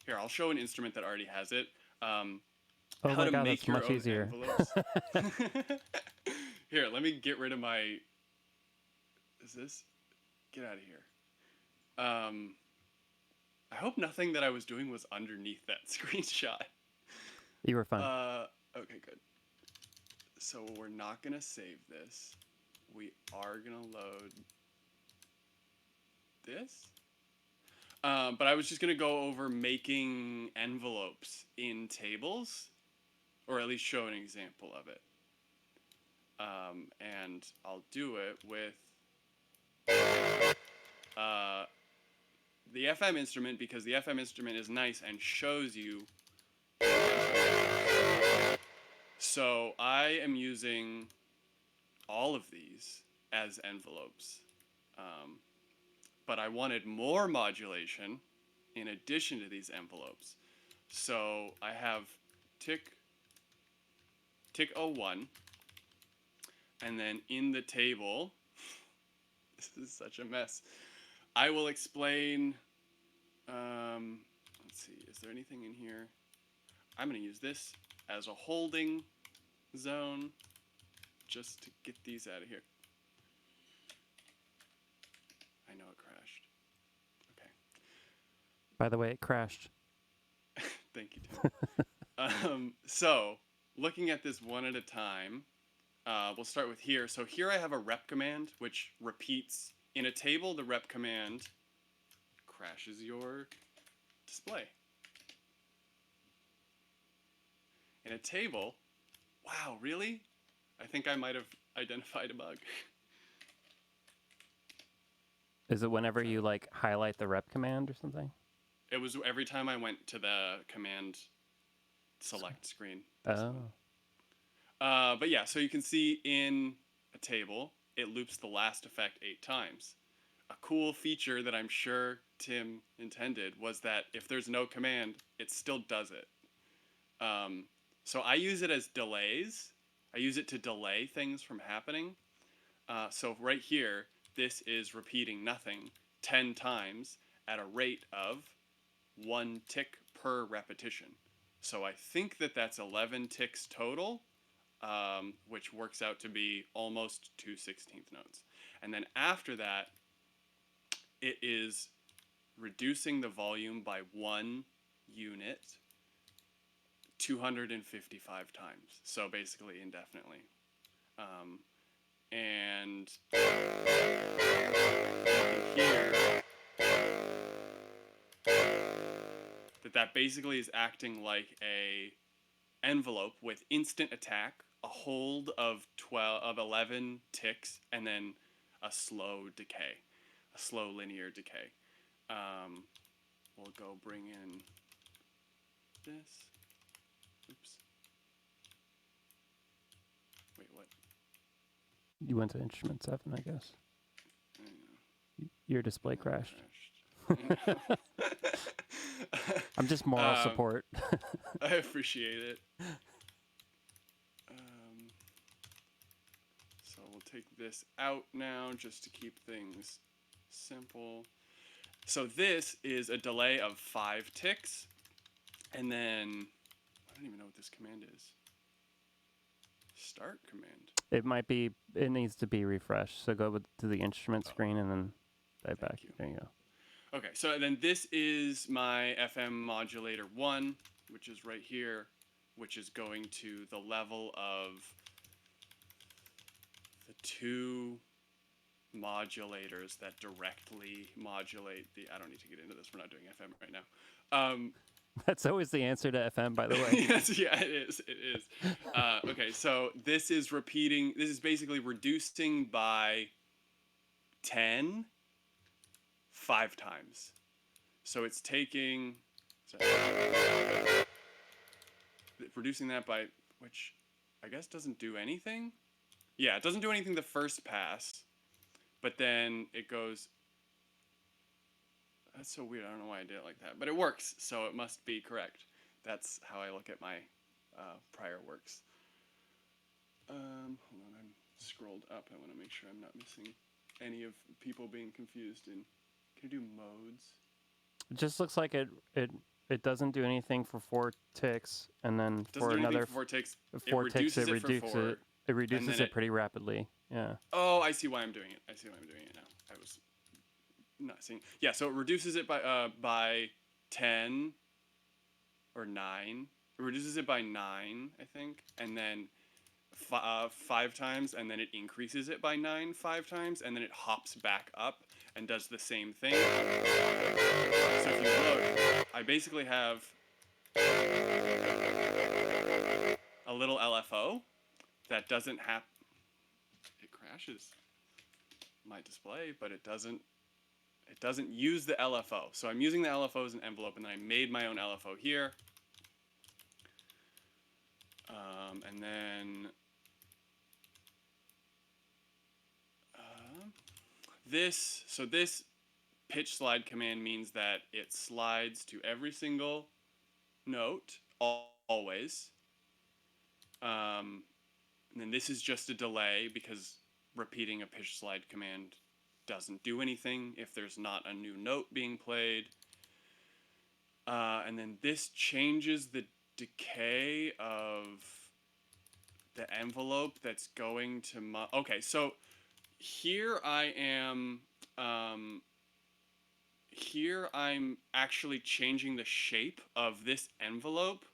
C: Here, I'll show an instrument that already has it.
A: Oh
C: how
A: my
C: to
A: god,
C: make
A: that's
C: your
A: much
C: own
A: easier.
C: envelopes. Here, let me get rid of my. Is this? Get out of here. I hope nothing that I was doing was underneath that screenshot.
A: You were fine.
C: Okay, good. So we're not gonna save this. We are gonna load this. But I was just gonna go over making envelopes in tables, or at least show an example of it. And I'll do it with the FM instrument, because the FM instrument is nice and shows you. So I am using all of these as envelopes, but I wanted more modulation in addition to these envelopes. So I have tick 01, and then in the table, this is such a mess. I will explain, let's see, is there anything in here? I'm going to use this as a holding zone just to get these out of here. I know it crashed. Okay.
A: By the way, it crashed.
C: Thank you, Tim. So, looking at this one at a time, we'll start with here. So here I have a rep command, which repeats. In a table, the rep command crashes your display. In a table, wow, really? I think I might have identified a bug.
A: Is it whenever you like highlight the rep command or something?
C: It was every time I went to the command select screen.
A: Oh.
C: But yeah, so you can see in a table, it loops the last effect 8 times. A cool feature that I'm sure Tim intended was that if there's no command, it still does it. So I use it as delays. I use it to delay things from happening. So right here, this is repeating nothing 10 times at a rate of 1 tick per repetition. So I think that that's 11 ticks total, which works out to be almost 2/16 notes. And then after that, it is reducing the volume by 1 unit 255 times. So basically indefinitely. And here, that basically is acting like a envelope with instant attack, a hold of 11 ticks, and then a slow decay, a slow linear decay. We'll go bring in this. Oops. Wait, what?
A: You went to instrument 7, I guess.
C: I know.
A: Your display crashed.
C: I know.
A: I'm just moral support.
C: I appreciate it. So we'll take this out now just to keep things simple. So this is a delay of 5 ticks, and then I don't even know what this command is. Start command.
A: It needs to be refreshed. So go to the instrument screen and then dive back.
C: you.
A: There you go.
C: Okay, so then this is my FM modulator 1, which is right here, which is going to the level of the 2 modulators that directly modulate the. I don't need to get into this. We're not doing FM right now.
A: That's always the answer to FM, by the way.
C: Yes, yeah, it is. It is. Okay, so this is repeating. This is basically reducing by 10 5 times. So it's taking. Sorry, reducing that by, which I guess doesn't do anything. Yeah, it doesn't do anything the first pass, but then it goes. That's so weird. I don't know why I did it like that, but it works, so it must be correct. That's how I look at my prior works. Hold on, I'm scrolled up. I want to make sure I'm not missing any of people being confused. And can you do modes?
A: It just looks like it doesn't do anything for 4 ticks, and then
C: Doesn't
A: for
C: do anything
A: another
C: for 4 ticks.
A: 4 ticks it
C: for
A: reduces
C: 4,
A: it. It reduces
C: then
A: it pretty rapidly. Yeah.
C: Oh, I see why I'm doing it. I see why I'm doing it now. I was not seeing. Yeah, so it reduces it by 10 or 9. It reduces it by 9, I think, and then 5 times, and then it increases it by 9 5 times, and then it hops back up and does the same thing. So if you look, I basically have a little LFO that doesn't have. It crashes my display, but it doesn't use the LFO. So I'm using the LFO as an envelope, and then I made my own LFO here. And then this pitch slide command means that it slides to every single note, always. And then this is just a delay, because repeating a pitch slide command doesn't do anything if there's not a new note being played. And then this changes the decay of the envelope that's going to my. Okay, so here I am. Here I'm actually changing the shape of this envelope.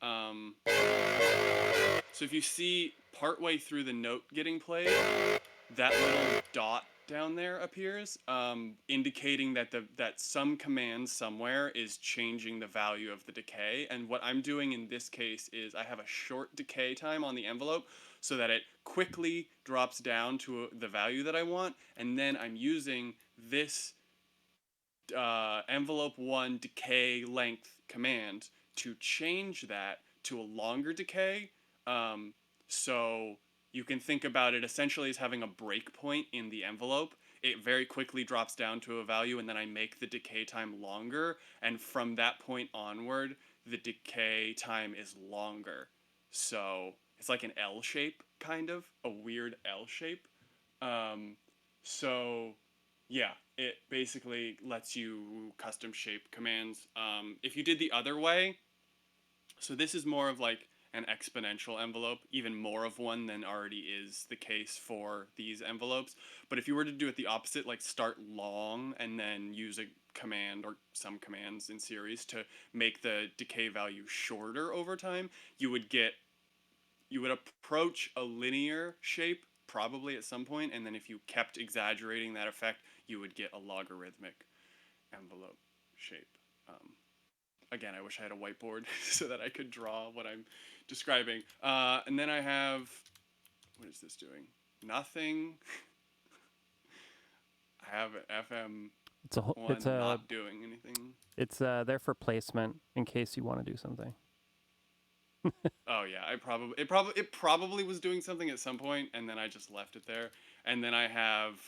C: So if you see partway through the note getting played, that little dot down there appears, indicating that that some command somewhere is changing the value of the decay. And what I'm doing in this case is I have a short decay time on the envelope so that it quickly drops down to the value that I want, and then I'm using this envelope 1 decay length command to change that to a longer decay. So you can think about it essentially as having a breakpoint in the envelope. It very quickly drops down to a value, and then I make the decay time longer. And from that point onward, the decay time is longer. So it's like an L shape, kind of, a weird L shape. So yeah, it basically lets you custom shape commands. If you did the other way, so this is more of like an exponential envelope, even more of one than already is the case for these envelopes. But if you were to do it the opposite, like start long and then use a command or some commands in series to make the decay value shorter over time, you would approach a linear shape probably at some point, and then if you kept exaggerating that effect, you would get a logarithmic envelope shape. Again, I wish I had a whiteboard so that I could draw what I'm describing. And then I have, what is this doing? Nothing. I have FM not doing anything.
A: It's there for placement in case you want to do something.
C: Oh yeah, it probably was doing something at some point, and then I just left it there. And then I have,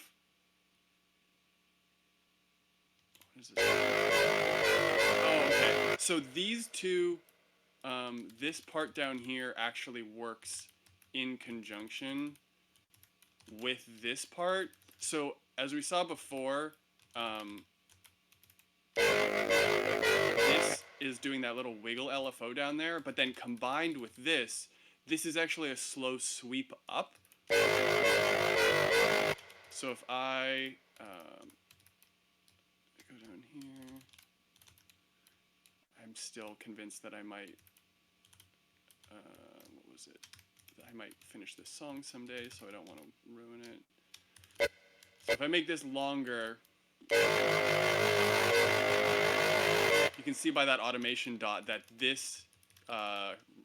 C: what is this? Oh, okay. So these two, this part down here actually works in conjunction with this part. So as we saw before, this is doing that little wiggle LFO down there, but then combined with this is actually a slow sweep up. So if I go down here, I I'm still convinced that I might, what was it? I might finish this song someday, so I don't want to ruin it. So if I make this longer, you can see by that automation dot that this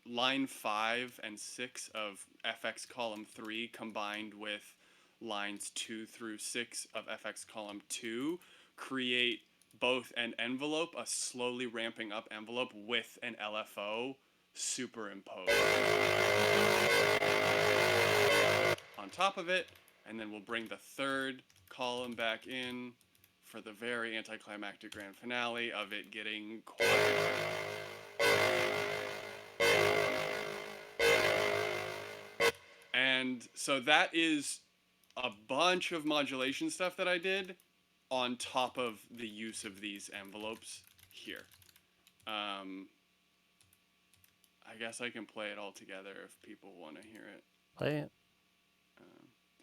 C: line 5 and 6 of FX column 3 combined with lines 2 through 6 of FX column 2 create both an envelope, a slowly ramping up envelope with an LFO superimposed on top of it, and then we'll bring the third column back in for the very anticlimactic grand finale of it getting quiet. And so that is a bunch of modulation stuff that I did on top of the use of these envelopes here. I guess I can play it all together if people want to hear it.
A: Play it.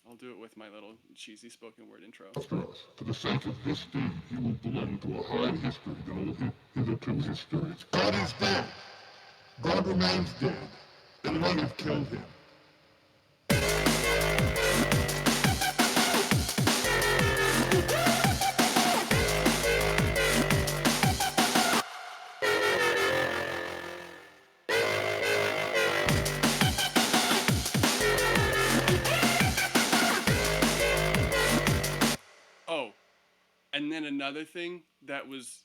C: I'll do it with my little cheesy spoken word intro.
H: For the sake of this day, he will belong to a higher history than all hitherto histories. God is dead. God remains dead, and I have killed him.
C: Oh, and then another thing that was,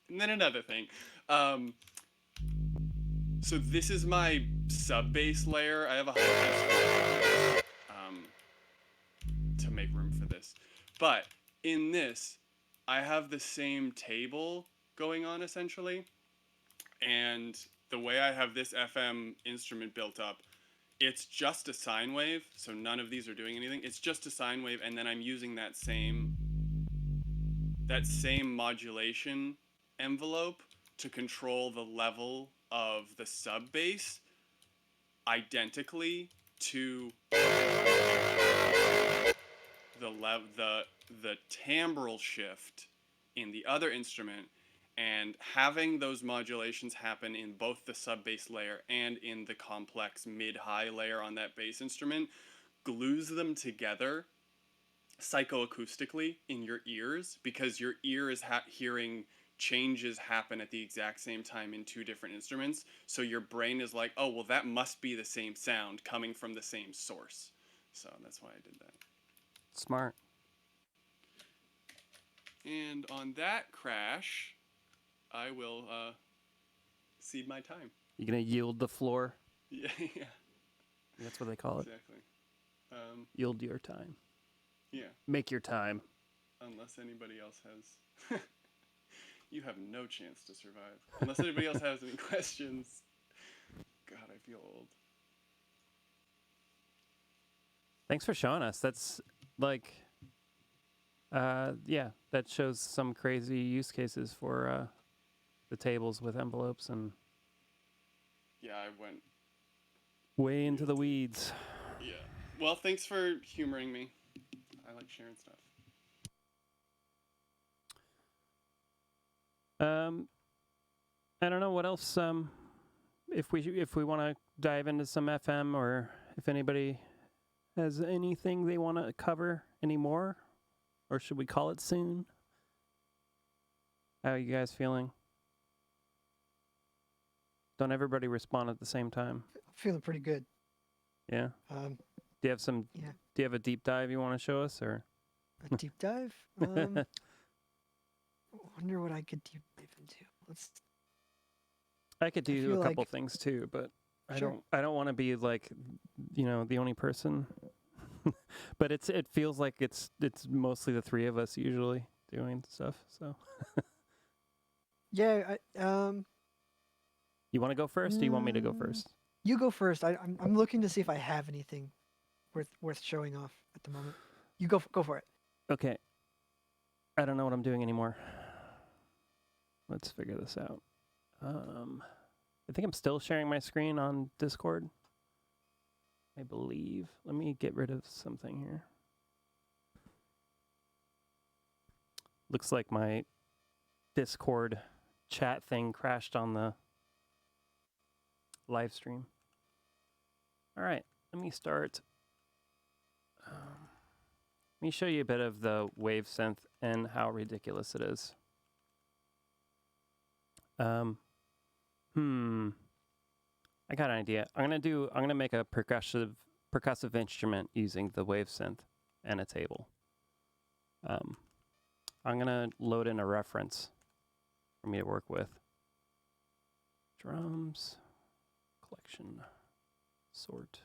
C: and then another thing. So this is my sub bass layer. I have a high pass to make room for this, but in this, I have the same table going on essentially, and the way I have this FM instrument built up, it's just a sine wave, so none of these are doing anything. It's just a sine wave, and then I'm using that same modulation envelope to control the level of the sub bass identically to the timbral shift in the other instrument, and having those modulations happen in both the sub bass layer and in the complex mid-high layer on that bass instrument glues them together psychoacoustically in your ears, because your ear is hearing changes happen at the exact same time in two different instruments. So your brain is like, oh, well, that must be the same sound coming from the same source. So that's why I did that.
A: Smart.
C: And on that crash, I will cede my time.
A: You gonna yield the floor?
C: Yeah, yeah.
A: That's what they call it.
C: Exactly.
A: Yield your time.
C: Yeah.
A: Make your time.
C: Unless anybody else has... You have no chance to survive. Unless anybody else has any questions. God, I feel old.
A: Thanks for showing us. That's like, yeah, that shows some crazy use cases for the tables with envelopes and
C: Yeah, I went
A: way into the weeds.
C: Yeah. Well, thanks for humoring me. I like sharing stuff.
A: I don't know what else. If we want to dive into some FM, or if anybody has anything they want to cover anymore, or should we call it soon? How are you guys feeling? Don't everybody respond at the same time.
B: I'm feeling pretty good.
A: Yeah. Do you have some?
B: Yeah.
A: Do you have a deep dive you want to show us, or
B: A deep dive? Wonder what I could deep dive into.
A: I could do
B: feel
A: a couple
B: like-
A: things too, but
B: Sure.
A: I don't want to be like, the only person. But it feels like it's mostly the three of us usually doing stuff. So
B: Yeah.
A: you want to go first? Or you want me to go first?
B: You go first. I'm looking to see if I have anything worth showing off at the moment. You go for it.
A: Okay. I don't know what I'm doing anymore. Let's figure this out. I think I'm still sharing my screen on Discord. I believe. Let me get rid of something here. Looks like my Discord chat thing crashed on the live stream. All right, let me start. Let me show you a bit of the Wavsynth and how ridiculous it is. I got an idea. I'm gonna make a percussive instrument using the Wavsynth and a table. I'm gonna load in a reference for me to work with. Drums, collection, sort.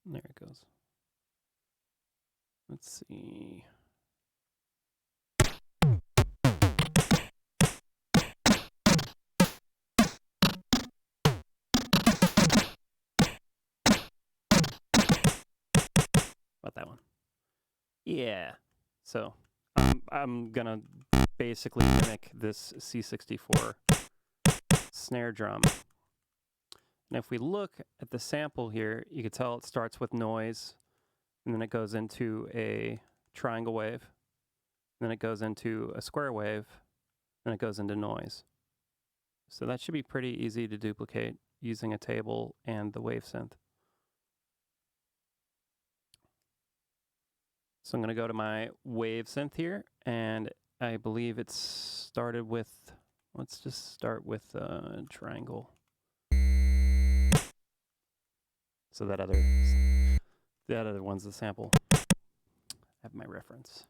A: There it goes. Let's see. About that one. Yeah. So I'm gonna basically mimic this C64 snare drum. And if we look at the sample here, you can tell it starts with noise, and then it goes into a triangle wave, then it goes into a square wave, then it goes into noise. So that should be pretty easy to duplicate using a table and the Wavsynth. So I'm going to go to my Wavsynth here, and I believe it's started with, let's just start with triangle. So the other one's the sample. I have my reference.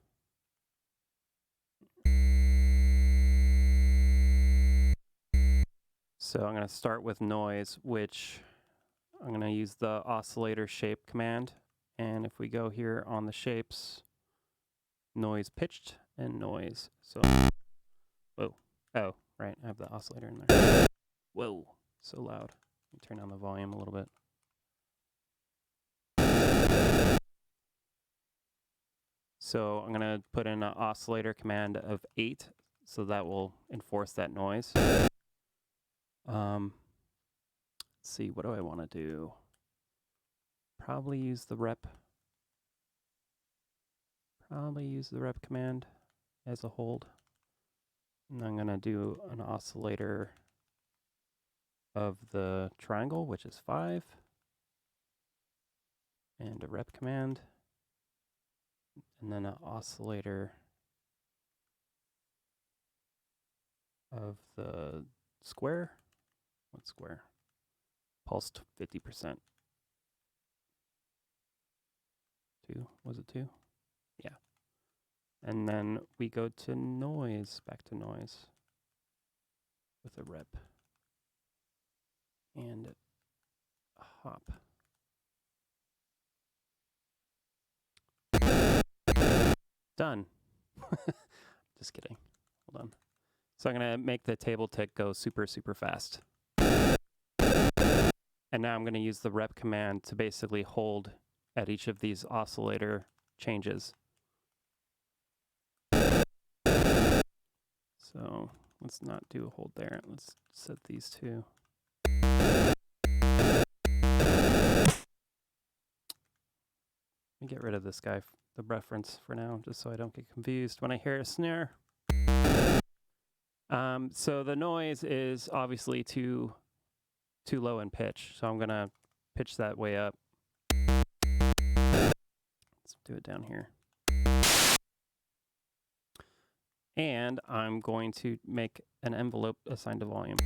A: So I'm going to start with noise, which I'm going to use the oscillator shape command. And if we go here on the shapes, noise pitched and noise. So, whoa. Oh, right. I have the oscillator in there. Whoa. So loud. Let me turn down the volume a little bit. So I'm going to put in an oscillator command of 8. So that will enforce that noise. Let's see. What do I want to do? Probably use the rep command as a hold. And I'm going to do an oscillator of the triangle, which is 5. And a rep command. And then an oscillator of the square. What square? Pulsed 50%. 2. Was it 2? Yeah. And then we go to noise, back to noise with a rep and a hop. Done. Just kidding. Hold on. So I'm going to make the table tick go super, super fast. And now I'm going to use the rep command to basically hold at each of these oscillator changes. So let's not do a hold there. Let's set these two. Let me get rid of this guy, the reference for now, just so I don't get confused when I hear a snare. So the noise is obviously too low in pitch, so I'm going to pitch that way up. Let's do it down here. And I'm going to make an envelope assigned to volume.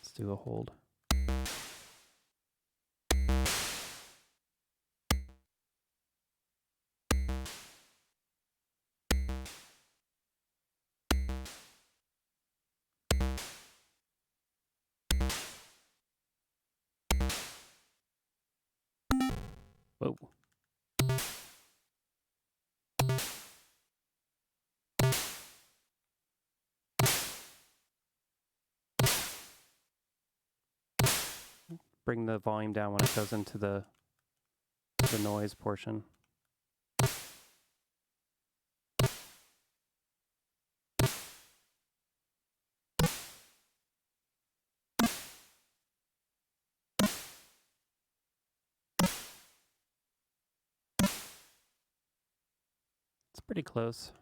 A: Let's do a hold. Whoa. Bring the volume down when it goes into the noise portion. pretty close.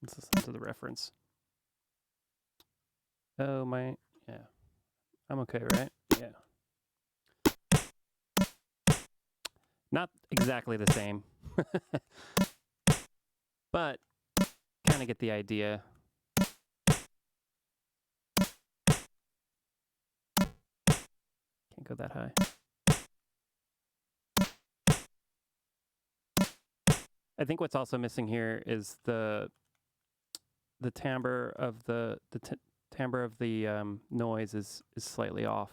A: Let's listen to the reference. Oh, yeah. I'm okay, right? Yeah. Not exactly the same. But kind of get the idea. Can't go that high. I think what's also missing here is the timbre of the timbre of the noise is slightly off.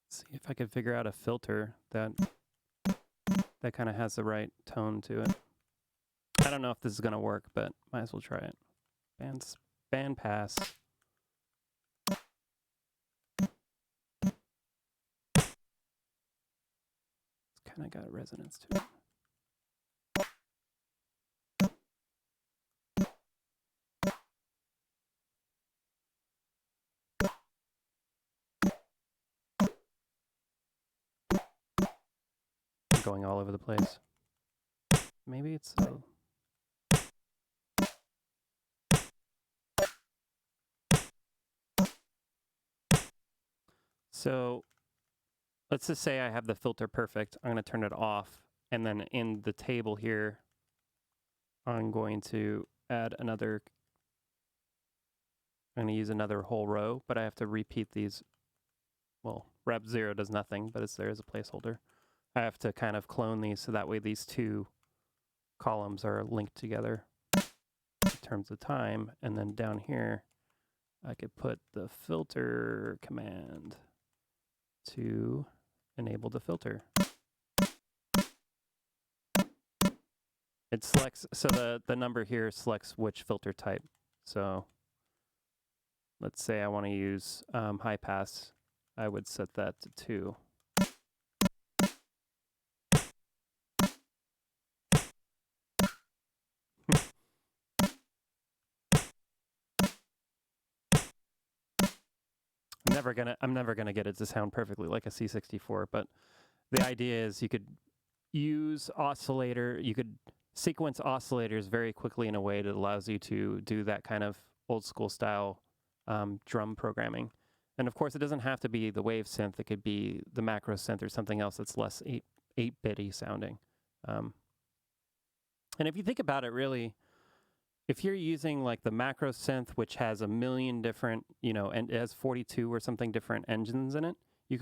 A: See if I could figure out a filter that kind of has the right tone to it. I don't know if this is gonna work, but might as well try it. Band pass. It's kind of got resonance to it. I'm going all over the place. Maybe it's so let's just say I have the filter perfect. I'm going to turn it off. And then in the table here, I'm going to add another. I'm going to use another whole row, but I have to repeat these. Well, rep 0 does nothing, but it's there as a placeholder. I have to kind of clone these so that way these two columns are linked together in terms of time. And then down here, I could put the filter command to enable the filter. It selects, so the number here selects which filter type. So let's say I want to use high pass. I would set that to 2. I'm never gonna get it to sound perfectly like a C64, but the idea is you could use you could sequence oscillators very quickly in a way that allows you to do that kind of old school style drum programming. And of course, it doesn't have to be the Wavsynth. It could be the Macrosynth or something else that's less 8-bitty sounding. And if you think about it, really, if you're using like the Macrosynth, which has a million different, and it has 42 or something different engines in it, you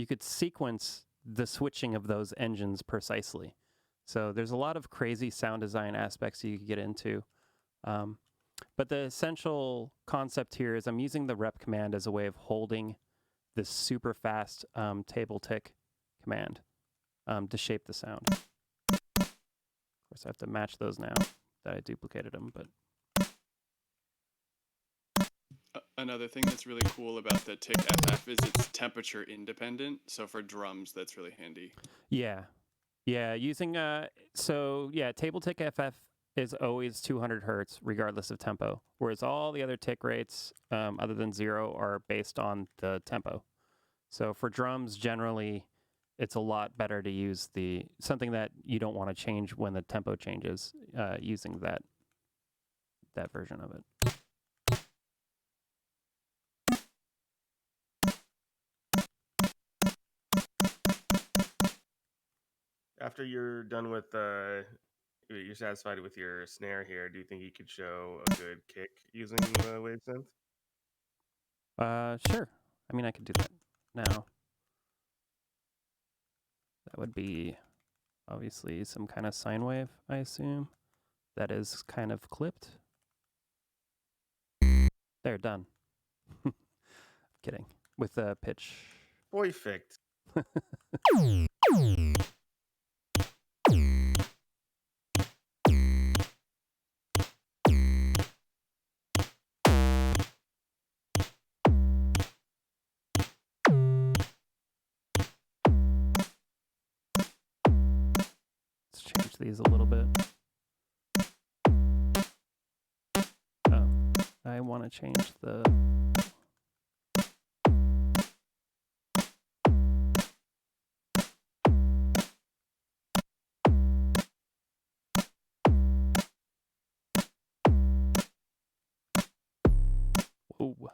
A: could sequence the switching of those engines precisely. So there's a lot of crazy sound design aspects you could get into. But the essential concept here is I'm using the rep command as a way of holding this super fast table tick command to shape the sound. Of course, I have to match those now that I duplicated them, but.
C: Another thing that's really cool about the tick FF is it's temperature independent. So for drums, that's really handy.
A: Yeah. Using table tick FF is always 200 hertz regardless of tempo, whereas all the other tick rates other than 0 are based on the tempo. So for drums, generally, it's a lot better to use something that you don't want to change when the tempo changes, using that version of it.
G: After you're done with you're satisfied with your snare here, do you think you could show a good kick using Wavsynth?
A: Sure. I mean, I could do that now. That would be obviously some kind of sine wave, I assume. That is kind of clipped. There, done. Kidding. With the pitch.
G: Perfect.
A: Let's change these a little bit. Oh. want to change the... Whoa.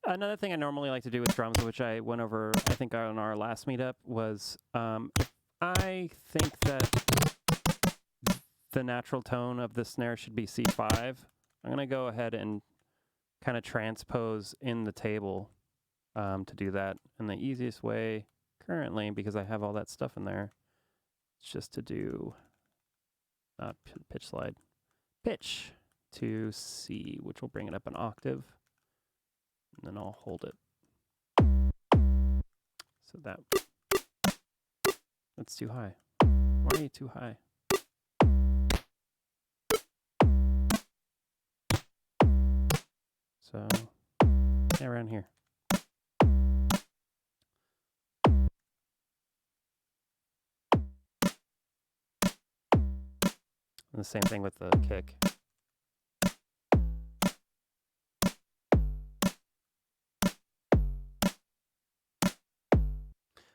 A: Another thing I normally like to do with drums, which I went over, I think, on our last meetup, was I think that the natural tone of the snare should be C5. I'm going to go ahead and kind of transpose in the table to do that. And the easiest way currently, because I have all that stuff in there, is just to do, not pitch slide, pitch to C, which will bring it up an octave. And then I'll hold it. So that's too high. Why are you too high? So, yeah, around here. And the same thing with the kick.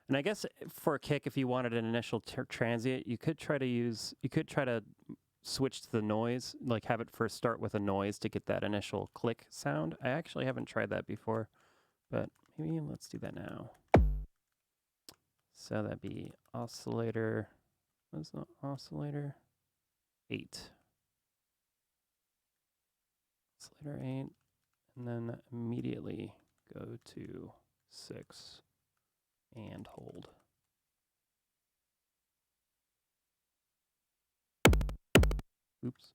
A: And I guess for a kick, if you wanted an initial transient, you could try to switch to the noise, like have it first start with a noise to get that initial click sound. I actually haven't tried that before, but maybe let's do that now. So that'd be oscillator, what's the oscillator? 8. Oscillator 8, and then immediately go to 6. And hold. Oops.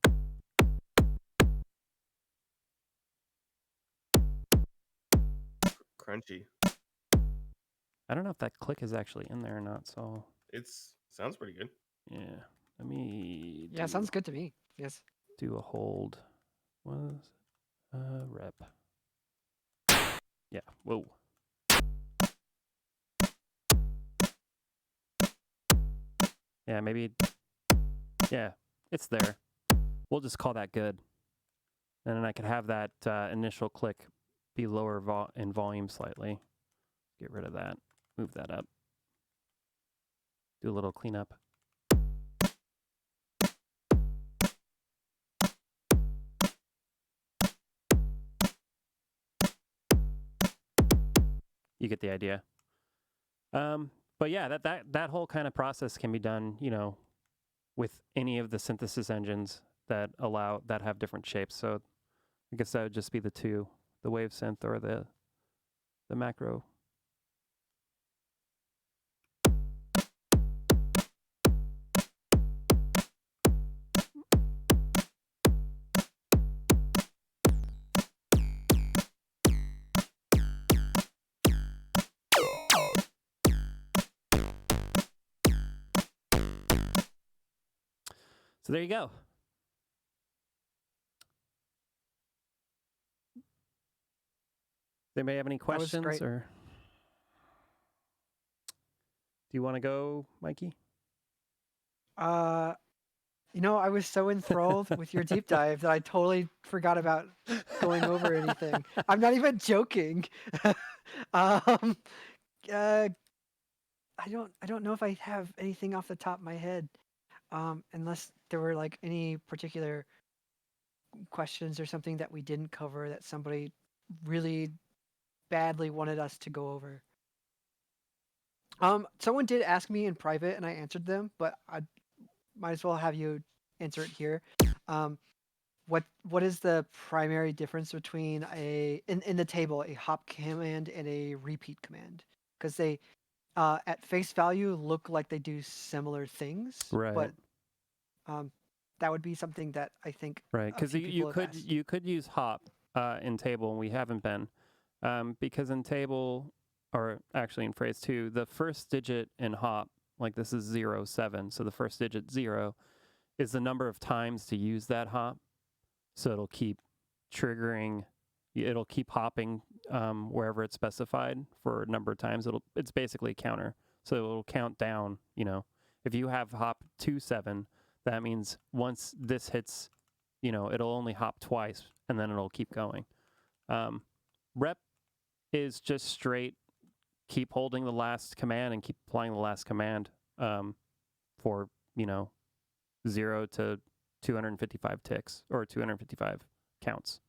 G: Crunchy.
A: I don't know if that click is actually in there or not, so...
G: Sounds pretty good.
A: Yeah. Let me...
B: Yeah, sounds good to me. Yes.
A: Do a hold. What is it? Rep. Yeah, whoa. Yeah, maybe... Yeah, it's there. We'll just call that good. And then I could have that initial click be lower in volume slightly. Get rid of that. Move that up. Do a little cleanup. You get the idea. But yeah, that whole kind of process can be done, you know, with any of the synthesis engines that have different shapes. So I guess that would just be the two, the Wavsynth or the Macro. So there you go. Does anybody have any questions, or do you want to go, Mikey?
B: You know, I was so enthralled with your deep dive that I totally forgot about going over anything. I'm not even joking. I don't know if I have anything off the top of my head, unless there were like any particular questions or something that we didn't cover that somebody really badly wanted us to go over. Someone did ask me in private and I answered them, but I might as well have you answer it here. What is the primary difference between in the table a hop command and a repeat command? Because they at face value look like they do similar things,
A: right?
B: But that would be something that I think
A: right, because you could use hop in table, and we haven't been because in table, or actually in phrase 2, the first digit in hop, like this is 0, 7, so the first digit 0 is the number of times to use that hop. So it'll keep triggering, it'll keep hopping wherever it's specified for a number of times. It's basically a counter. So it'll count down, you know. If you have hop 2, 7, that means once this hits, it'll only hop twice and then it'll keep going. Rep is just straight keep holding the last command and keep applying the last command for, 0 to 255 ticks or 255 counts.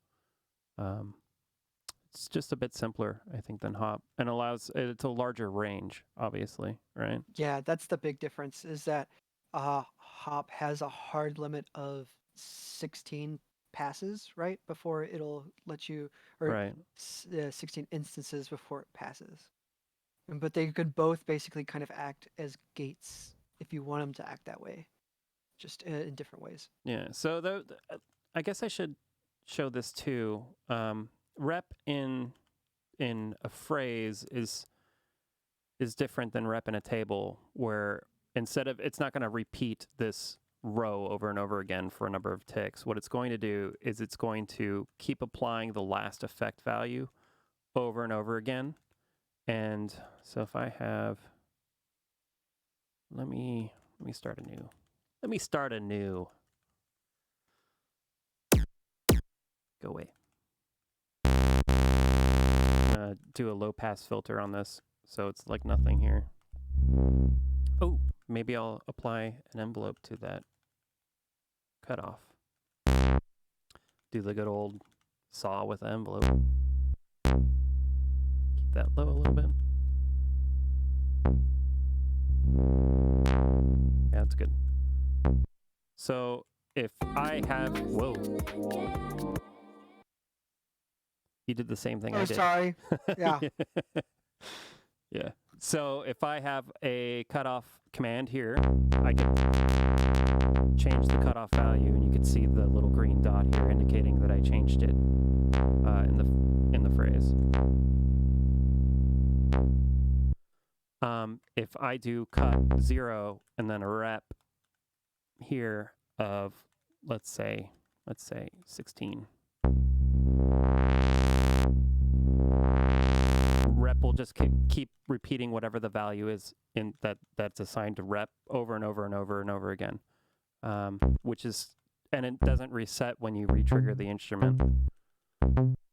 A: It's just a bit simpler, I think, than hop, and it's a larger range, obviously, right?
B: Yeah, that's the big difference, is that hop has a hard limit of 16 passes, right, before it'll let you, or
A: Right.
B: 16 instances before it passes. But they could both basically kind of act as gates if you want them to act that way, just in different ways.
A: Yeah. So I guess I should show this too. Rep in a phrase is different than rep in a table, where instead of, it's not going to repeat this row over and over again for a number of ticks. What it's going to do is it's going to keep applying the last effect value over and over again. And so if I have, let me start anew. Let me start anew. Go away. I'm gonna do a low pass filter on this, so it's like nothing here. Oh, maybe I'll apply an envelope to that cutoff. Do the good old saw with the envelope. Keep that low a little bit. Yeah, that's good. So if I have, whoa. You did the same thing I did.
B: Sorry. Yeah.
A: Yeah. So if I have a cutoff command here, I can change the cutoff value, and you can see the little green dot here indicating that I changed it in the phrase. If I do cut 0 and then a rep here of, let's say 16. Rep will just keep repeating whatever the value is in that's assigned to rep over and over and over and over again, and it doesn't reset when you retrigger the instrument.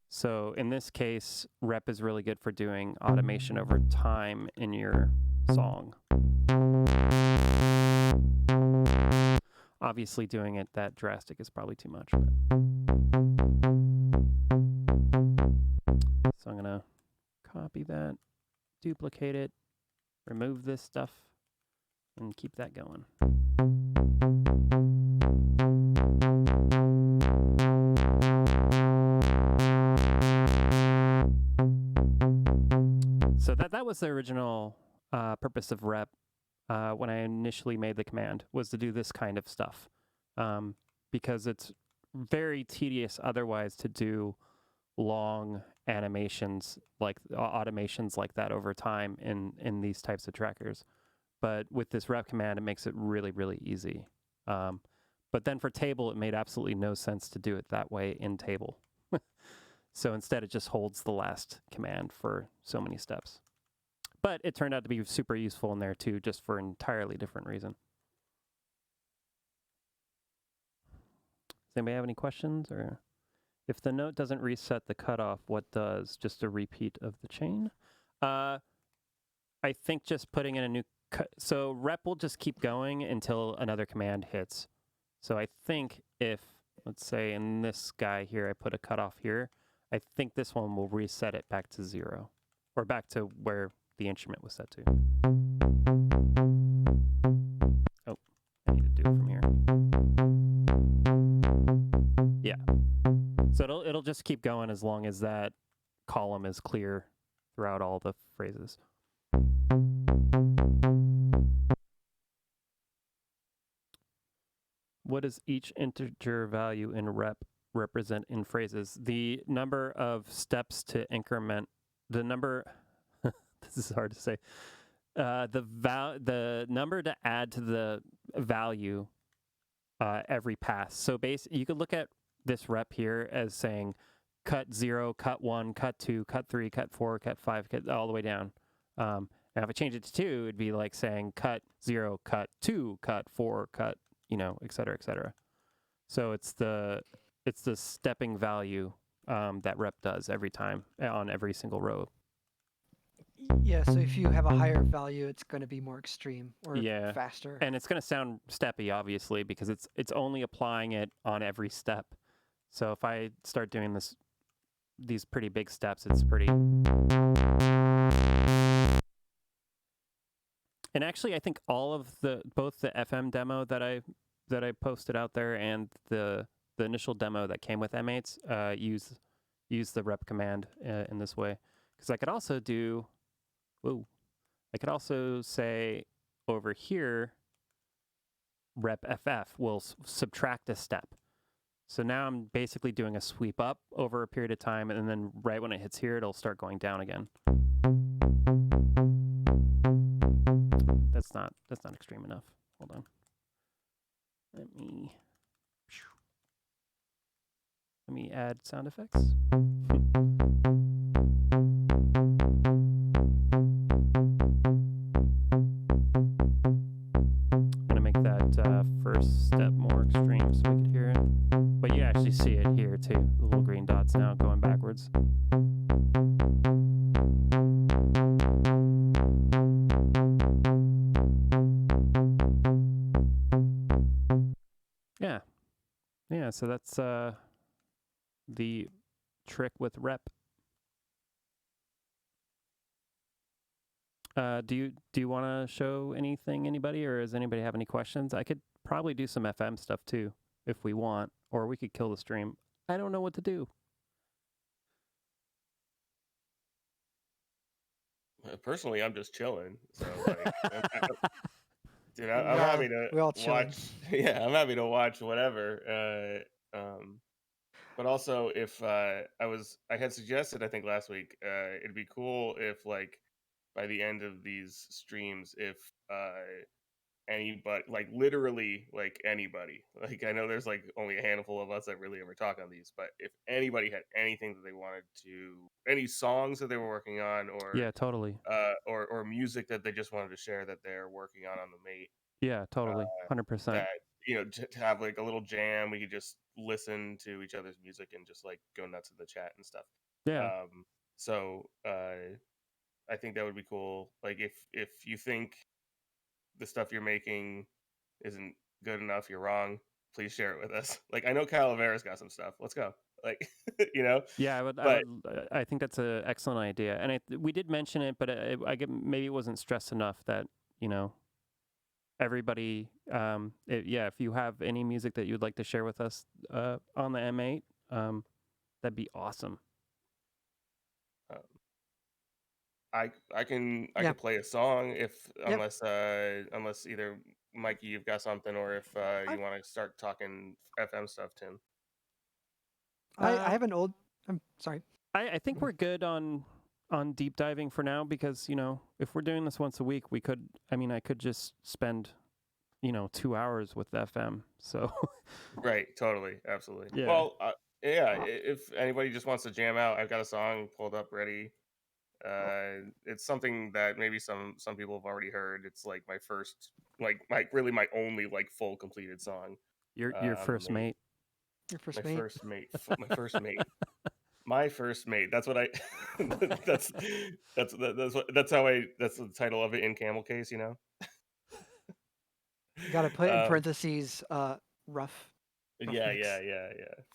A: So in this case, rep is really good for doing automation over time in your song. Obviously, doing it that drastic is probably too much. But. So I'm gonna copy that, duplicate it, remove this stuff, and keep that going. So that was the original purpose of rep when I initially made the command, was to do this kind of stuff, because it's very tedious otherwise to do long animations, like automations like that over time in these types of trackers. But with this rep command, it makes it really, really easy. But then for table, it made absolutely no sense to do it that way in table. So instead, it just holds the last command for so many steps. But it turned out to be super useful in there too, just for an entirely different reason. Does anybody have any questions? Or if the note doesn't reset the cutoff, what does? Just a repeat of the chain? I think just putting in a new so rep will just keep going until another command hits. So I think if, let's say in this guy here, I put a cutoff here, I think this one will reset it back to 0, or back to where the instrument was set to. Oh, I need to do it from here. Yeah. So it'll just keep going as long as that column is clear throughout all the phrases. What does each integer value in rep represent in phrases? The number of steps to increment, the number, this is hard to say, the number to add to the value every pass. So you could look at this rep here as saying cut 0, cut 1, cut 2, cut 3, cut 4, cut 5, cut all the way down. Now if I change it to 2, it'd be like saying cut 0, cut 2, cut 4, cut, et cetera, et cetera. So it's the stepping value that rep does every time on every single row.
B: Yeah, so if you have a higher value, it's going to be more extreme or
A: Yeah.
B: faster.
A: And it's going to sound steppy, obviously, because it's only applying it on every step. So if I start doing these pretty big steps, it's pretty. And actually, I think all of both the FM demo that I posted out there and the initial demo that came with M8s use the rep command in this way. Because I could also do, I could also say over here, rep FF will subtract a step. So now I'm basically doing a sweep up over a period of time, and then right when it hits here, it'll start going down again. That's not extreme enough. Hold on. Let me add sound effects. I'm gonna make that first step more extreme so we could hear it. But you actually see it here too. The little green dots now going backwards. Yeah, so that's the trick with rep. Do you want to show anything, anybody, or does anybody have any questions? I could probably do some FM stuff too, if we want, or we could kill the stream. I don't know what to do.
G: Personally, I'm just chilling. So, like, dude, I'm
B: Yeah,
G: happy to
B: we all chilling.
G: watch. Yeah, I'm happy to watch whatever. But also, if I had suggested, I think last week, it'd be cool if, like, by the end of these streams, if anybody, like, literally, like, anybody, like, I know there's like only a handful of us that really ever talk on these, but if anybody had anything that they wanted to, any songs that they were working on, or
A: Yeah, totally.
G: or music that they just wanted to share that they're working on the Mate,
A: Yeah, totally. 100%.
G: that, you know, to have like a little jam, we could just listen to each other's music and just like go nuts in the chat and stuff.
A: Yeah.
G: So I think that would be cool. Like, if you think the stuff you're making isn't good enough, you're wrong, please share it with us. Like, I know Calavera's got some stuff. Let's go. Like, you know.
A: Yeah, I think that's an excellent idea, and we did mention it, but I get maybe it wasn't stressed enough that, you know, everybody. If you have any music that you'd like to share with us on the M8, that'd be awesome.
G: I can play a song unless either Mikey, you've got something, or if you want to start talking FM stuff, Tim.
B: I have an old. I'm sorry.
A: I think we're good on deep diving for now, because, you know, if we're doing this once a week, I could just spend, you know, 2 hours with FM. So.
G: Right. Totally. Absolutely.
A: Yeah.
G: Well, if anybody just wants to jam out, I've got a song pulled up ready. It's something that maybe some people have already heard. It's like my first, my only like full completed song.
A: Your first mate.
B: Your first
G: my
B: mate.
G: First mate. My first mate. My first mate. That's what I. that's the title of it in Camel Case. You know.
B: You gotta put in parentheses, rough.
G: Yeah.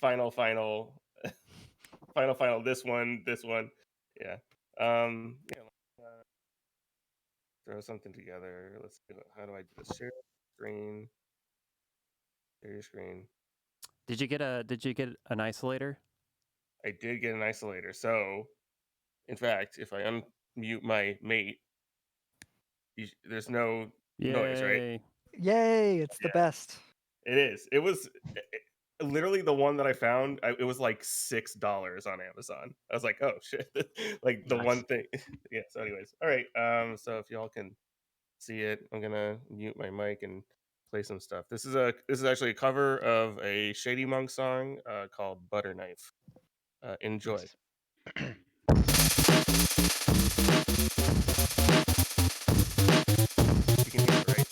G: Final. This one. Yeah. Throw something together. Let's see. How do I do this? Share screen. Share your screen.
A: Did you get an isolator?
G: I did get an isolator. So, in fact, if I unmute my mate, there's no noise, right?
B: Yay! It's the best.
G: It is. It was literally the one that I found. It was like $6 on Amazon. I was like, oh shit! Like the one thing. Yeah. So, anyways, all right. So if y'all can see it, I'm gonna mute my mic and play some stuff. This is actually a cover of a Shady Monk song called Butter Knife. Enjoy. You can hear it, right?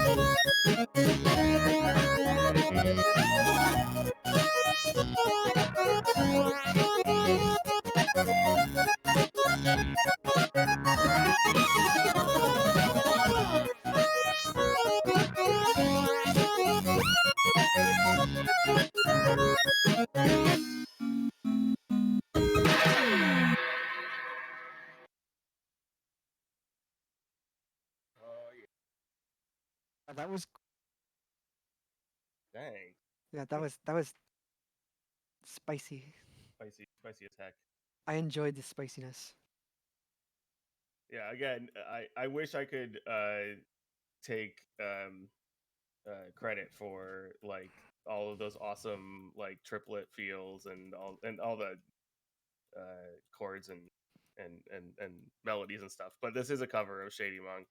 G: Oh yeah,
B: That was
G: dang,
B: that was spicy.
G: spicy as heck.
B: I enjoyed the spiciness.
G: Yeah, again, I wish I could take credit for like all of those awesome like triplet feels and all the chords and melodies and stuff. But this is a cover of Shady Monk.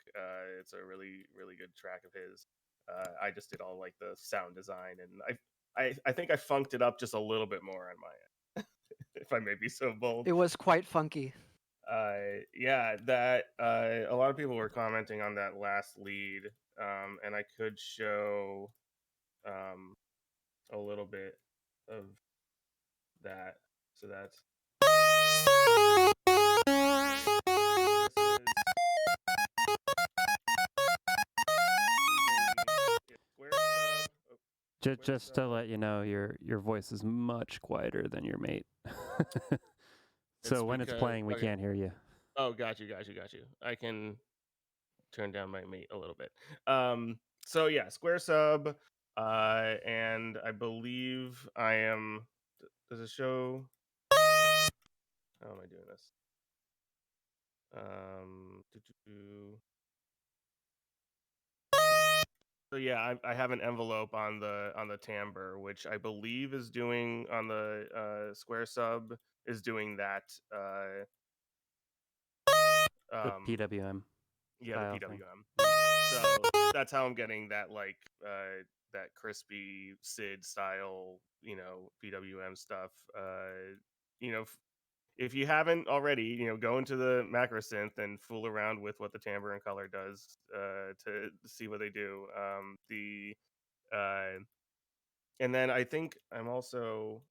G: It's a really good track of his. I just did all like the sound design, and I think I funked it up just a little bit more on my end, if I may be so bold.
B: It was quite funky.
G: Yeah, that a lot of people were commenting on that last lead, and I could show a little bit of that. So that's
A: Just to let you know, your voice is much quieter than your mate. So when it's playing, we can't hear you.
G: Oh, got you. I can turn down my mate a little bit. So yeah, square sub, and I believe I am. Does it show? How am I doing this? So yeah, I have an envelope on the timbre, which I believe is doing on the square sub is doing that.
A: The PWM.
G: Yeah, the
A: style
G: PWM.
A: thing.
G: So that's how I'm getting that like that crispy SID style, PWM stuff. If you haven't already, go into the Macrosynth and fool around with what the timbre and color does to see what they do. And then I think I'm also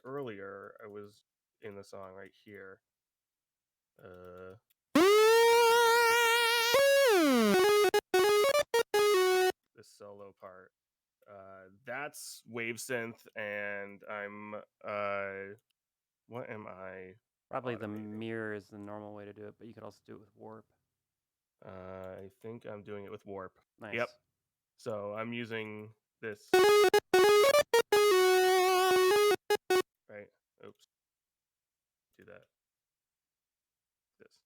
G: earlier I was in the song right here. The solo part. That's Wavsynth, and I'm what am I?
A: Probably the
G: automating?
A: mirror is the normal way to do it, but you could also do it with warp.
G: I think I'm doing it with warp.
A: Nice.
G: Yep. So I'm using this. Right. Oops. Do that. This.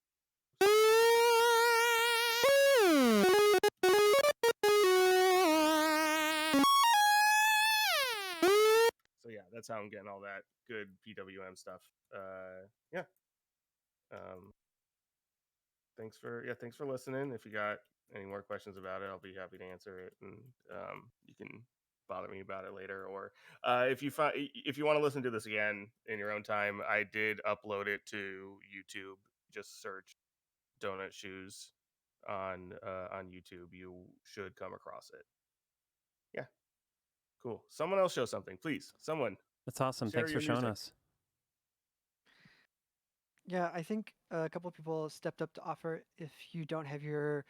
G: So yeah, that's how I'm getting all that good PWM stuff. Yeah. Thanks for listening. If you got any more questions about it, I'll be happy to answer it, and you can bother me about it later. Or if you want to listen to this again in your own time, I did upload it to YouTube. Just search DonutShoes on YouTube. You should come across it. Yeah, cool. Someone else show something, please. Someone.
A: That's awesome.
G: Share
A: Thanks for
G: your
A: showing
G: music.
A: us.
B: Yeah, I think a couple of people stepped up to offer if you don't have your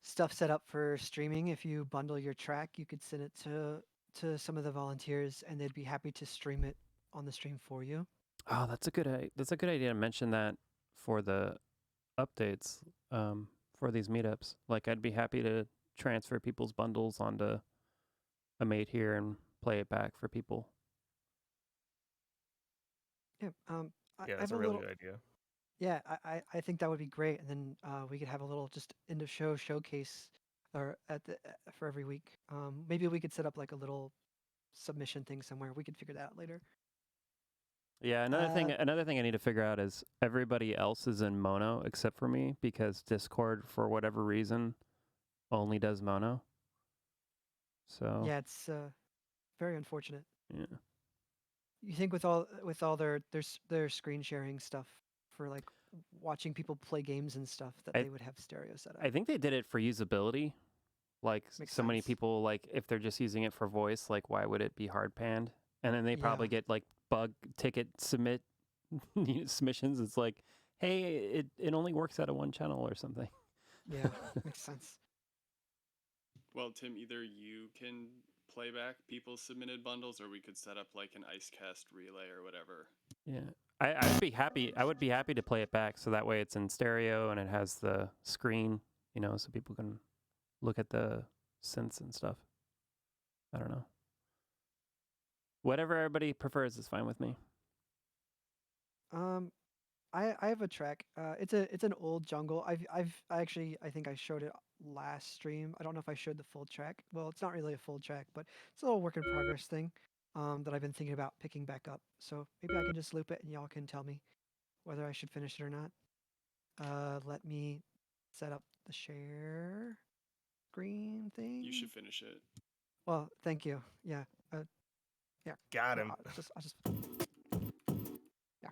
B: stuff set up for streaming, if you bundle your track, you could send it to some of the volunteers and they'd be happy to stream it on the stream for you.
A: Oh, that's a good idea to mention that for the updates for these meetups. Like, I'd be happy to transfer people's bundles onto a mate here and play it back for people.
B: Yeah,
G: Yeah,
B: I
G: that's
B: have
G: a
B: a
G: really
B: little.
G: good idea.
B: Yeah, I think that would be great, and then we could have a little just end of show showcase, or at the for every week. Maybe we could set up like a little submission thing somewhere. We could figure that out later.
A: Yeah, another thing I need to figure out is everybody else is in mono except for me because Discord, for whatever reason, only does mono. So
B: Yeah, it's very unfortunate.
A: yeah.
B: You think with all their screen sharing stuff for like watching people play games and stuff that they would have stereo set up.
A: I think they did it for usability. Like
B: Makes
A: so many
B: sense.
A: people, like if they're just using it for voice, like why would it be hard panned? And then they probably
B: Yeah.
A: get like bug ticket submissions. It's like, hey, it only works out of one channel or something.
B: Yeah, makes sense.
C: Well, Tim, either you can play back people's submitted bundles, or we could set up like an IceCast relay or whatever.
A: Yeah. I'd be happy. I would be happy to play it back so that way it's in stereo and it has the screen, you know, so people can look at the synths and stuff. I don't know. Whatever everybody prefers is fine with me.
B: I have a track. It's an old jungle. I think I showed it last stream. I don't know if I showed the full track. Well, it's not really a full track, but it's a little work in progress thing that I've been thinking about picking back up. So maybe I can just loop it and y'all can tell me whether I should finish it or not. Let me set up the share screen thing.
C: You should finish it.
B: Well, thank you. Yeah. Yeah.
G: Got him.
B: I'll just. Yeah.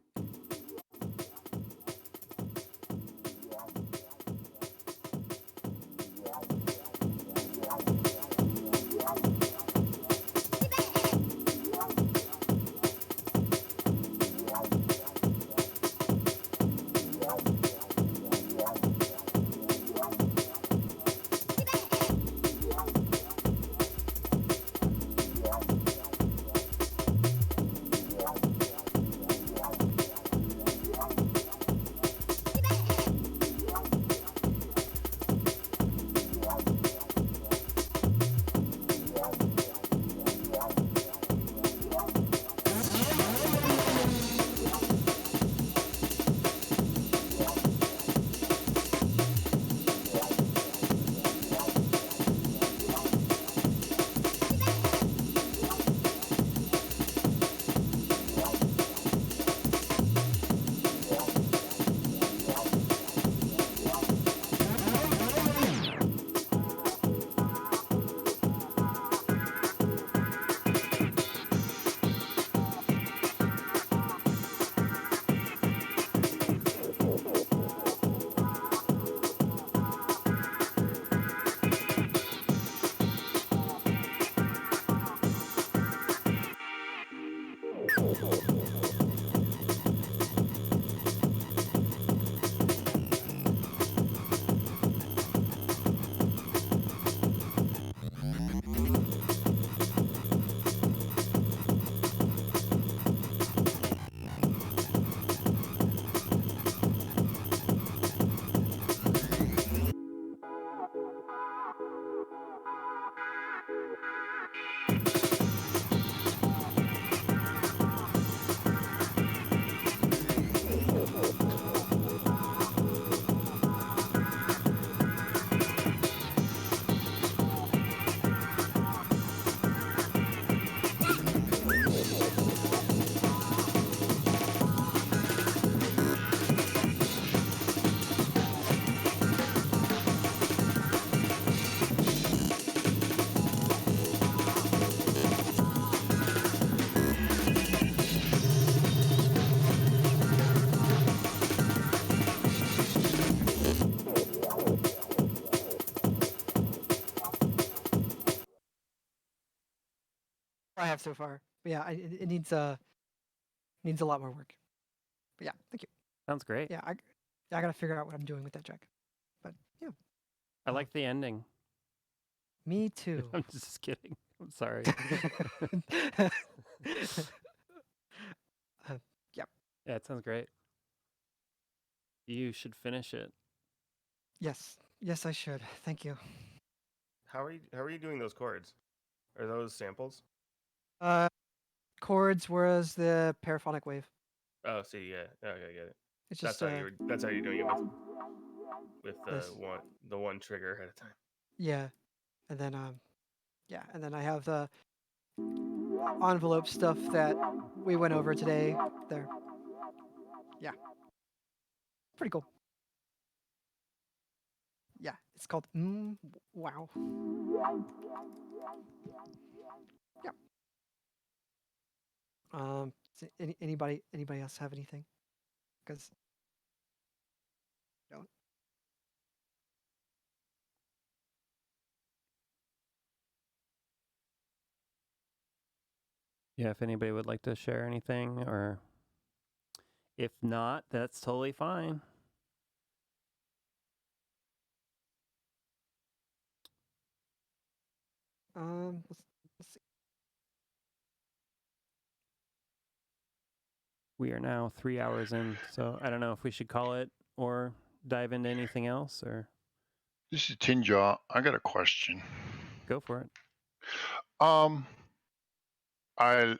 B: I have so far. But yeah, it needs a lot more work. But yeah, thank you.
A: Sounds great.
B: Yeah, I gotta figure out what I'm doing with that track. But yeah,
A: I like the ending.
B: me too.
A: I'm just kidding. I'm sorry.
B: Yep.
A: Yeah, it sounds great. You should finish it.
B: Yes, I should. Thank you.
G: How are you doing those chords? Are those samples?
B: Chords was the paraphonic wave.
G: Oh, see, yeah. Okay, I get it.
B: It's
G: That's
B: just
G: how you're doing it with
B: Nice.
G: the one trigger at a time.
B: yeah, and then and then I have the envelope stuff that we went over today. There. Yeah. Pretty cool. Yeah, it's called Wow. Yeah. Anybody else have anything? Because don't.
A: Yeah, if anybody would like to share anything, or if not, that's totally fine.
B: Let's see.
A: We are now 3 hours in, so I don't know if we should call it or dive into anything else, or
D: This is Tinjaw. I got a question.
A: go for it.
D: I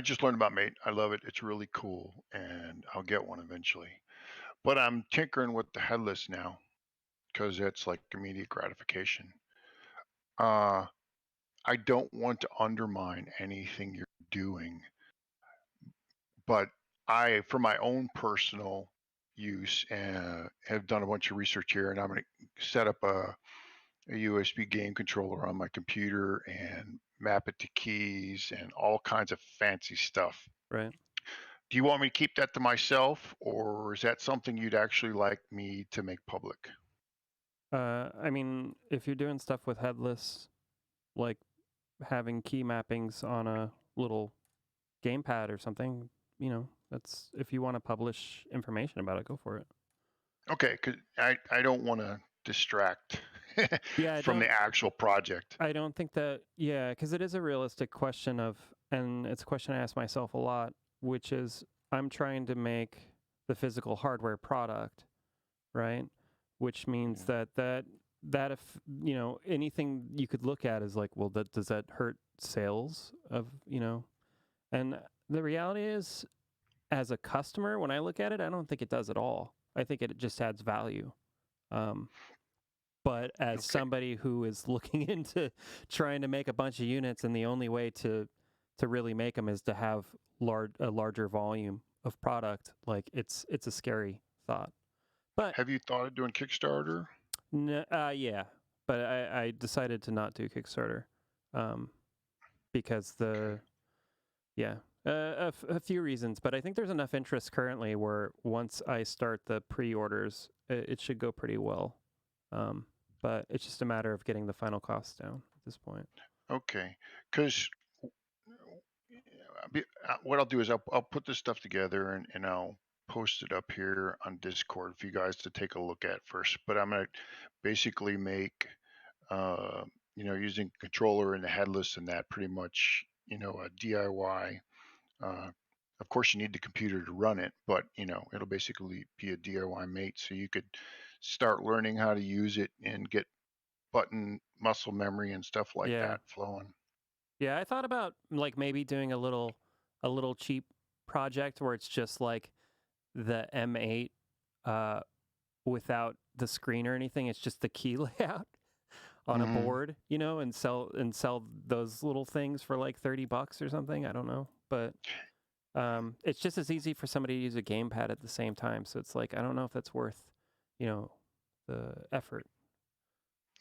D: just learned about Mate. I love it. It's really cool, and I'll get one eventually. But I'm tinkering with the headless now because it's like immediate gratification. I don't want to undermine anything you're doing, but for my own personal use, have done a bunch of research here, and I'm going to set up a USB game controller on my computer and map it to keys and all kinds of fancy stuff.
A: Right.
D: Do you want me to keep that to myself, or is that something you'd actually like me to make public?
A: I mean, if you're doing stuff with headless, like having key mappings on a little gamepad or something, that's, if you want to publish information about it, go for it.
D: Okay, because I don't want to distract
A: Yeah,
D: from the actual project.
A: I don't think that, yeah, because it is a realistic question and it's a question I ask myself a lot, which is I'm trying to make the physical hardware product, right? Which means that if, anything you could look at is like, well, does that hurt sales of, and the reality is, as a customer, when I look at it, I don't think it does at all. I think it just adds value. But as somebody who is looking into trying to make a bunch of units, and the only way to really make them is to have a larger volume of product, like it's a scary thought. But
D: have you thought of doing Kickstarter?
A: Yeah, but I decided to not do Kickstarter, because a few reasons. But I think there's enough interest currently where once I start the pre-orders, it should go pretty well. But it's just a matter of getting the final costs down at this point.
D: Okay, because what I'll do is I'll put this stuff together and I'll post it up here on Discord for you guys to take a look at first. But I'm gonna basically make, using controller and the headless and that pretty much, a DIY. Of course, you need the computer to run it, but it'll basically be a DIY Mate, so you could start learning how to use it and get button muscle memory and stuff like that flowing.
A: Yeah, I thought about like maybe doing a little cheap project where it's just like the M8 without the screen or anything. It's just the key layout on a board, and sell those little things for like $30 or something. I don't know, but it's just as easy for somebody to use a gamepad at the same time. So it's like I don't know if that's worth, the effort.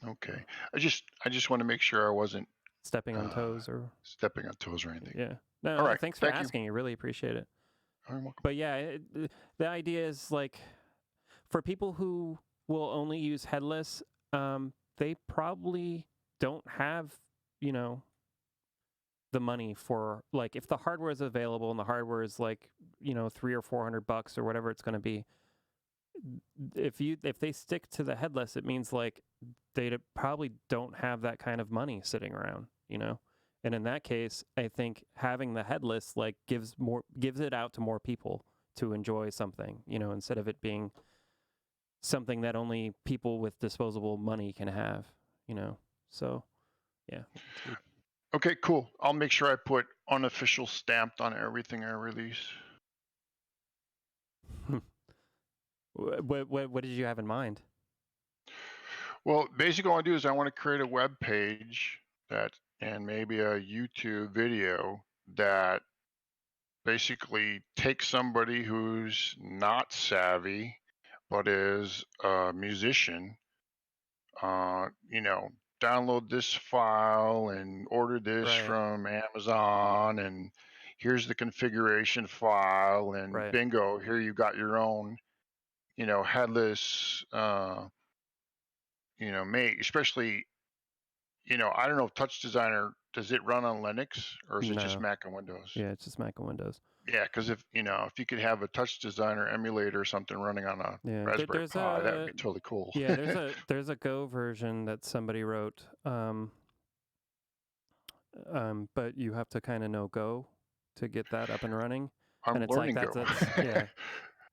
D: Okay, I just want to make sure I wasn't
A: stepping on toes or
D: anything.
A: Yeah. No,
D: all right.
A: Thanks for asking. I really appreciate it.
D: You're welcome.
A: But yeah, the idea is like for people who will only use headless, they probably don't have, the money for, like, if the hardware is available and the hardware is like, $300 or $400 or whatever it's going to be. If they stick to the headless, it means like they probably don't have that kind of money sitting around, And in that case, I think having the headless like gives it out to more people to enjoy something, instead of it being something that only people with disposable money can have, So, yeah.
D: Okay, cool. I'll make sure I put unofficial stamped on everything I release.
A: What did you have in mind?
D: Well, basically all I do is I want to create a web page and maybe a YouTube video that basically takes somebody who's not savvy but is a musician, download this file and order this from Amazon, and here's the configuration file, and bingo, here you got your own, headless, Mate, especially I don't know if Touch Designer, does it run on Linux or is it just
A: No.
D: Mac and Windows?
A: Yeah, it's just Mac and Windows.
D: Yeah, because if you could have a Touch Designer emulator or something running on a
A: Yeah,
D: Raspberry Pi, that would be totally cool.
A: Yeah, there's a Go version that somebody wrote, but you have to kind of know Go to get that up and running.
D: I'm
A: and it's
D: learning
A: like
D: Go.
A: yeah.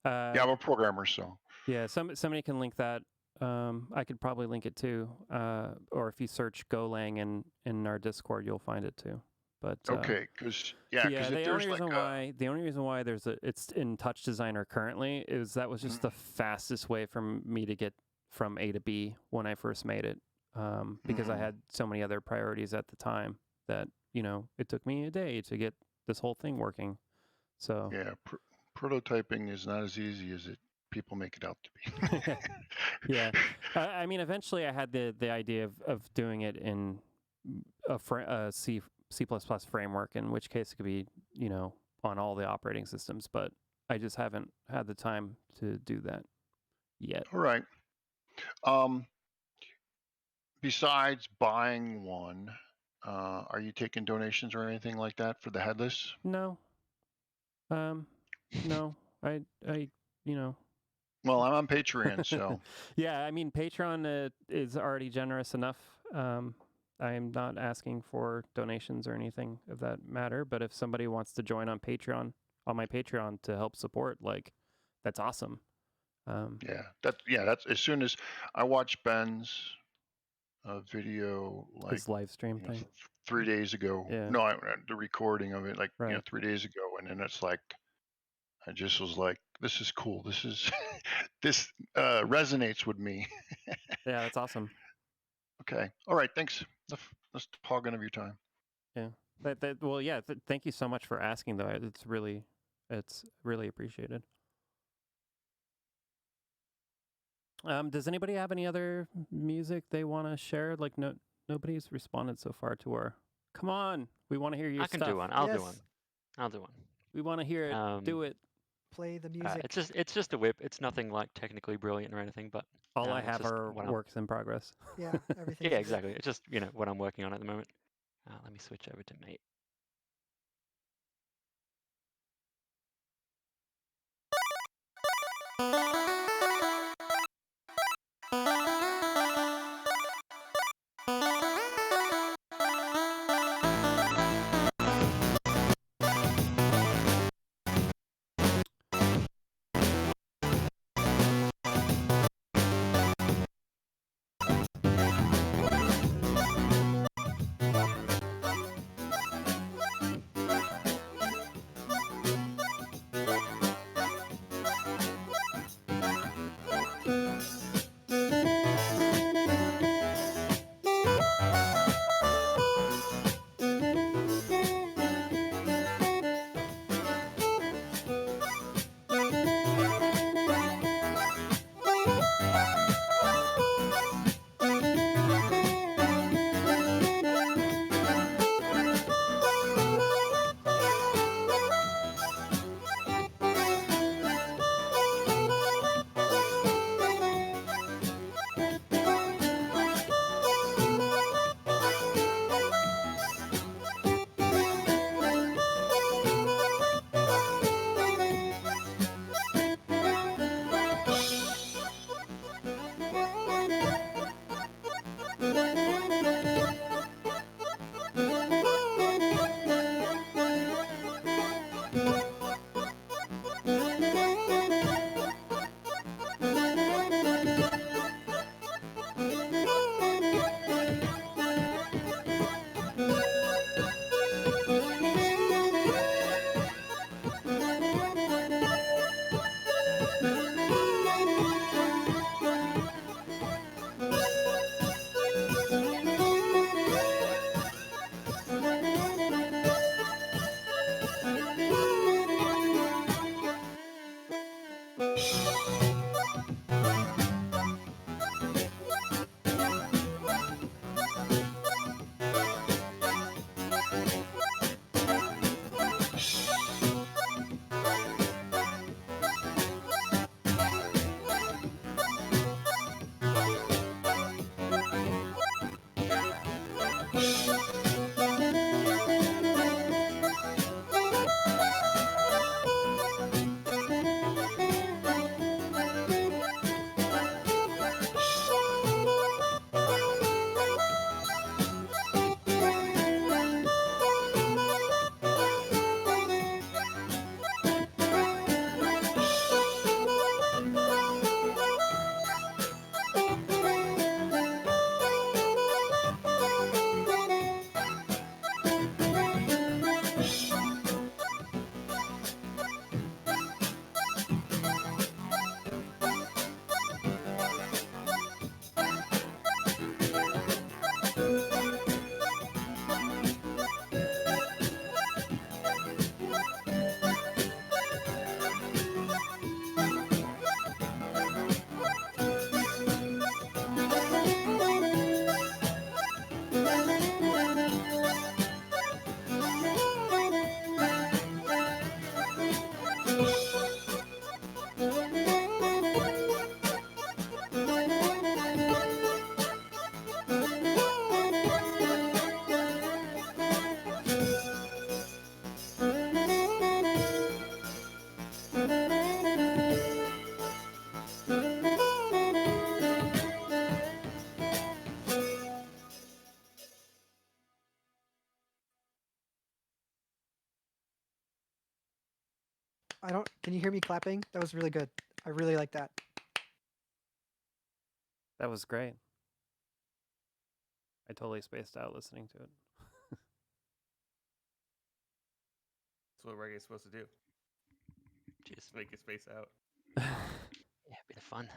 D: Yeah, I'm a programmer, so.
A: Yeah, somebody can link that. I could probably link it too. Or if you search Golang in our Discord, you'll find it too. But
D: Okay, because
A: the only reason why it's in Touch Designer currently is that was just the fastest way for me to get from A to B when I first made it. Because I had so many other priorities at the time that it took me a day to get this whole thing working. So
D: yeah, prototyping is not as easy as people make it out to be.
A: Yeah, I mean, eventually I had the idea of doing it in a C framework, in which case it could be on all the operating systems, but I just haven't had the time to do that yet.
D: All right. Besides buying one, are you taking donations or anything like that for the headless?
A: No. No. I
D: Well, I'm on Patreon, so.
A: Yeah, I mean, Patreon is already generous enough. I am not asking for donations or anything of that matter, but if somebody wants to join on my Patreon to help support, that's awesome.
D: That's as soon as I watched Ben's video,
A: his live stream thing
D: 3 days ago.
A: Yeah.
D: No, the recording of it,
A: right.
D: 3 days ago, and then it's like, I just was like, this is cool. This is this resonates with me.
A: Yeah, that's awesome.
D: Okay. All right. Thanks. Let's hog of your time.
A: Yeah. Thank you so much for asking, though. It's really appreciated. Does anybody have any other music they want to share? Nobody's responded so far to our. Come on, we want to hear your stuff.
I: I can do one. I'll do one.
A: We want to hear it. Do it.
B: Play the music.
I: It's just a whip. It's nothing technically brilliant or anything, but
A: all I have are works in progress.
B: Yeah, everything.
I: Yeah, exactly. It's just what I'm working on at the moment. Let me switch over to Mate.
B: I don't. Can you hear me clapping? That was really good. I really like that.
A: That was great. I totally spaced out listening to it.
G: That's what reggae is supposed to do.
I: Cheers.
G: Make you space out.
I: Yeah, bit of fun.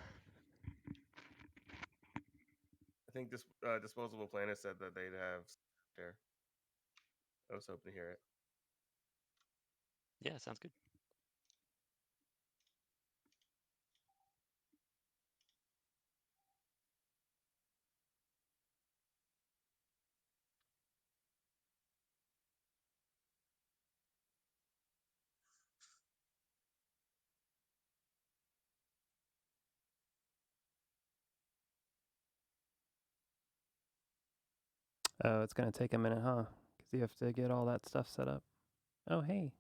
G: I think this Disposable Planet said that they'd have there. I was hoping to hear it.
I: Yeah, sounds good.
A: Oh, it's going to take a minute, huh? Because you have to get all that stuff set up. Oh, hey.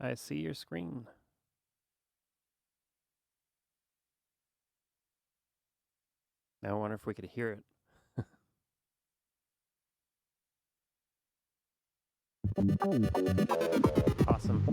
A: I see your screen. Now I wonder if we could hear it. Awesome.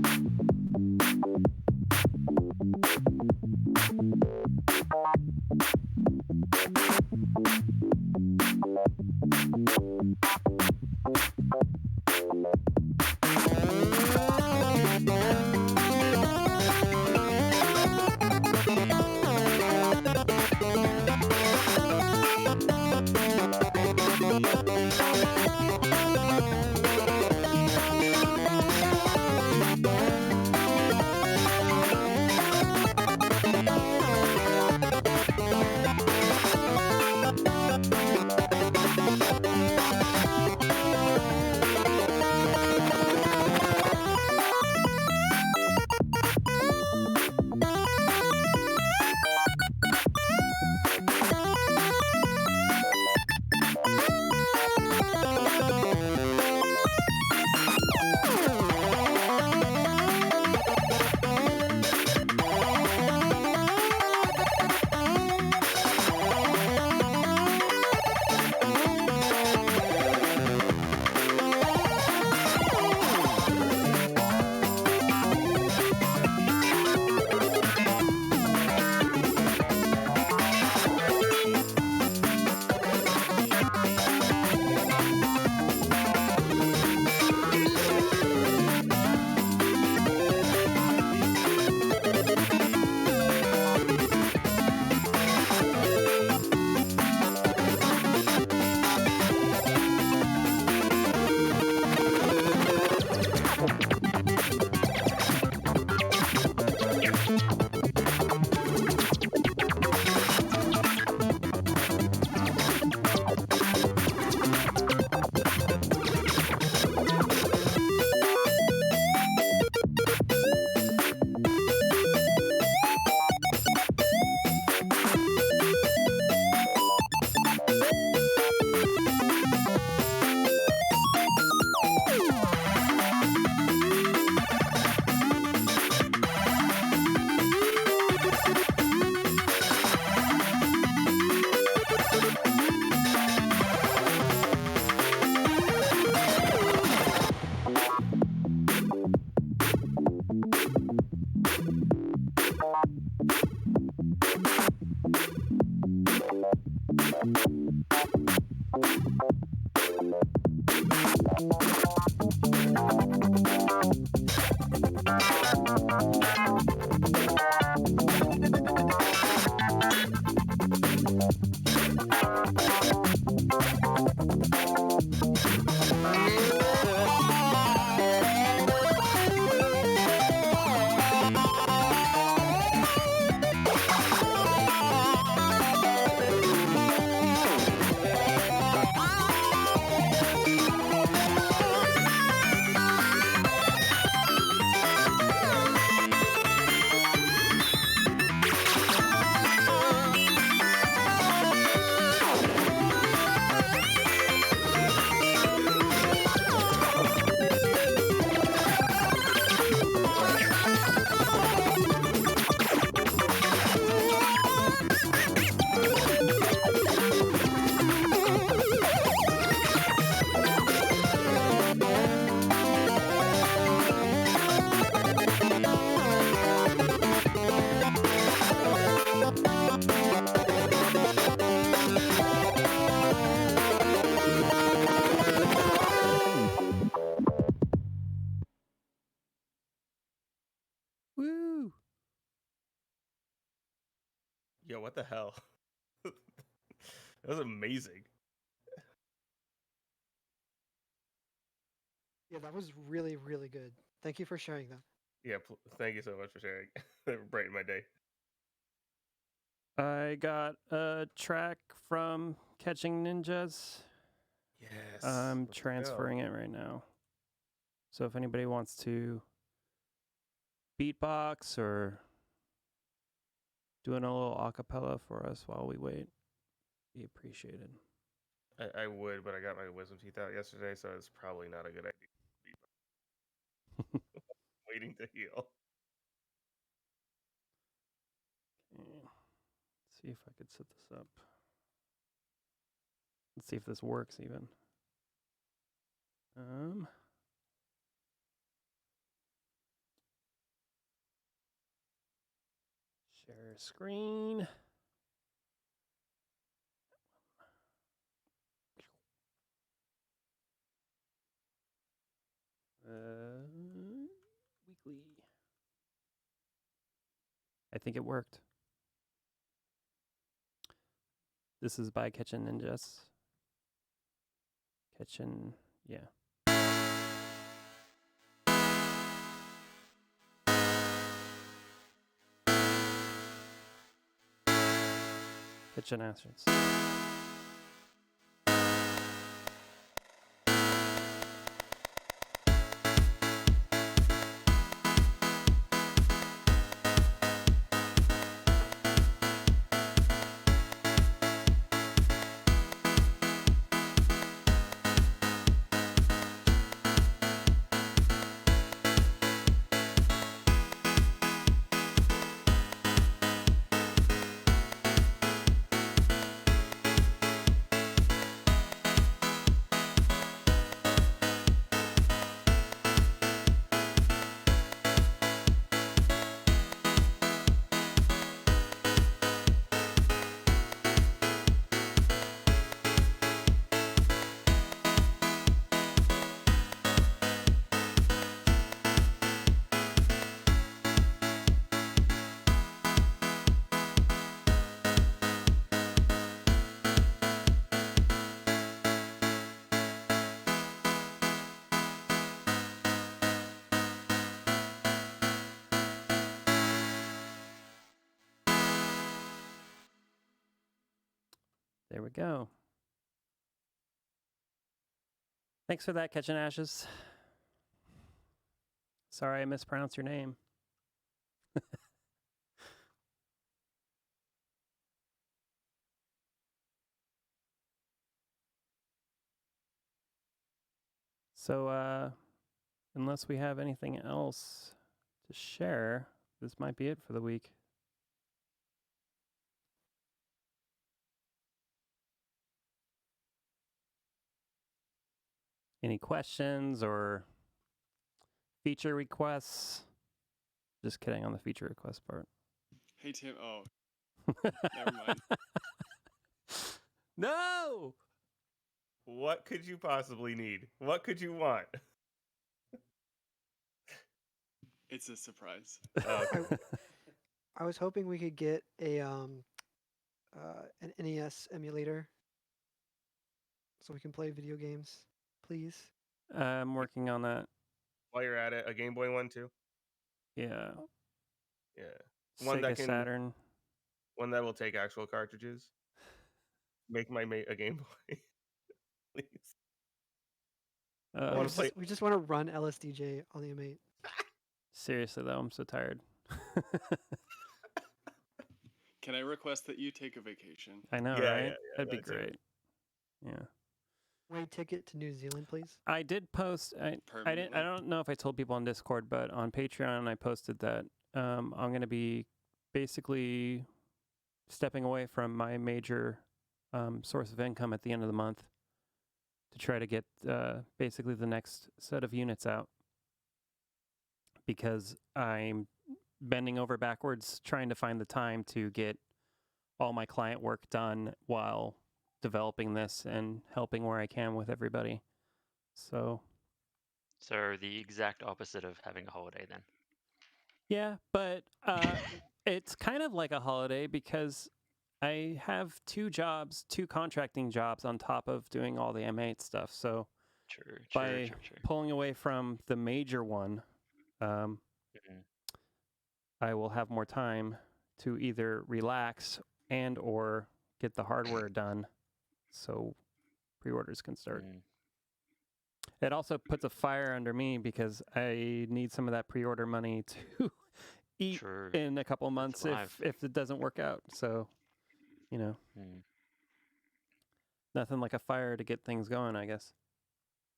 G: Yo, what the hell? That was amazing.
B: Yeah, that was really, really good. Thank you for sharing that.
G: Yeah, thank you so much for sharing. That brightened my day.
A: I got a track from Catchinashes.
G: Yes.
A: I'm
G: let's go.
A: transferring it right now. So if anybody wants to beatbox or doing a little acapella for us while we wait, be appreciated.
G: I would, but I got my wisdom teeth out yesterday, so it's probably not a good idea. Waiting to heal.
A: Okay. Let's see if I could set this up. Let's see if this works even. Share screen. Weekly. I think it worked. This is by Catchinashes. Yeah. Catchinashes. There we go. Thanks for that, Catchinashes. Sorry I mispronounced your name. So, unless we have anything else to share, this might be it for the week. Any questions or feature requests? Just kidding on the feature request part.
C: Hey Tim. Oh, never mind.
A: No!
G: What could you possibly need? What could you want?
C: It's a surprise.
B: I was hoping we could get a an NES emulator so we can play video games, please.
A: I'm working on that.
G: While you're at it, a Game Boy one too.
A: Yeah.
G: Yeah, one
A: Sega
G: that can,
A: Saturn.
G: one that will take actual cartridges. Make my mate a Game Boy, please. I want to play.
B: We just want to run LSDJ on the M8.
A: Seriously though, I'm so tired.
C: Can I request that you take a vacation?
A: I know,
G: Yeah,
A: right?
G: yeah,
A: That'd be
G: that too.
A: great. Yeah.
B: Wait, ticket to New Zealand, please.
A: I did post. I
C: Permanently?
A: don't know if I told people on Discord, but on Patreon I posted that I'm going to be basically stepping away from my major source of income at the end of the month to try to get basically the next set of units out, because I'm bending over backwards trying to find the time to get all my client work done while developing this and helping where I can with everybody. So
I: So the exact opposite of having a holiday then.
A: yeah, but It's kind of like a holiday because I have 2 jobs, 2 contracting jobs on top of doing all the M8 stuff. So
I: True.
A: by pulling away from the major one,
I: Mhm.
A: I will have more time to either relax and or get the hardware done so pre-orders can start.
I: Mm.
A: It also puts a fire under me because I need some of that pre-order money to eat
I: True.
A: in a couple months
I: Survive.
A: if it doesn't work out. So, you know,
I: Mm,
A: nothing like a fire to get things going, I guess.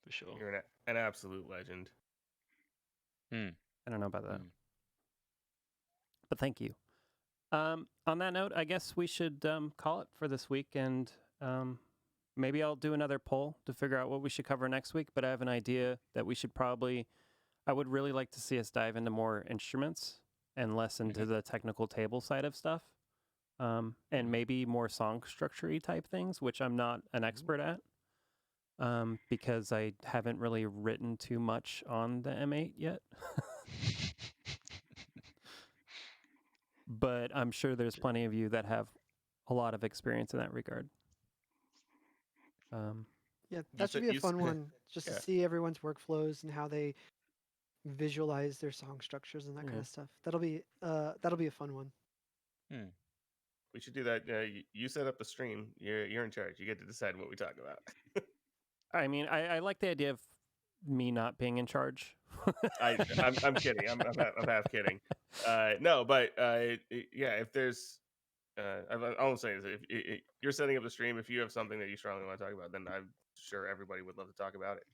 I: for sure.
G: You're an absolute legend.
I: Mm,
A: I don't know about that.
I: mm.
A: But thank you. On that note, I guess we should call it for this week, and maybe I'll do another poll to figure out what we should cover next week. But I have an idea that we should I would really like to see us dive into more instruments and less into the technical table side of stuff, and maybe more song structure-y type things, which I'm not an expert at, because I haven't really written too much on the M8 yet. But I'm sure there's plenty of you that have a lot of experience in that regard.
B: Yeah, that should be a fun one, just to see everyone's workflows and how they visualize their song structures and that kind of stuff. That'll be a fun one.
G: We should do that. You set up the stream. You're in charge. You get to decide what we talk about.
A: I mean, I like the idea of me not being in charge.
G: I'm kidding. I'm half kidding. No, but yeah, if there's, all I'm saying is if you're setting up the stream, if you have something that you strongly want to talk about, then I'm sure everybody would love to talk about it.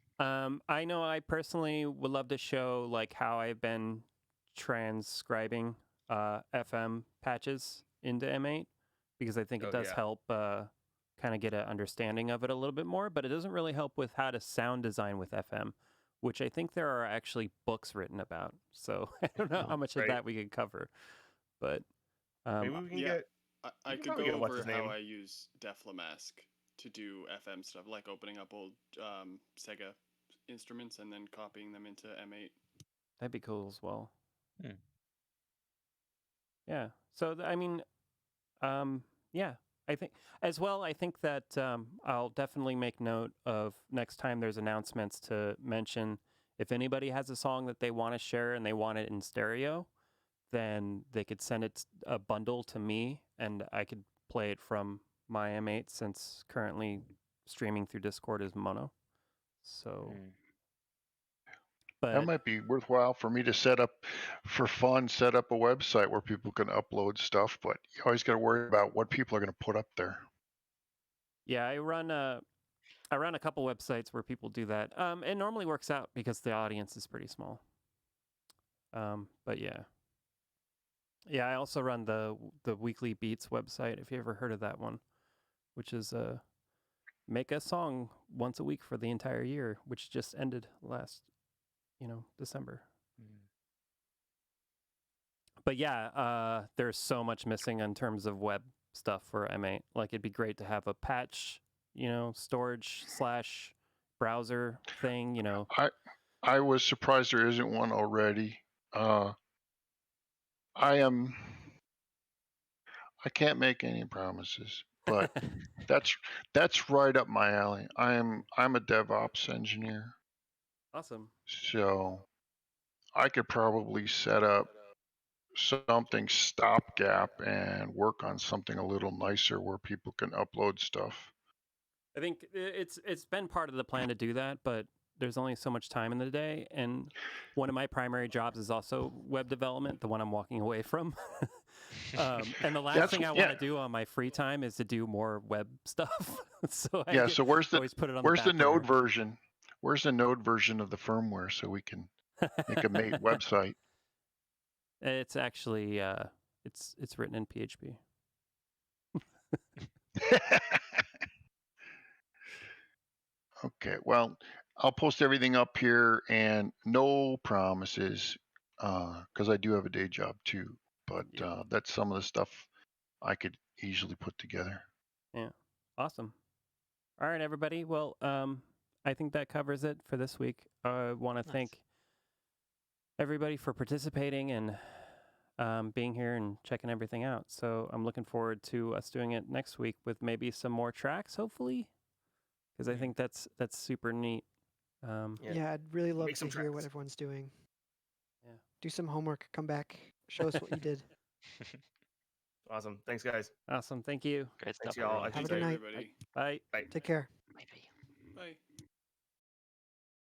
A: I know I personally would love to show like how I've been transcribing FM patches into M8 because I think it does help kind of get an understanding of it a little bit more, but it doesn't really help with how to sound design with FM, which I think there are actually books written about. So I don't know how much of that we could cover, but
G: maybe we can get.
C: I could go over how I use Deflamask to do FM stuff, like opening up old Sega instruments and then copying them into M8.
A: That'd be cool as well.
I: Hmm.
A: Yeah. So I mean, yeah. I think as well. I think that I'll definitely make note of next time there's announcements to mention if anybody has a song that they want to share and they want it in stereo, then they could send it a bundle to me and I could play it from my M8 since currently streaming through Discord is mono. So, but
D: that might be worthwhile for me to set up a website where people can upload stuff, but you always got to worry about what people are going to put up there.
A: Yeah, I run a couple websites where people do that. It normally works out because the audience is pretty small. But yeah. Yeah, I also run the Weekly Beats website, if you ever heard of that one, which is make a song once a week for the entire year, which just ended last, December. But yeah, there's so much missing in terms of web stuff for M8. Like it'd be great to have a patch, storage / browser thing,
D: I was surprised there isn't one already. I can't make any promises, but that's right up my alley. I'm a DevOps engineer.
A: Awesome.
D: So I could probably set up something stopgap and work on something a little nicer where people can upload stuff.
A: I think it's been part of the plan to do that, but there's only so much time in the day, and one of my primary jobs is also web development, the one I'm walking away from. And the last thing I want to do on my free time is to do more web stuff. So
D: so where's the Node
A: burner.
D: version? Where's the Node version of the firmware so we can make a mate website?
A: It's actually it's written in PHP.
D: Okay, well, I'll post everything up here and no promises because I do have a day job too. But that's some of the stuff I could easily put together.
A: Yeah, awesome. All right, everybody. Well, I think that covers it for this week. I want to thank everybody for participating and being here and checking everything out. So I'm looking forward to us doing it next week with maybe some more tracks, hopefully, because I think that's super neat.
B: Yeah, I'd really love
G: Make
B: to
G: some
B: hear what
G: tracks.
B: everyone's doing.
A: Yeah.
B: Do some homework. Come back. Show us what you did.
G: Awesome. Thanks, guys.
A: Awesome. Thank you.
I: Great
G: Thanks,
I: stuff,
G: y'all.
I: everyone.
B: Have a
C: Thanks,
B: good night.
C: everybody.
A: Bye.
G: Bye.
B: Take care.
I: Maybe.
C: Bye.